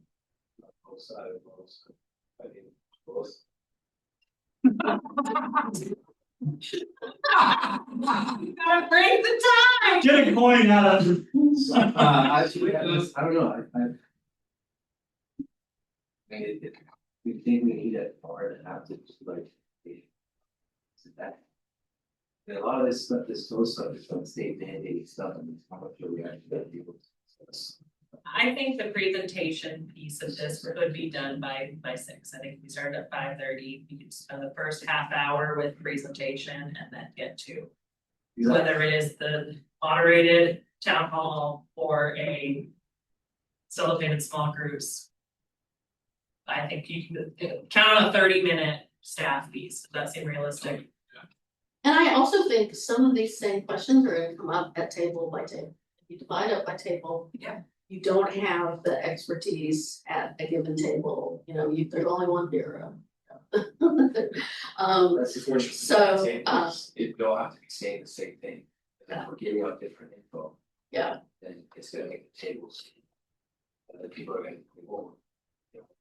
both sides of both. I mean, both. Gotta break the time. Get a coin out of. I don't know, I mean, we think we need it or to have to like. That. And a lot of this stuff is so subject on state mandated stuff and it's how much we actually get people. I think the presentation piece of this could be done by 6. I think we start at 5:30. We can spend the first half hour with presentation and then get to. Whether it is the moderated town hall or a facilitated small groups. I think you can count on a 30-minute staff piece. Does that seem realistic? And I also think some of these same questions are gonna come up at table by table. If you divide up by table. Yeah. You don't have the expertise at a given table, there's only one bureau. That's the fortune. So, It don't have to be saying the same thing, if we're giving out different info. Yeah. Then it's gonna make the tables. And then people are gonna, well,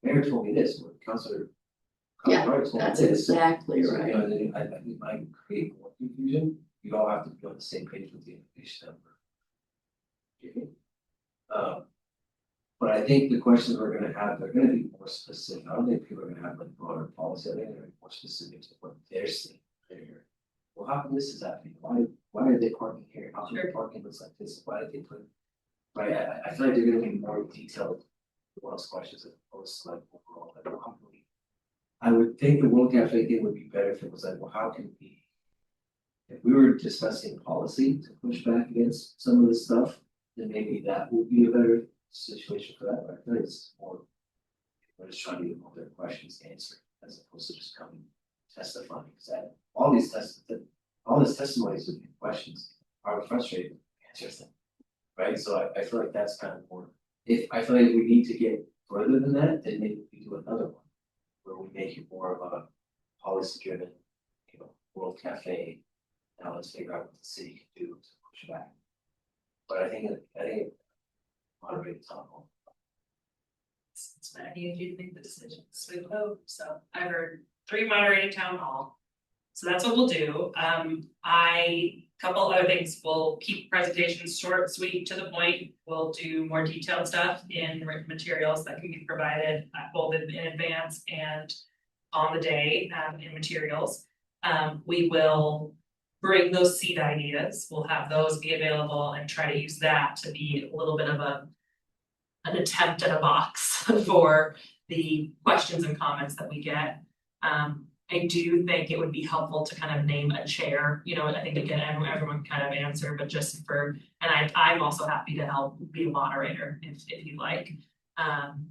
Mayor told me this, or Councilor. Yeah, Told me that's this. exactly So, right. then I think might create more confusion, you all have to be on the same page with the information number. But I think the questions we're gonna have, they're gonna be more specific, I don't think people are gonna have like broader policy, I think they're gonna be more specific to what they're seeing. Here. Well, how come this is happening, why are they parking here, how come their parking looks like this, why did they put? Right, I feel like they're gonna be more detailed, with those questions as opposed to like overall, like, well, how can we? I would think the World Cafe thing would be better if it was like, well, how can we? If we were discussing policy to push back against some of this stuff, then maybe that would be a better situation for that, but I feel like it's more. We're just trying to get all their questions answered as opposed to just coming testifying, because all these testimonies would be questions are frustrating answers them. Right, so I feel like that's kind of more, if I feel like we need to get further than that, then maybe we do another one. Where we make it more of a policy driven, World Cafe. Now let's figure out what the city can do to push back. But I think moderate town hall. It's my idea you to make the decisions. We vote. So I heard 3 moderated town hall. So that's what we'll do. Couple other things, we'll keep presentations short, sweet, to the point. We'll do more detailed stuff in written materials that can be provided both in advance and on the day in materials. We will bring those seed ideas. We'll have those be available and try to use that to be a little bit of an attempt at a box for the questions and comments that we get. I do think it would be helpful to kind of name a chair, I think again, everyone kind of answer, but just for, and I'm also happy to help be a moderator if you'd like. And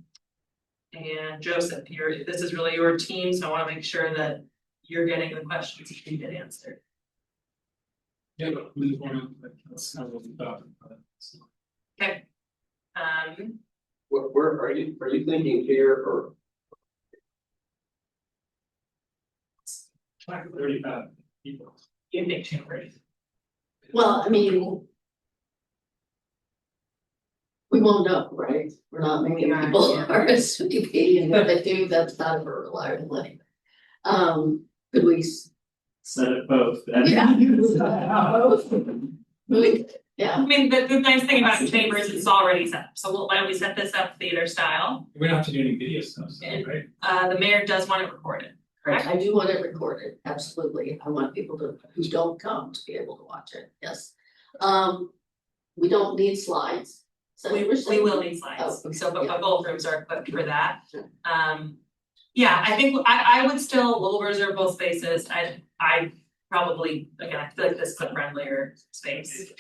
Joseph, this is really your team, so I wanna make sure that you're getting the questions that you get answered. Yeah, but we wanna, that's kind of what we thought. Okay. Where are you thinking here or? 35 people. You make change. Well, I mean. We won't know, right? We're not making Yeah, people yeah. RSVP, and if they do, that's not a reliability. Could we? Said it both. Yeah. Yeah, I mean, the nice thing about Chamber is it's already set up, so why don't we set this up theater style? We don't have to do any video stuff, so, right? The mayor does want it recorded, correct? I do want it recorded, absolutely. I want people who don't come to be able to watch it, yes. We don't need slides. So We will need slides, Oh, okay, so but yeah. both rooms are equipped for that. Sure. Yeah, I think I would still, we'll reserve both spaces, I probably, again, I feel like this is a friendlier space.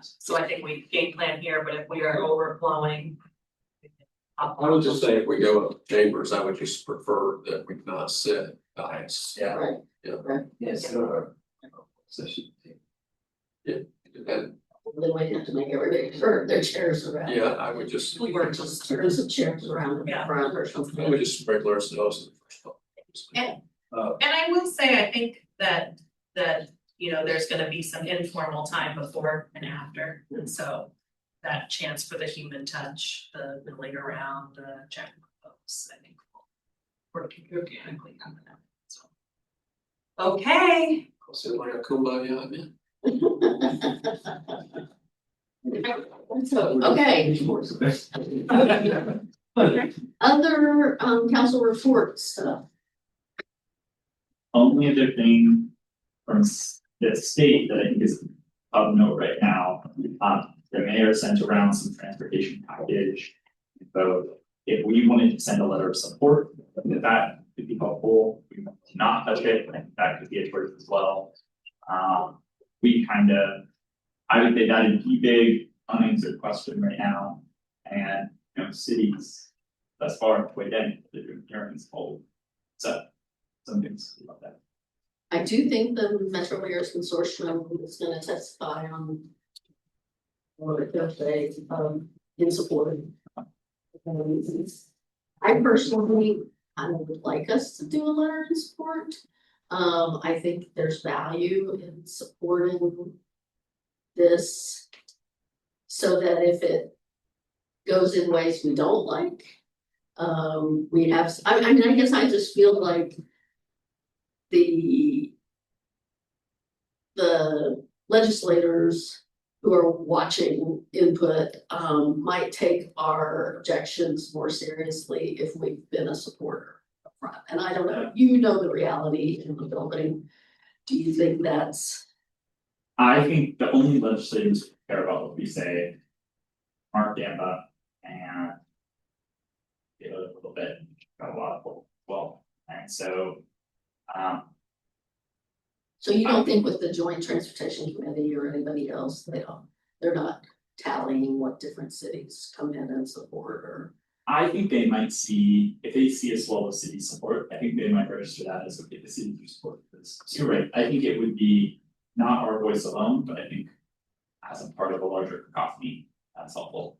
So I think we game plan here, but if we are overflowing. I would just say if we go up chambers, I would just prefer that we not sit guys. Yeah. Right. Yeah. Right. Yes, session. And, Then we have to make everybody turn their chairs around. yeah, I would just, Or just turn some chairs around in the Yeah. front or I something. would just sprinkle ourselves in the first couple. And I will say, I think that, you know, there's gonna be some informal time before and after, and so. That chance for the human touch, the milling around, the checking folks, I think will work organically coming out, so. Okay, So like a kumbaya, man. So, okay, other council report stuff. Only other thing from the state that I think is of note right now, the mayor sent around some transportation package. So if we wanted to send a letter of support, that could be helpful. We want to not touch it, I think that could be a choice as well. We kind of, I would say that is the big unanswered question right now. And, you know, cities thus far way down the hearings hold. So some things about that. I do think the Metro Mayors Consortium is gonna testify on. Or they'll say, in support of. I personally, I would like us to do a letter in support. I think there's value in supporting this. So that if it goes in ways we don't like, we have, I mean, I guess I just feel like. The legislators who are watching input might take our objections more seriously if we've been a supporter upfront. And I don't know, you know the reality in the building. Do you think that's? I think the only legislators who care about what we say, Mark Gamba and. You know, a little bit, got a lot of people, well, and so. So you don't think with the Joint Transportation Committee or anybody else, they're not tallying what different cities come in and support or? I think they might see, if they see us well with city support, I think they might register that as okay, the city do support this. So you're right, I think it would be not our voice alone, but I think. As a part of a larger cacophony, that's helpful.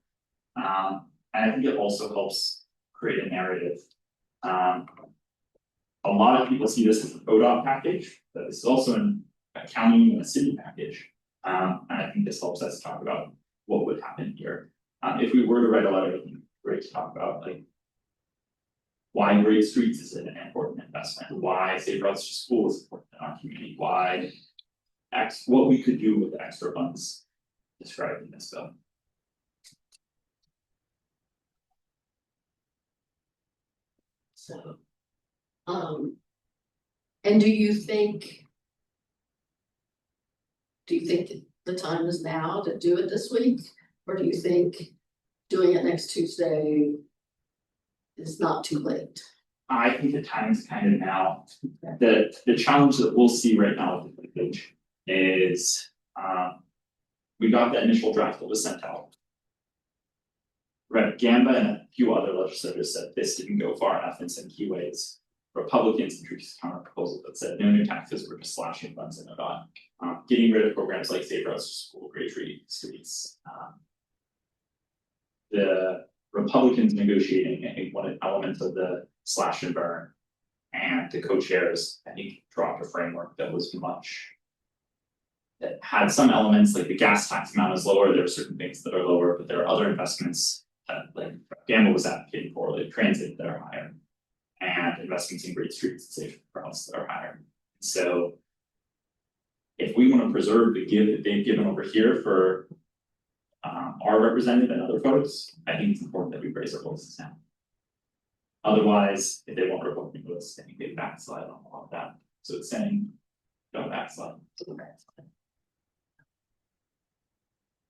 And I think it also helps create a narrative. A lot of people see this as an ODOT package, but this is also an county and a city package. And I think this helps us talk about what would happen here. If we were to write a letter, it'd be great to talk about like. Why great streets is an important investment, why safe routes to school is important in our community, why. What we could do with the extra funds described in this bill. So. And do you think? Do you think the time is now to do it this week, or do you think doing it next Tuesday is not too late? I think the time is kind of now. The challenge that we'll see right now with the page is, we got the initial draft that was sent out. Rep. Gamba and a few other legislators said this didn't go far enough in some key ways. Republicans introduced a counter proposal that said no new taxes, we're just slashing funds in ODOT. Getting rid of programs like safe routes to school, great streets. The Republicans negotiating, I think one element of the slash and burn. And the co-chairs, I think, dropped a framework that was much. That had some elements like the gas tax amount is lower, there are certain things that are lower, but there are other investments. Like Gamble was advocating for, like transit that are higher. And investments in great streets and safe routes that are higher. So. If we want to preserve the give that they've given over here for. Our representative and other folks, I think it's important that we raise our voices now. Otherwise, if they want Republican votes, I think they backslide on all of that. So it's saying, don't backslide.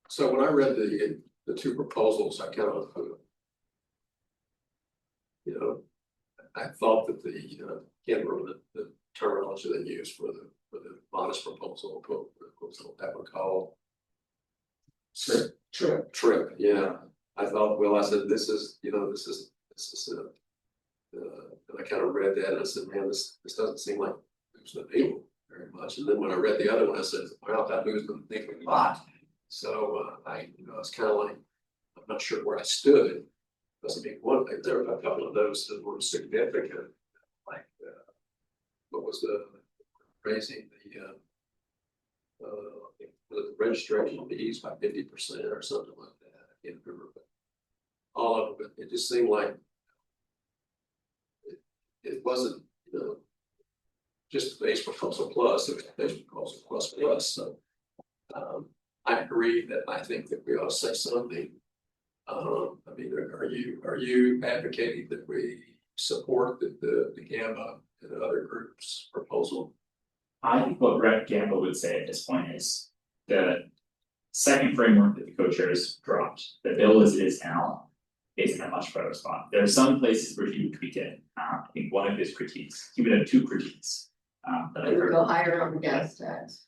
So when I read the two proposals, I kind of. You know, I thought that can't remember the terminology they used for the modest proposal, that would call. True. Trip, yeah, I thought, well, I said, this is, and I kind of read that and I said, man, this doesn't seem like moves the needle very much, and then when I read the other one, I said, well, that moves the needle a lot. So, I was kind of like, I'm not sure where I stood, doesn't mean one thing, there were a couple of those that were significant, like, what was the raising the registration fees by 50% or something like that. I can't remember, but all of it, it just seemed like it wasn't, just the base proposal plus, it was the base proposal plus. So I agree that I think that we ought to say something. I mean, are you advocating that we support the GAMA and other groups' proposal? I think what Rep Gamble would say at this point is the second framework that the co-chairs dropped, the bill as it is now, is in a much better spot. There are some places where he would tweak it. I think one of his critiques, he would have two critiques. That I They would heard. go higher on the gas tax.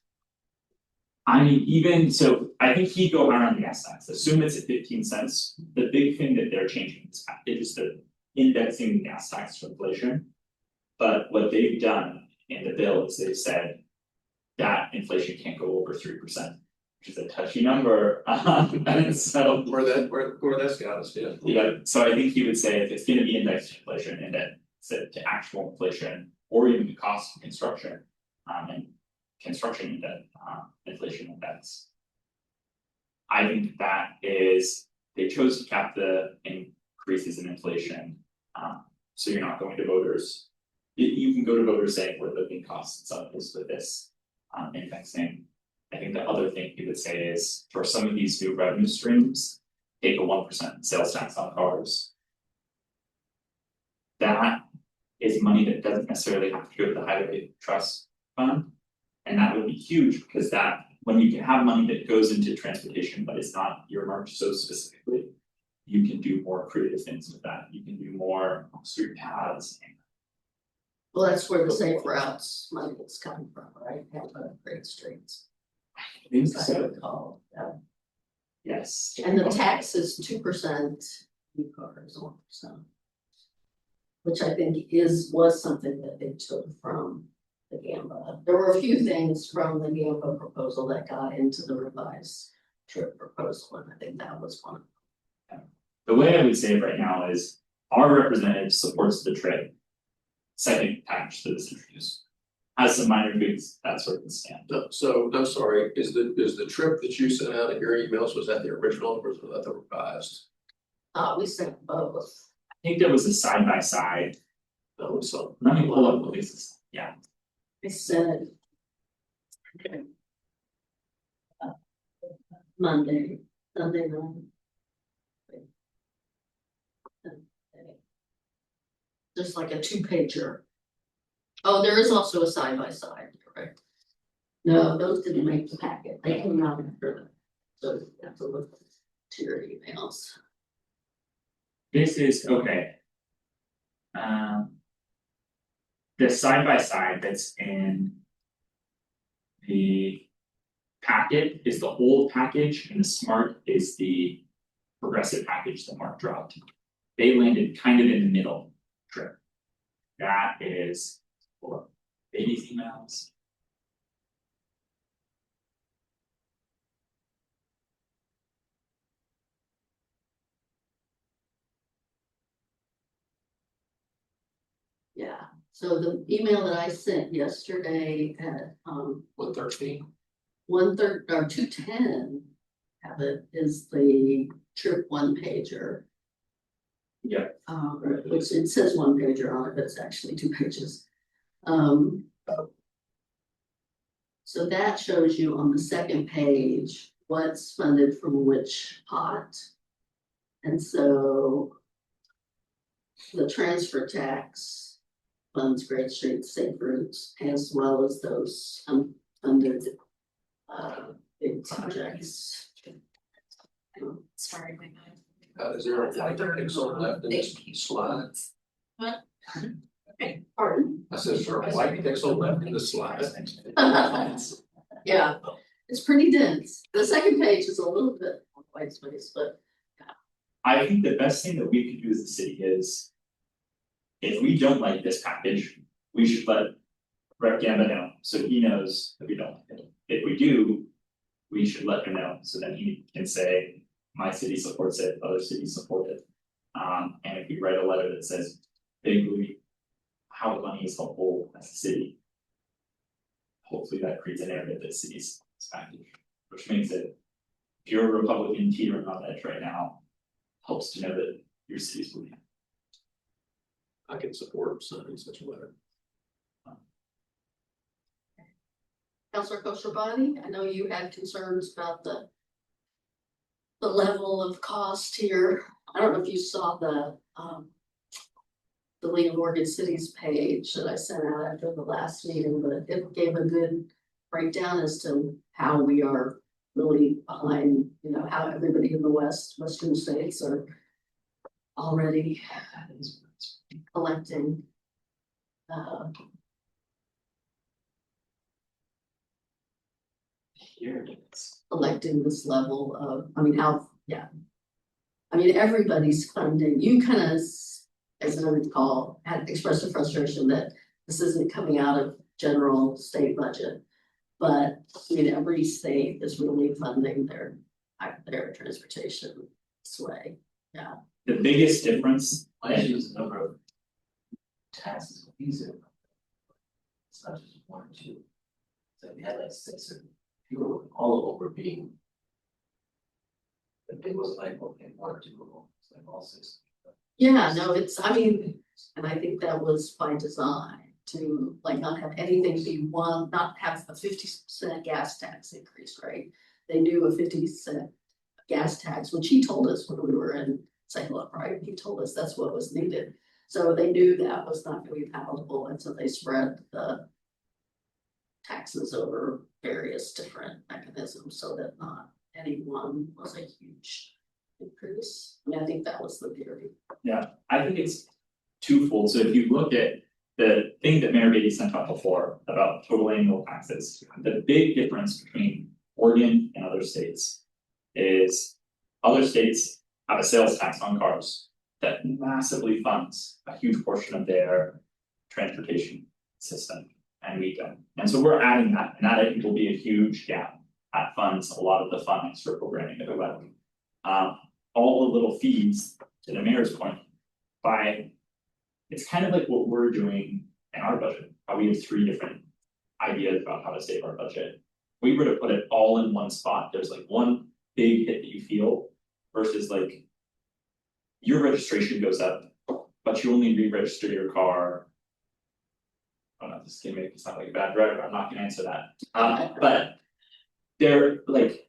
I mean, even so, I think he'd go higher on the gas tax, assume it's at 15 cents. The big thing that they're changing in this package is the indexing the gas tax to inflation. But what they've done in the bill is they've said that inflation can't go over 3%, which is a touchy number. And so Where that's got us, yeah. yeah, so I think he would say if it's gonna be indexed to inflation and then set to actual inflation or even the cost of construction. And construction index, inflation index. I think that is, they chose to cap the increases in inflation. So you're not going to voters. You can go to voters saying we're living costs and some is with this indexing. I think the other thing he would say is for some of these new revenue streams, take a 1% sales tax on cars. That is money that doesn't necessarily have to go to the highway trust fund. And that would be huge because that when you can have money that goes into transportation, but it's not earmarked so specifically, you can do more creative things with that. You can do more street paths. Well, that's where the safe routes money is coming from, right? Have great streets. Things As I so, recall, yeah. yes. And the tax is 2%, new cars 1%. Which I think was something that they took from the GAMBA. There were a few things from the GAMBA proposal that got into the revised trip proposal, and I think that was one of them. The way I would say it right now is our representative supports the trip. Second package that is introduced. Has some minor tweaks, that sort of stand. So, I'm sorry, is the trip that you sent out in your emails, was that the original or was that the revised? We sent both. I think there was a side by side. That was some. Let me pull up the basis. Yeah. I said. Sunday night. Just like a 2-pager. Oh, there is also a side by side, correct? No, those didn't make the packet, they came out after that, so you have to look to your emails. This is okay. The side by side that's in the packet is the old package and the smart is the progressive package that Mark dropped. They landed kind of in the middle trip. That is for baby's emails. Yeah, so the email that I sent yesterday at 113. 1:30 or 2:10. Have it is the trip 1-pager. Yeah. Which it says 1-pager on it, but it's actually 2 pages. So that shows you on the second page what's funded from which pot. And so the transfer tax funds Great Streets, Safe Routes, as well as those unfunded big projects. Sorry, my mind. Is there a pixel left in this slide? What? Pardon? I said, sure, white pixel left in the slide. Yeah, it's pretty dense. The second page is a little bit more white space, but I think the best thing that we could do as a city is. If we don't like this package, we should let Rep Gamba know, so he knows that we don't like it. If we do, we should let him know, so then he can say, my city supports it, other cities support it. And if we write a letter that says, basically, how the money is helpful as a city. Hopefully that creates a narrative that cities this package, which means that if you're a Republican teetering on edge right now, helps to know that your city's moving. I can support sending such a letter. Councilor Koshabani, I know you had concerns about the level of cost here. I don't know if you saw the League of Oregon Cities page that I sent out after the last meeting, but it gave a good breakdown as to how we are really behind, you know, how everybody in the western states are already collecting. Here it is. Electing this level of, I mean, how, yeah. I mean, everybody's funding, you kind of, as I recall, had expressed a frustration that this isn't coming out of general state budget. But, I mean, every state is really funding their transportation this way, yeah. The biggest difference, Last year was the number of taxes, fees. It's not just one or two. So we had like 6 or fewer, all of them were being. It was like, okay, 1 or 2 of them, it's like all 6. Yeah, no, it's, I mean, and I think that was by design to like not have anything be one, not have a 50% gas tax increase, right? They do a 50% gas tax, which he told us when we were in St. Louis, right? He told us that's what was needed. So they knew that was not gonna be palatable, and so they spread the taxes over various different mechanisms so that not any one was a huge increase. I mean, I think that was the theory. yeah, I think it's twofold, so if you look at. The thing that Mayor Beatty sent out before about total annual taxes, the big difference between Oregon and other states. Is other states have a sales tax on cars that massively funds a huge portion of their transportation system, and we don't. And so we're adding that, and that I think will be a huge gap that funds a lot of the fun extra programming that we let. All the little fees, to the mayor's point, by. It's kind of like what we're doing in our budget, how we have 3 different ideas about how to save our budget. We were to put it all in one spot, there's like one big hit that you feel versus like. Your registration goes up, but you only re-register your car. Oh no, this is gonna make me sound like a bad driver, I'm not gonna answer that, but. They're like.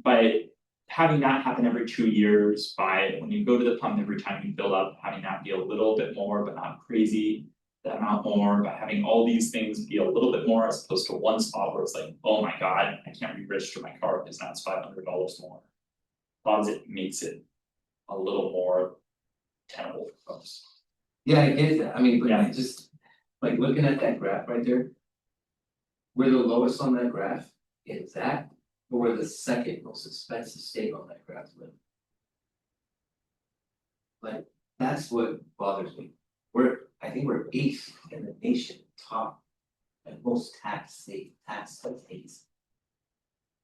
By having that happen every 2 years, by when you go to the pump every time you fill up, having that be a little bit more, but not crazy. The amount more, by having all these things be a little bit more as opposed to one spot where it's like, oh my god, I can't re-register my car because now it's $500 more. As long as it makes it a little more tenable for folks. Yeah, I get that, I mean, but Yeah. I just, like, looking at that graph right there. We're the lowest on that graph, is that, but we're the second most expensive state on that graph. Like, that's what bothers me, I think we're 8th in the nation, top. And most tax states.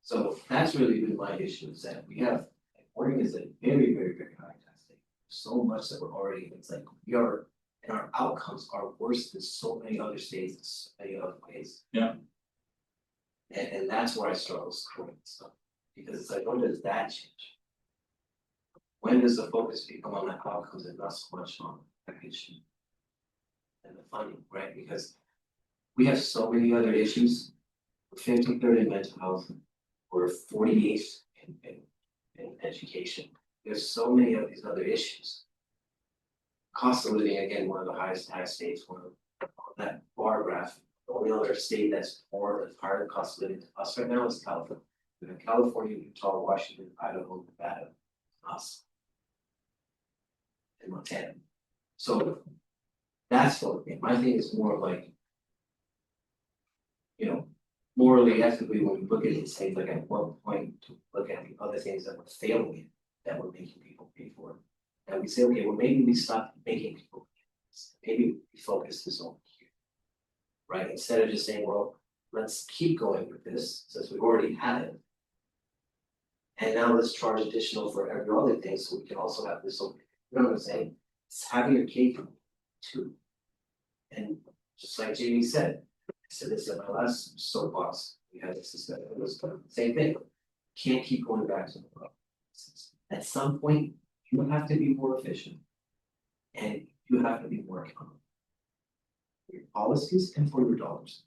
So that's really been my issue, is that we have, like, Oregon is a very, very, very high tax state. So much that we're already, it's like, we are, and our outcomes are worse than so many other states in so many other ways. Yeah. And that's where I struggle with stuff, because it's like, when does that change? When does the focus become on the outcomes and not so much on package? And the funding, right, because we have so many other issues. We're 53rd in mental health, we're 48th in education, there's so many of these other issues. Cost of living, again, one of the highest tax states, one of that bar graph, the only other state that's more as higher cost of living to us right now is California. We have California, Utah, Washington, Idaho, Nevada, us. And Montana. So That's what, my thing is more like. You know, morally, ethically, when we look at these things, like at what point to look at the other things that we're failing in, that we're making people pay for. And we say, okay, well, maybe we stop making people pay for this. Maybe we focus this over here. Right, instead of just saying, well, let's keep going with this, since we already had it. And now let's charge additional for every other thing, so we can also have this over, you know what I'm saying? It's having your cake too. And just like Jamie said, I said this at my last soapbox, we had this discussion, it was the same thing. Can't keep going back to the problem. At some point, you have to be more efficient. And you have to be more accountable. For your policies and for your dollars.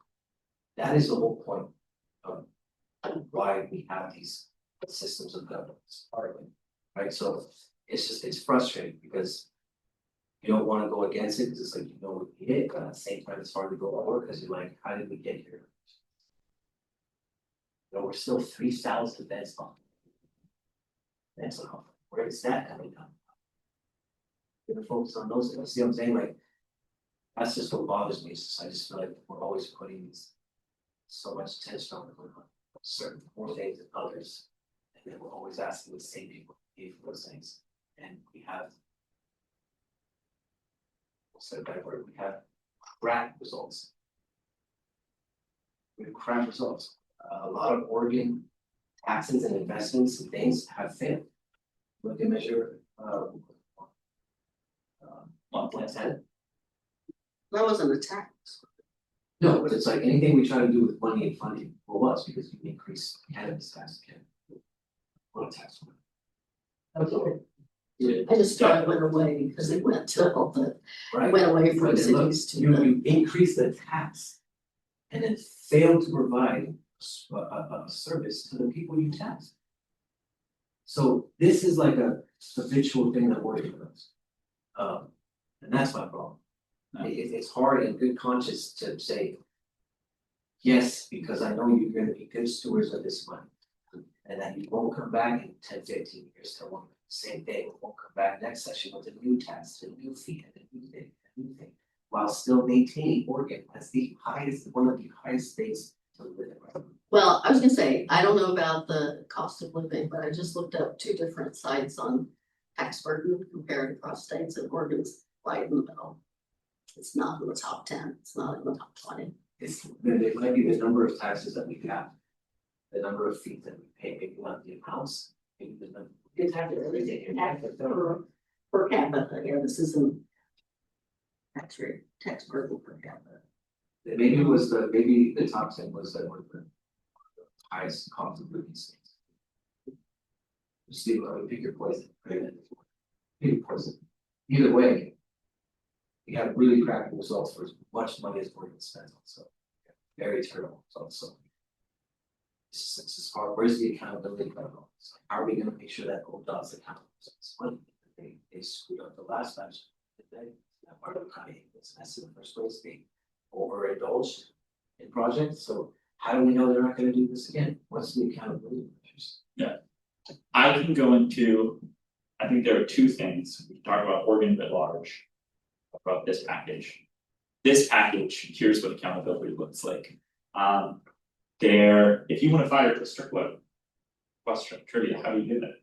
That is the whole point of why we have these systems of governance, partly, right? So it's frustrating because you don't want to go against it because it's like, you know, we need it, but at the same time, it's hard to go over because you're like, how did we get here? You know, we're still 3,000 beds on. That's enough. Where is that coming from? We're gonna focus on those things. See what I'm saying? Like, that's just what bothers me. I just feel like we're always putting so much attention on certain more things than others. And then we're always asking the same people to pay for those things. And we have, said that word, we have crap results. We have crap results. A lot of Oregon taxes and investments and things have failed. Look at measure Montana. That wasn't a tax. No, but it's like anything we try to do with money and funding for us because you increase cannabis tax again. What a tax. Okay. Yeah. I just thought it went away because it went to all the, Right. went away from But then look, cities to you the. you increase the tax. And then fail to provide a service to the people you tax. So this is like a habitual thing that works for us. And that's my problem. It's hard and good conscience to say. Yes, because I know you're gonna be good stewards of this money. And that you won't come back in 10, 15 years to one same thing, won't come back next session with a new tax, a new fee, and a new thing, a new thing. While still maintaining Oregon as the highest, one of the highest states to live in. Right? Well, I was gonna say, I don't know about the cost of living, but I just looked up two different sites on tax burden compared across states, and Oregon's right in the middle. It's not in the top 10, it's not in the top 20. It might be the number of taxes that we have, the number of fees that we pay, maybe not the amounts, maybe the number. It's actually per capita, yeah, this isn't tax rate, tax burden per capita. Maybe it was maybe the top 10 was that one the highest cost of living states. Just see what pick your poison, right? Pick your poison. Either way, we have really crappy results for as much money as we're going to spend on. So very terrible results. So it's just hard. Where's the accountability level? So how are we going to make sure that ODOT's accountable? It's funny. They screwed up the last batch. That part of the county was messy in the first place. They overindulged in projects. So how do we know they're not going to do this again? What's the accountability measures? Yeah, I can go into, I think there are two things. We can talk about Oregon at large, about this package. This package, here's what accountability looks like. If you want to fire Chris Strickland, question, trivia, how do you do that?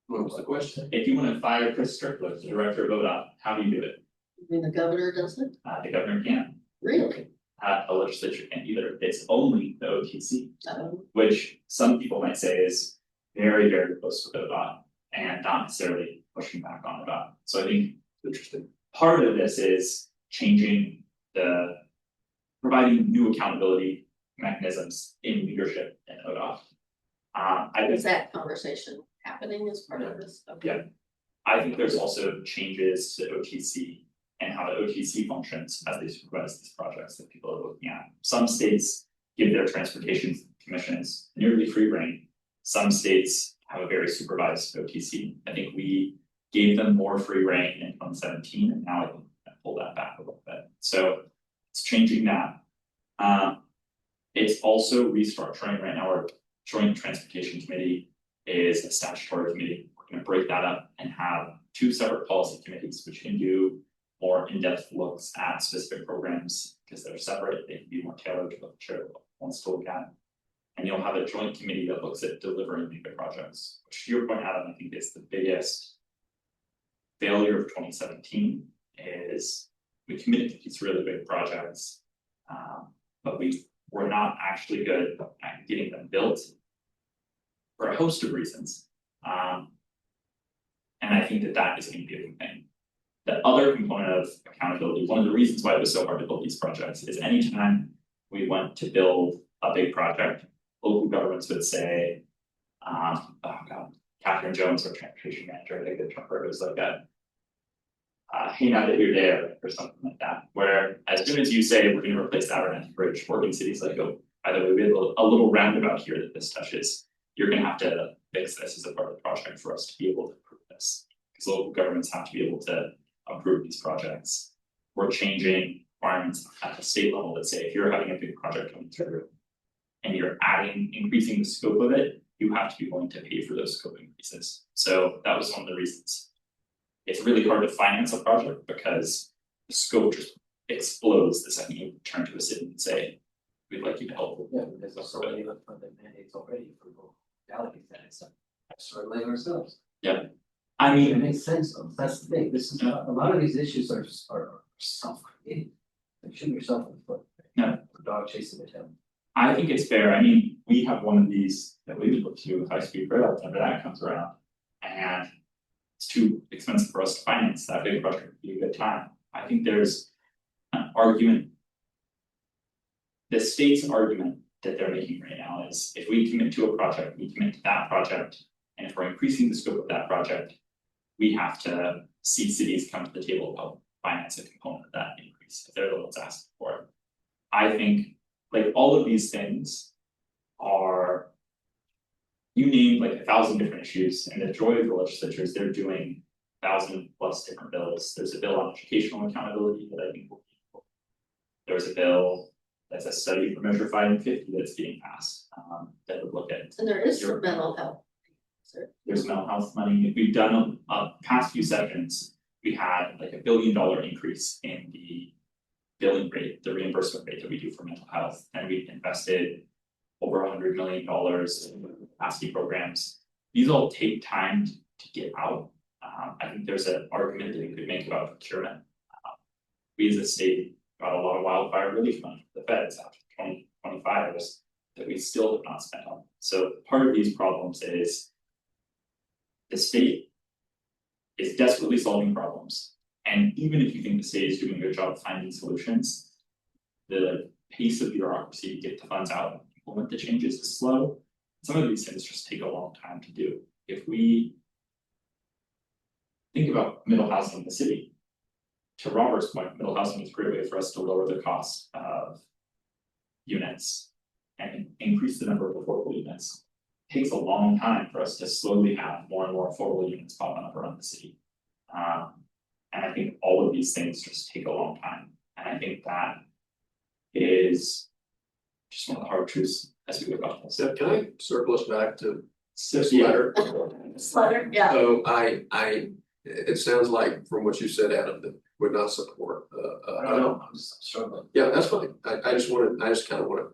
What was the question? If you want to fire Chris Strickland, the director of ODOT, how do you do it? I mean, the governor does it, The governor can't, really? a legislature can't either. It's only the OTC. Oh. Which some people might say is very, very close to ODOT and not necessarily pushing back on ODOT. So I think interesting part of this is changing providing new accountability mechanisms in leadership in ODOT. Is that conversation happening as part of this? Okay. Yeah. I think there's also changes to OTC and how the OTC functions as they supervise these projects that people are looking at. Some states give their transportation commissions nearly free rein. Some states have a very supervised OTC. I think we gave them more free rein in 2017, and now I think I pulled that back a little bit. So it's changing that. It's also restructuring right now. Our Joint Transportation Committee is a statutory committee. We're going to break that up and have two separate policy committees, which can do more in-depth looks at specific programs, because they're separate, they can be more tailored to what the chair wants to look at. And you'll have a joint committee that looks at delivering mega projects, which to your point, Adam, I think is the biggest failure of 2017 is we committed to these really big projects, but we were not actually good at getting them built for a host of reasons. And I think that that is going to be a good thing. The other component of accountability, one of the reasons why it was so hard to build these projects is anytime we went to build a big project, local governments would say, oh god, Catherine Jones, our transportation manager, I think the term was like a hey, now that you're there, or something like that, where as soon as you say we're gonna replace the Abernathy Bridge, working cities like, oh, by the way, we have a little roundabout here that this touches, you're gonna have to fix this as a part of the project for us to be able to approve this. Because local governments have to be able to approve these projects. We're changing requirements at the state level that say if you're having a big project coming through and you're increasing the scope of it, you have to be willing to pay for those scope increases. So that was one of the reasons. It's really hard to finance a project because the scope just explodes the second you turn to a city and say, we'd like you to help. Yeah, there's also already funded mandates already for both galaxies and it's sort of laying ourselves. I It mean, makes sense though, that's the thing, this is, a lot of these issues are self-created. Like shooting yourself in the foot. Yeah. Dog chasing the tail. I think it's fair. I mean, we have one of these that we would look to high speed rail whenever that comes around. And it's too expensive for us to finance that big project would be a good time. I think there's an argument. The state's argument that they're making right now is if we commit to a project, we commit to that project, and if we're increasing the scope of that project, we have to see cities come to the table to help finance a component of that increase if they're the ones asking for it. I think like all of these things are, you named like 1,000 different issues, and the joy of the legislature is they're doing 1,000+ different bills. There's a bill on educational accountability that I think will be cool. There's a bill that's a study for Measure 5 and 50 that's being passed that would look at. And there is for mental health. There's mental health money. We've done past few sessions, we had like $1 billion increase in the billing rate, the reimbursement rate that we do for mental health, and we've invested over $100 million in capacity programs. These all take time to get out. I think there's an argument that we could make about procurement. We as a state got a lot of wildfire relief money from the feds after 2025 that we still have not spent on. So part of these problems is the state is desperately solving problems. And even if you think the state is doing a good job of finding solutions, the pace of bureaucracy to get the funds out and implement the changes is slow. Some of these things just take a long time to do. If we think about middle housing in the city, to Robert's point, middle housing is a great way for us to lower the cost of units and increase the number of affordable units. It takes a long time for us to slowly have more and more affordable units popping up around the city. And I think all of these things just take a long time. And I think that is just one of the hard truths as we go about this. So can I circle us back to this Yeah. letter? This letter, yeah. So it sounds like from what you said, Adam, that would not support, I don't know, I'm just struggling. yeah, that's fine. I just kind of wanna,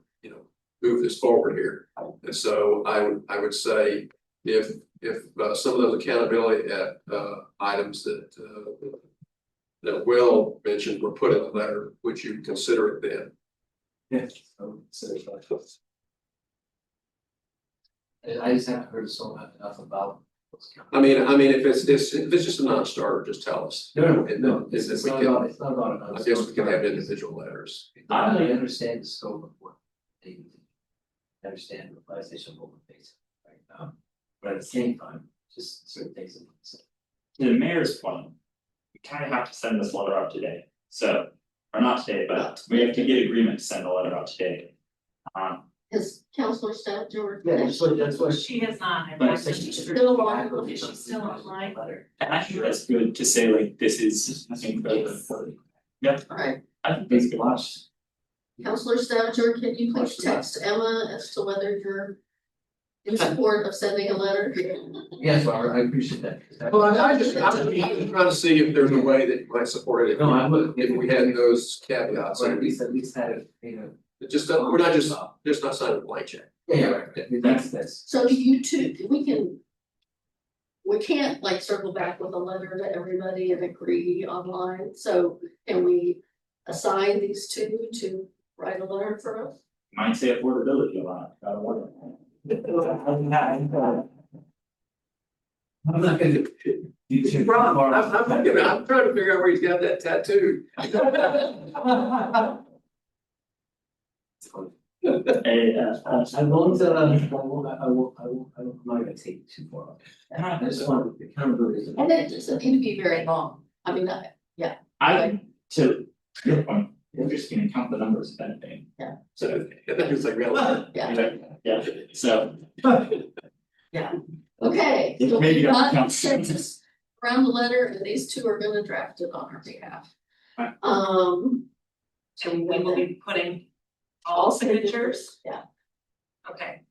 move this forward here. And so I would say if some of those accountability items that Will mentioned were put in the letter, would you consider it then? Yeah, I just haven't heard so much enough about. I mean, if it's just a non-starter, just tell us. No, If it's we not can- about, it's not about. I guess we can have individual letters. I understand the scope of what they do. I understand the legislation will face right now, but at the same time, just sort of takes a. To the mayor's point, we kind of have to send this letter out today. So, or not today, but we have to get agreement to send the letter out today. Has Counselor Stouter? Yeah, that's what. She has not. But I've she's still on. She's still online. And I think that's good to say like this is, I think, yeah, Alright, I think that's good. Watch. Counselor Stouter, can you please text Emma as to whether you're in support of sending a letter. Yes, Robert, I appreciate that. Well, I just trying to see if there's a way that you might support it. No, I would. If we had those caveats, Or at least had it, you know. it just, we're not just not signing a blank check. Yeah, right, that's. So do you two, we can't like circle back with a letter to everybody and agree online, so can we assign these two to write a letter for us? Might say affordability a lot, gotta work. I'm not gonna. Rob, I'm trying to figure out where he's got that tattoo. Hey, I won't, I'm not gonna take it too far. I just want to kind of really. And it doesn't need to be very long, I mean, I, to your point, we're just gonna count the numbers if anything. Yeah. So, It's like real. yeah, so. okay. If So maybe we've don't got count. consensus around the letter, and these two are gonna draft it on our behalf. Right. So we will be putting all signatures? Yeah. Okay,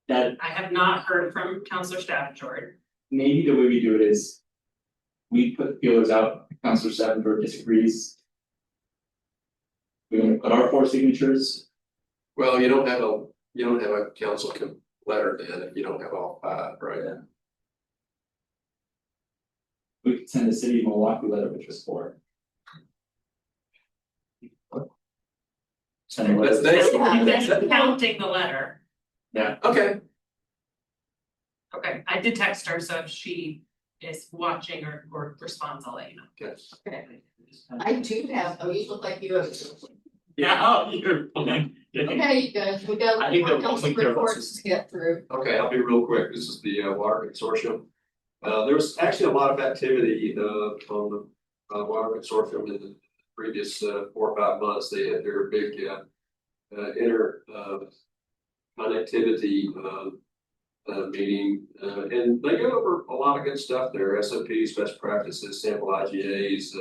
That I have not heard from Counselor Stafford. maybe the way we do it is. We put feelers out, Counselor Savenberg disagrees. We're gonna put our 4 signatures, Well, you don't have a council letter then, if you don't have all 5, right? we could send the city of Milwaukie letter, which was 4. Send a letter. That's- Counting the letter. Okay, Okay, I did text her, so if she is watching or responds, I'll let you know. okay. Okay, I do have, oh, you look like you have. Yeah, oh, you're fine. Okay, you guys, we got I think more they're council mostly clear. reports to get through. Okay, I'll be real quick. This is the water consortium. There was actually a lot of activity on the water consortium in the previous 4 or 5 months. They had their big inter connectivity meeting, and they go over a lot of good stuff there. SOPs, best practices, sample IGAs,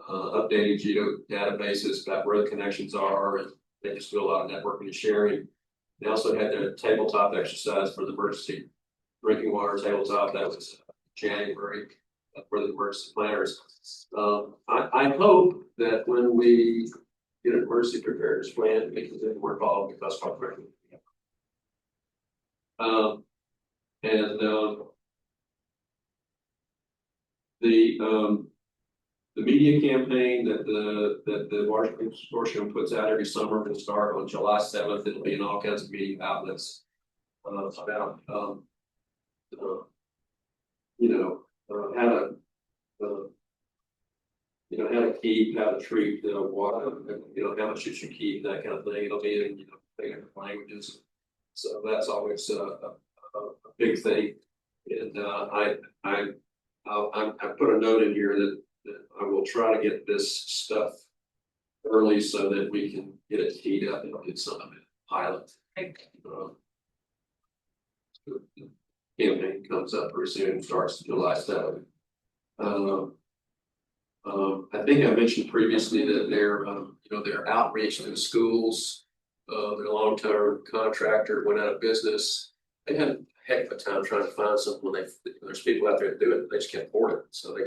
updating geo databases about where the connections are, and they just do a lot of networking and sharing. They also had their tabletop exercise for the emergency drinking water tabletop. That was January for the emergency planners. I hope that when we get an emergency preparedness plan, because then we're involved with us correctly. The media campaign that the water consortium puts out every summer will start on July 7th. It'll be in all kinds of media outlets about how to keep, how to treat water, how much you should keep, that kind of thing. It'll be in different languages. So that's always a big thing. And I put a note in here that I will try to get this stuff early so that we can get it teed up and get some of it pilot. The campaign comes up pretty soon, starts July 7th. I think I mentioned previously that their outreach to the schools, their long-term contractor went out of business. They had a heck of a time trying to find something when there's people out there that do it, they just can't afford it. So they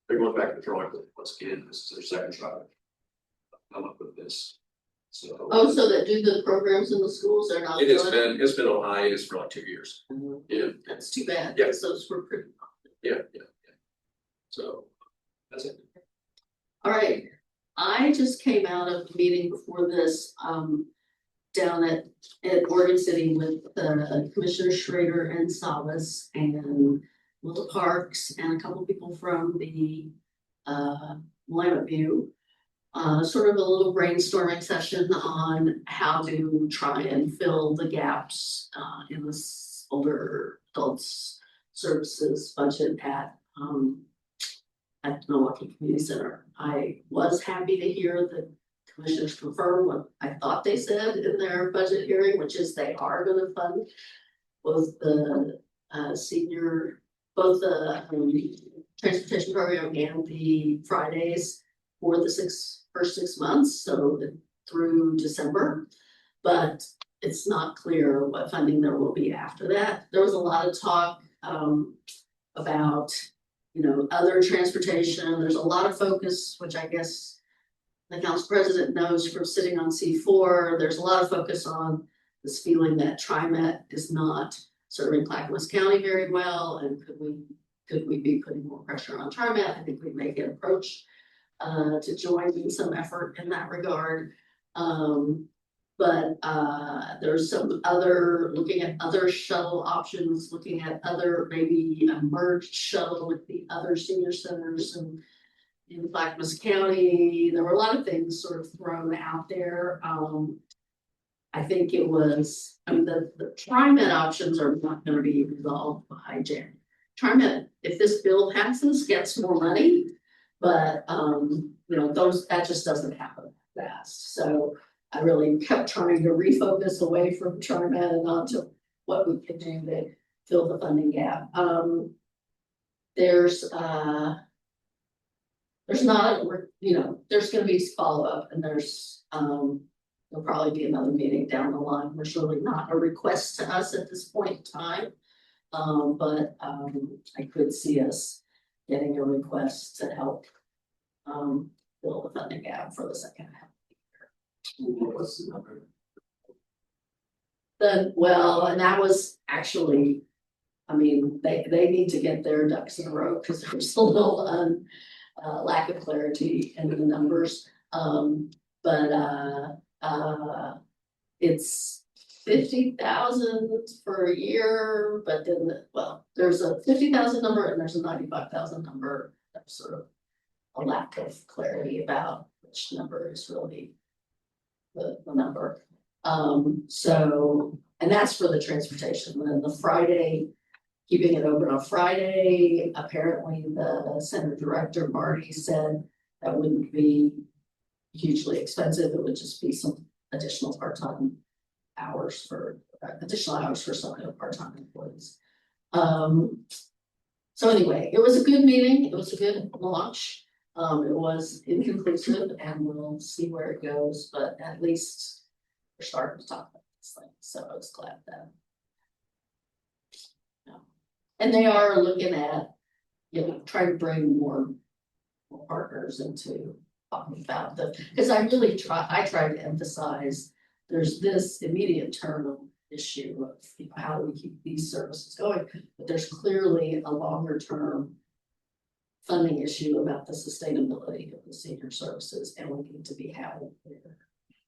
they're going back to the drawing board once again. This is their second try to come up with this. So. Oh, so that do the programs in the schools are not. It's been on hiatus for like 2 years. Yeah. That's too bad, Yeah. because those were pretty. Yeah. So that's it. All right, I just came out of the meeting before this, down at Oregon City with Commissioner Schrader and Salas and Willa Parks and a couple people from the Willamette View. Sort of a little brainstorming session on how to try and fill the gaps in this older adults services budget at Milwaukie Community Center. I was happy to hear the commissioners confirm what I thought they said in their budget hearing, which is they are going to fund both the transportation program and the Fridays for the first 6 months, so through December. But it's not clear what funding there will be after that. There was a lot of talk about, you know, other transportation. There's a lot of focus, which I guess the council president knows from sitting on C4. There's a lot of focus on this feeling that TriMet is not serving Clackamas County very well, and could we be putting more pressure on TriMet? I think we may get approached to join in some effort in that regard. But there's some other, looking at other shuttle options, looking at other, maybe a merged shuttle with the other senior centers and in Clackamas County. There were a lot of things sort of thrown out there. I think it was, I mean, the TriMet options are not gonna be resolved by January. TriMet, if this bill passes, gets more money, but you know, that just doesn't happen fast. So I really kept trying to refocus away from TriMet and onto what we could do to fill the funding gap. There's not, you know, there's gonna be follow-up, and there'll probably be another meeting down the line. There's really not a request to us at this point in time. But I could see us getting a request to help fill the funding gap for the second half. What's the number? And that was actually, I mean, they need to get their ducks in a row because there's a little lack of clarity in the numbers. It's 50,000 per year, but then, there's a 50,000 number and there's a 95,000 number. That's sort of a lack of clarity about which number is really the number. So, and that's for the transportation. And then the Friday, keeping it open on Friday, apparently the center director, Marty, said that wouldn't be hugely expensive. It would just be some additional part-time hours for some of the part-time employees. So anyway, it was a good meeting. It was a good launch. It was inconclusive, and we'll see where it goes, but at least we're starting to talk about this thing. So I was glad that. And they are looking at, you know, trying to bring more partners into talking about because I tried to emphasize there's this immediate term issue of, you know, how do we keep these services going, but there's clearly a longer term funding issue about the sustainability of the senior services, and we need to be having a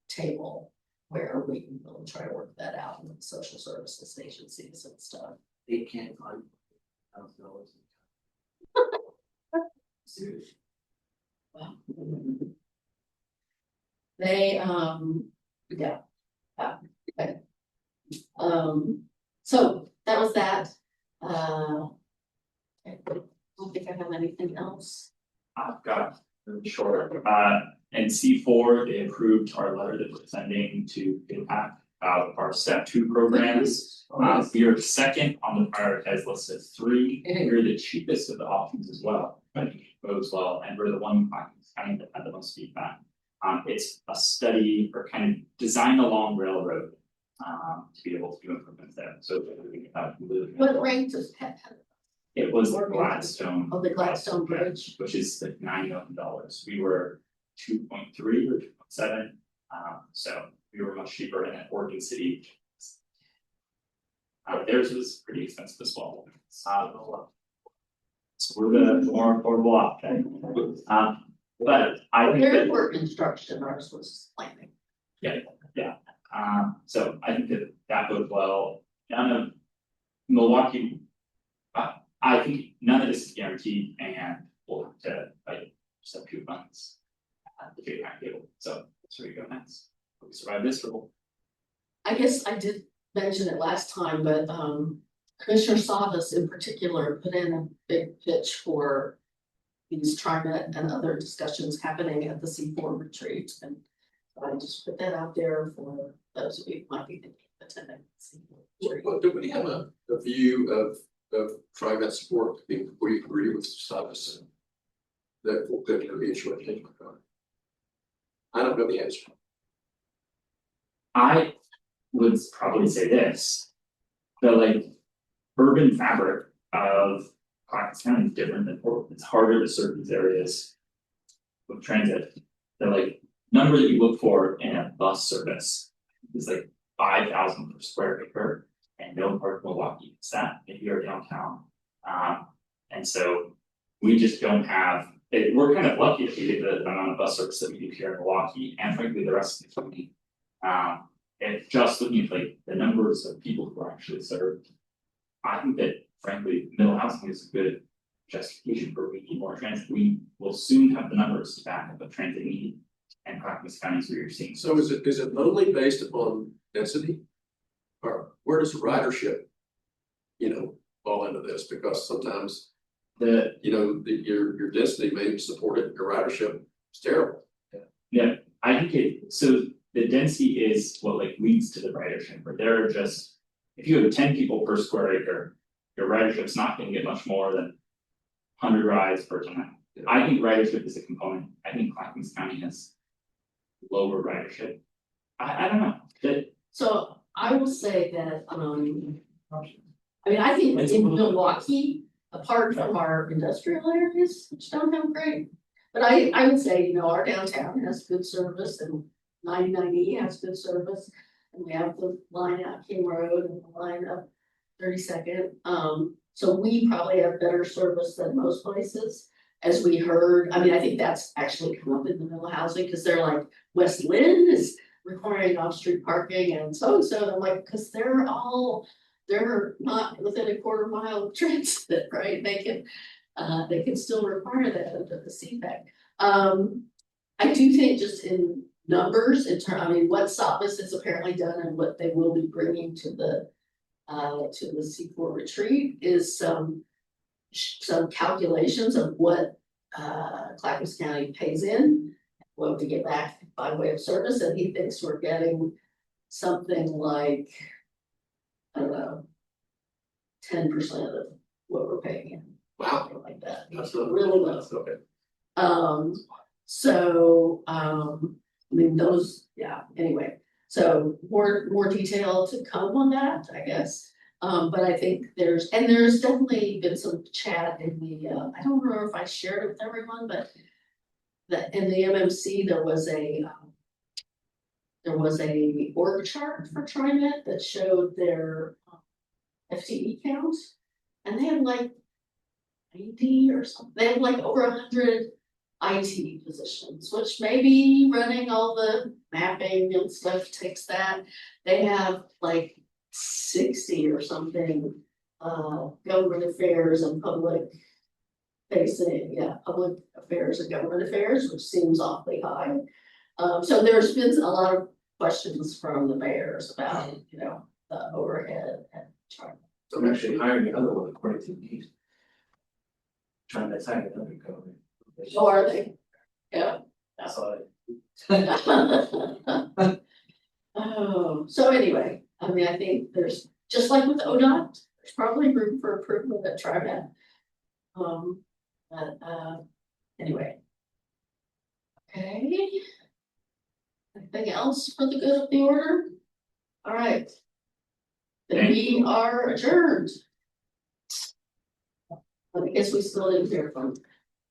table where we can really try to work that out with social services agencies and stuff. They can't find $1,000. Seriously. Wow. They, yeah. Okay. So that was that. I don't think I have anything else. I've got short, in C4, they approved our letter that we're sending to impact our step 2 programs. We are second on the prioritized list of 3. We're the cheapest of the options as well, but it goes well, and we're the one kind that had the most feedback. It's a study or kind of design along railroad to be able to do improvements there. So What rank does Pet have? it was the Gladstone. Oh, the Gladstone Bridge. Which is like $9 million. We were 2.3 or 2.7. So we were much cheaper, and at Oregon City. Theirs was pretty expensive as well. So we're the more affordable option. But I think Theirs that, were construction, ours was planning. so I think that goes well. None of Milwaukie, I think none of this is guaranteed, and we'll have to fight step 2 funds at the big table. So that's where we go next. If we survive this, we'll. I guess I did mention it last time, but Commissioner Savas in particular put in a big pitch for these TriMet and other discussions happening at the C4 retreat, and I just put that out there for those of you who might be thinking of attending the C4 retreat. Well, do we have a view of TriMet support? We agree with Savas that there could be a short change. I don't know the answer. would probably say this. The like urban fabric of Clackamas County is different than Portland. It's harder to serve these areas with transit. The like number that you look for in a bus service is like 5,000 per square acre, and no part of Milwaukie is that if you're downtown. And so we just don't have it, we're kind of lucky if we get the amount of bus service that we do here in Milwaukie, and frankly the rest of the county. And just looking at like the numbers of people who are actually served, I think that frankly, middle housing is a good justification for we need more transit. We will soon have the numbers to back up a transit need, and Clackamas County is where you're seeing. So is it only based upon density? Or where does ridership, fall into this? Because sometimes, your density may support it, your ridership is terrible. Yeah, I think so the density is what like leads to the ridership, where there are just, if you have 10 people per square acre, your ridership's not gonna get much more than 100 rides per time. I think ridership is a component. I think Clackamas County has lower ridership. I don't know, So I will say that, I mean, I think in Milwaukie, apart from our industrial areas, which don't have great. But I would say, our downtown has good service and 99E has good service. And we have the line out King Road and the line up 32nd. So we probably have better service than most places. As we heard, I mean, I think that's actually come up in the middle housing, because they're like, West Lynn is requiring off-street parking and so, and I'm like, because they're not within a quarter mile of transit, right? They can still require that under the CPAC. I do think just in numbers, what Sopas has apparently done and what they will be bringing to the C4 retreat is some calculations of what Clackamas County pays in, what we get back by way of service, and he thinks we're getting something like, I don't know, 10% of what we're paying in. Wow. Something like that. That's not Really low. That's okay. Anyway, so more detail to come on that, I guess. But I think there's definitely been some chat in the, I don't remember if I shared it with everyone, but in the MMC, there was a org chart for TriMet that showed their FTE count, and they had like 80 or something. They had like over 100 IT positions, which maybe running all the mapping and stuff takes that. They have like 60 or something government affairs and public affairs and government affairs, which seems awfully high. So there's been a lot of questions from the mayors about, the overhead and trying. So I'm actually hiring another one according to need. Trying to sign another government. Oh, are they? Yeah. That's all. Oh, so anyway, I think there's, just like with ODOT, there's probably room for improvement at TriMet. Anyway. Okay. Anything else for the good of the order? All right. Then we are adjourned. I guess we still didn't hear from